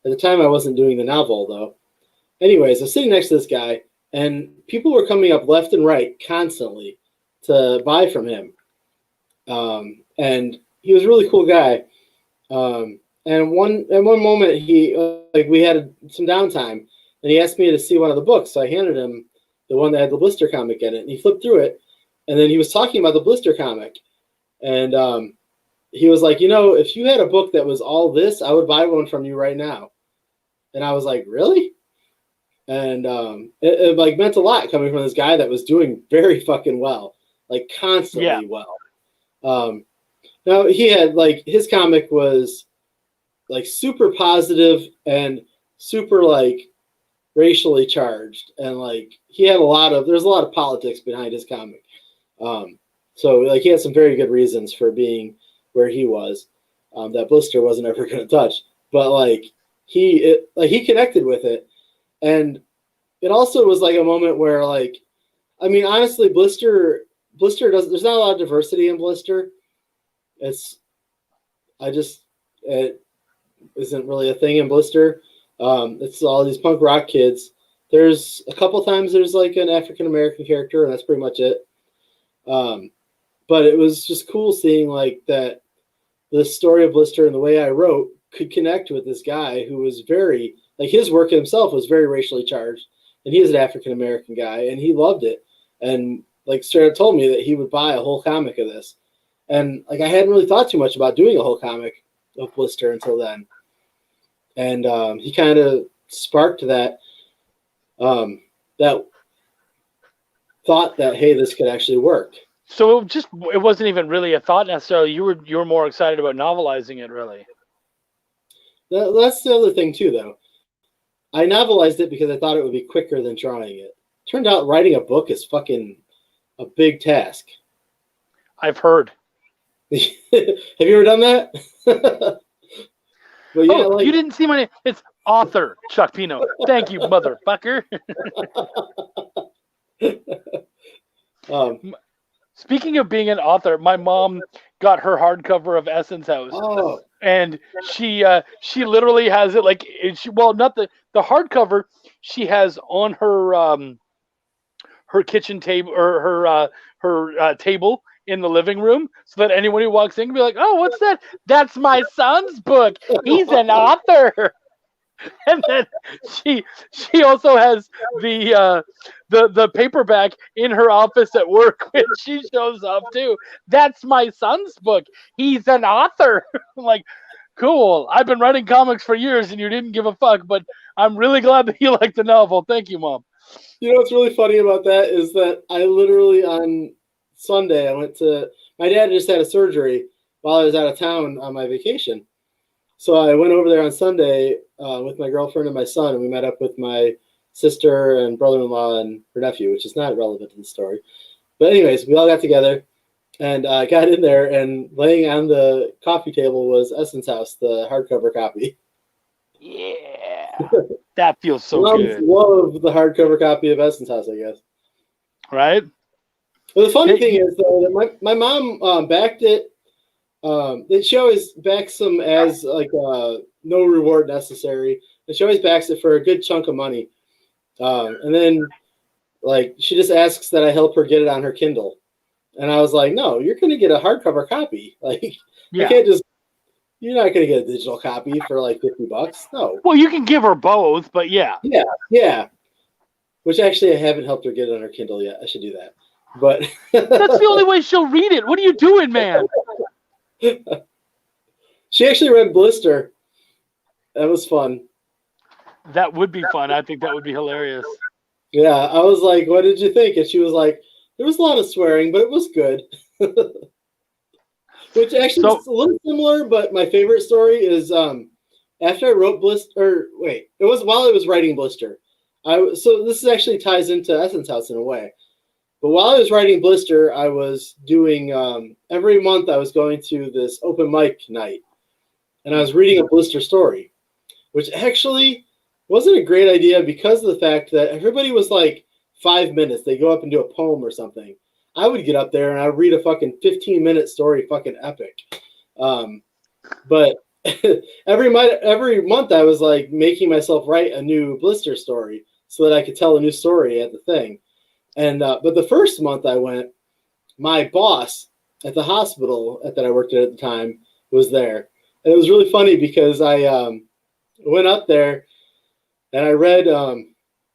At the time, I wasn't doing the novel, though. Anyways, I was sitting next to this guy, and people were coming up left and right constantly to buy from him. And he was a really cool guy. And one moment, he we had some downtime, and he asked me to see one of the books. So I handed him the one that had the Blister comic in it, and he flipped through it, and then he was talking about the Blister comic, and he was like, if you had a book that was all this, I would buy one from you right now. And I was like, really? And it like meant a lot coming from this guy that was doing very fucking well, like constantly well. Now he had like his comic was like super positive and super like racially charged, and like he had there's a lot of politics behind his comic. So like he had some very good reasons for being where he was, that Blister wasn't ever going to touch, but like he connected with it. And it also was like a moment where like, I mean, honestly, Blister there's not a lot of diversity in Blister. It isn't really a thing in Blister. It's all these punk rock kids. There's a couple times there's like an African-American character, and that's pretty much it. But it was just cool seeing like that the story of Blister and the way I wrote could connect with this guy who was very, like his work himself was very racially charged, and he is an African-American guy, and he loved it. And like straight up told me that he would buy a whole comic of this. And like I hadn't really thought too much about doing a whole comic of Blister until then. And he kind of sparked that that thought that, hey, this could actually work. So it wasn't even really a thought necessarily. You were more excited about novelizing it, really. That's the other thing too, though. I novelized it because I thought it would be quicker than drawing it. Turned out writing a book is fucking a big task. I've heard. Have you ever done that? But yeah, you didn't see my name. It's author Chuck Pino. Thank you, motherfucker. Speaking of being an author, my mom got her hardcover of Essence House, and she literally has it like not the hardcover. She has on her her kitchen table or her table in the living room, so that anyone who walks in can be like, "Oh, what's that? That's my son's book. He's an author." And then she also has the paperback in her office at work when she shows up too. That's my son's book. He's an author. I'm like, cool. I've been writing comics for years and you didn't give a fuck, but I'm really glad that you like the novel. Thank you, Mom. You know what's really funny about that is that I literally on Sunday my dad just had a surgery while I was out of town on my vacation. So I went over there on Sunday with my girlfriend and my son, and we met up with my sister and brother-in-law and her nephew, which is not relevant to the story. But anyways, we all got together and got in there, and laying on the coffee table was Essence House, the hardcover copy. Yeah, that feels so good. Love the hardcover copy of Essence House, I guess. Right? Well, the funny thing is, though, that my mom backed it She always backs them as like no reward necessary, and she always backs it for a good chunk of money. And then like she just asks that I help her get it on her Kindle, and I was like, no, you're gonna get a hardcover copy. Like Yeah. you can't just. You're not gonna get a digital copy for like $50. No. Well, you can give her both, but yeah. Yeah. Which actually I haven't helped her get on her Kindle yet. I should do that. But That's the only way she'll read it. What are you doing, man? She actually read Blister. That was fun. That would be fun. I think that would be hilarious. Yeah, I was like, what did you think? And she was like, there was a lot of swearing, but it was good. Which actually is a little similar, but my favorite story is after I wrote Blister, it was while I was writing Blister. So this actually ties into Essence House in a way. But while I was writing Blister, I was doing, every month I was going to this open mic night. And I was reading a Blister story, which actually wasn't a great idea because of the fact that everybody was like 5 minutes. They go up and do a poem or something. I would get up there and I'd read a fucking 15-minute story, fucking epic. But every month I was like making myself write a new Blister story so that I could tell a new story at the thing. And but the first month I went, my boss at the hospital that I worked at the time was there. And it was really funny because I went up there and I read, I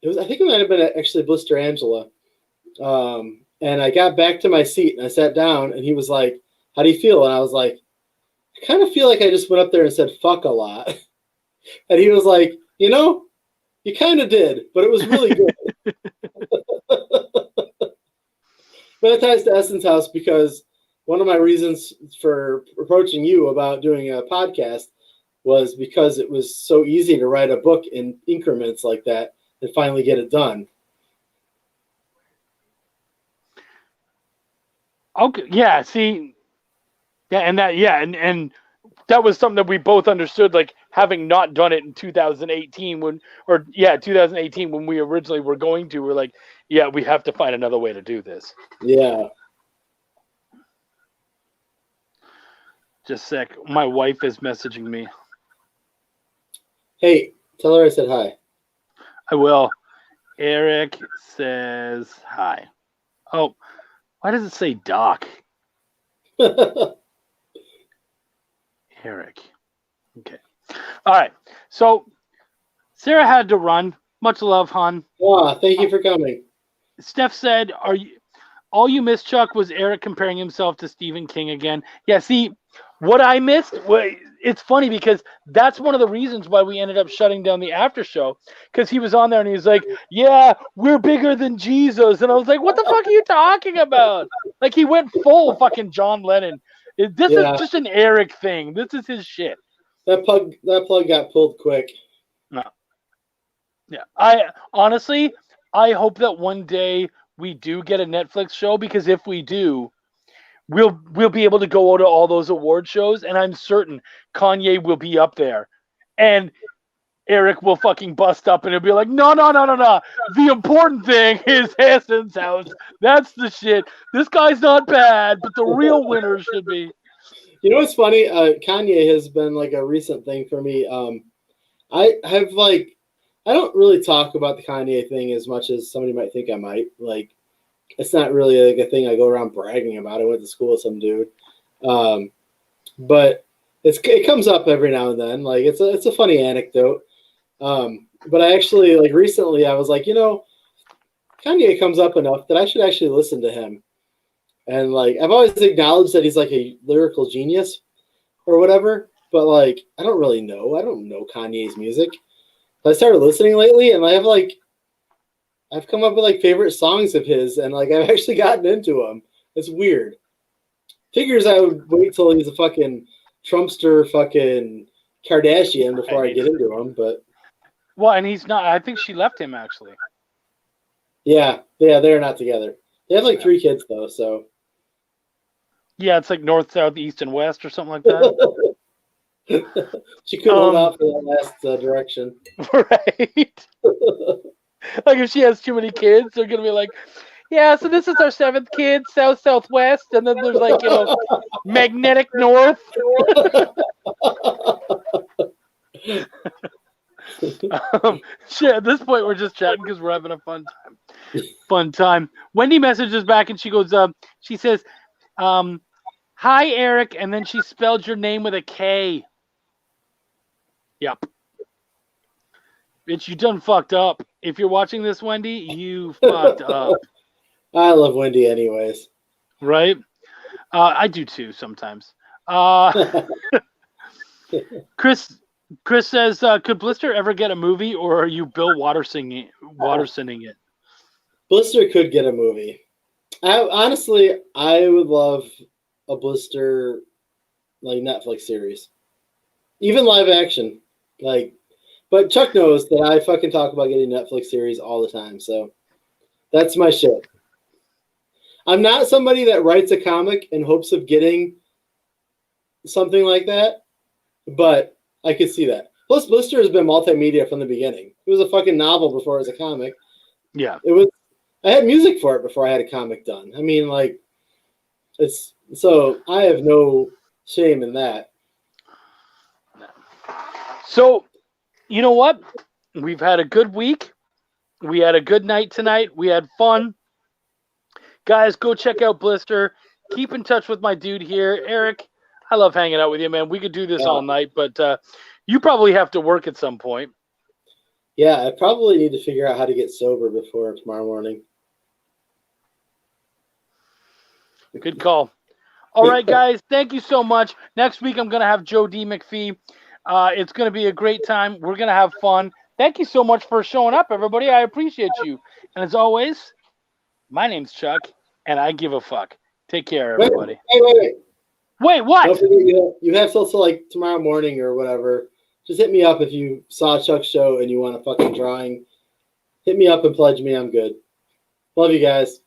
think it might have been actually Blister Angela. And I got back to my seat and I sat down and he was like, how do you feel? And I was like, I kind of feel like I just went up there and said, fuck a lot. And he was like, you kind of did, but it was really good. But it ties to Essence House because one of my reasons for approaching you about doing a podcast was because it was so easy to write a book in increments like that and finally get it done. Okay. Yeah. See. Yeah, and that was something that we both understood. Like having not done it in 2018 2018 when we originally were going to, we're like, yeah, we have to find another way to do this. Yeah. Just a sec. My wife is messaging me. Hey, tell her I said hi. I will. Eric says hi. Oh, why does it say Doc? Eric. Okay. All right. So Sarah had to run. Much love, hon. Thank you for coming. Steph said, all you missed, Chuck, was Eric comparing himself to Stephen King again. Yeah, see, what I missed, it's funny because that's one of the reasons why we ended up shutting down the after show, because he was on there and he was like, yeah, we're bigger than Jesus. And I was like, what the fuck are you talking about? Like, he went full fucking John Lennon. This is just an Eric thing. This is his shit. That plug got pulled quick. No. Yeah. I hope that one day we do get a Netflix show, because if we do, we'll be able to go to all those award shows, and I'm certain Kanye will be up there, and Eric will fucking bust up and he'll be like, no. The important thing is Essence House. That's the shit. This guy's not bad, but the real winner should be. You know what's funny? Kanye has been like a recent thing for me. I don't really talk about the Kanye thing as much as somebody might think I might. Like, it's not really like a thing I go around bragging about. I went to school with some dude. But it comes up every now and then. Like, it's a funny anecdote. But I actually, like, recently I was like, Kanye comes up enough that I should actually listen to him. And like, I've always acknowledged that he's like a lyrical genius or whatever, but like, I don't know Kanye's music. But I started listening lately, and I've come up with like favorite songs of his, and like, I've actually gotten into them. It's weird. Figures I would wait till he's a fucking Trumpster fucking Kardashian before I get into him, but. Well, and he's not. I think she left him, actually. Yeah, they're not together. They have like 3 kids though, so. Yeah, it's like north, south, east, and west, or something like that. She couldn't hold out for that last direction. Right. Like, if she has too many kids, they're gonna be like, yeah, so this is our 7th kid, south, southwest, and then there's like, Magnetic North. Shit, at this point, we're just chatting because we're having a fun time. Fun time. Wendy messages back and she goes, she says, hi, Eric. And then she spelled your name with a K. Yep. Bitch, you done fucked up. If you're watching this, Wendy, you fucked up. I love Wendy anyways. Right? I do too sometimes. Chris says, could Blister ever get a movie, or are you Bill Wattersoning it? Blister could get a movie. Honestly, I would love a Blister like Netflix series. Even live action. But Chuck knows that I fucking talk about getting Netflix series all the time, so that's my shit. I'm not somebody that writes a comic in hopes of getting something like that, but I could see that. Plus, Blister has been multimedia from the beginning. It was a fucking novel before it was a comic. Yeah. I had music for it before I had a comic done. I mean, so I have no shame in that. So, you know what? We've had a good week. We had a good night tonight. We had fun. Guys, go check out Blister. Keep in touch with my dude here. Eric, I love hanging out with you, man. We could do this all night, but you probably have to work at some point. Yeah, I probably need to figure out how to get sober before tomorrow morning. Good call. All right, guys, thank you so much. Next week, I'm going to have Joe D. McPhee. It's going to be a great time. We're going to have fun. Thank you so much for showing up, everybody. I appreciate you. And as always, my name's Chuck, and I give a fuck. Take care, everybody. Wait, what? Don't forget you have till like tomorrow morning or whatever. Just hit me up if you saw Chuck's show and you want a fucking drawing. Hit me up and pledge me. I'm good. Love you guys.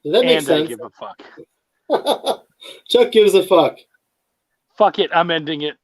Does that make sense? I give a fuck. Chuck gives a fuck. Fuck it. I'm ending it.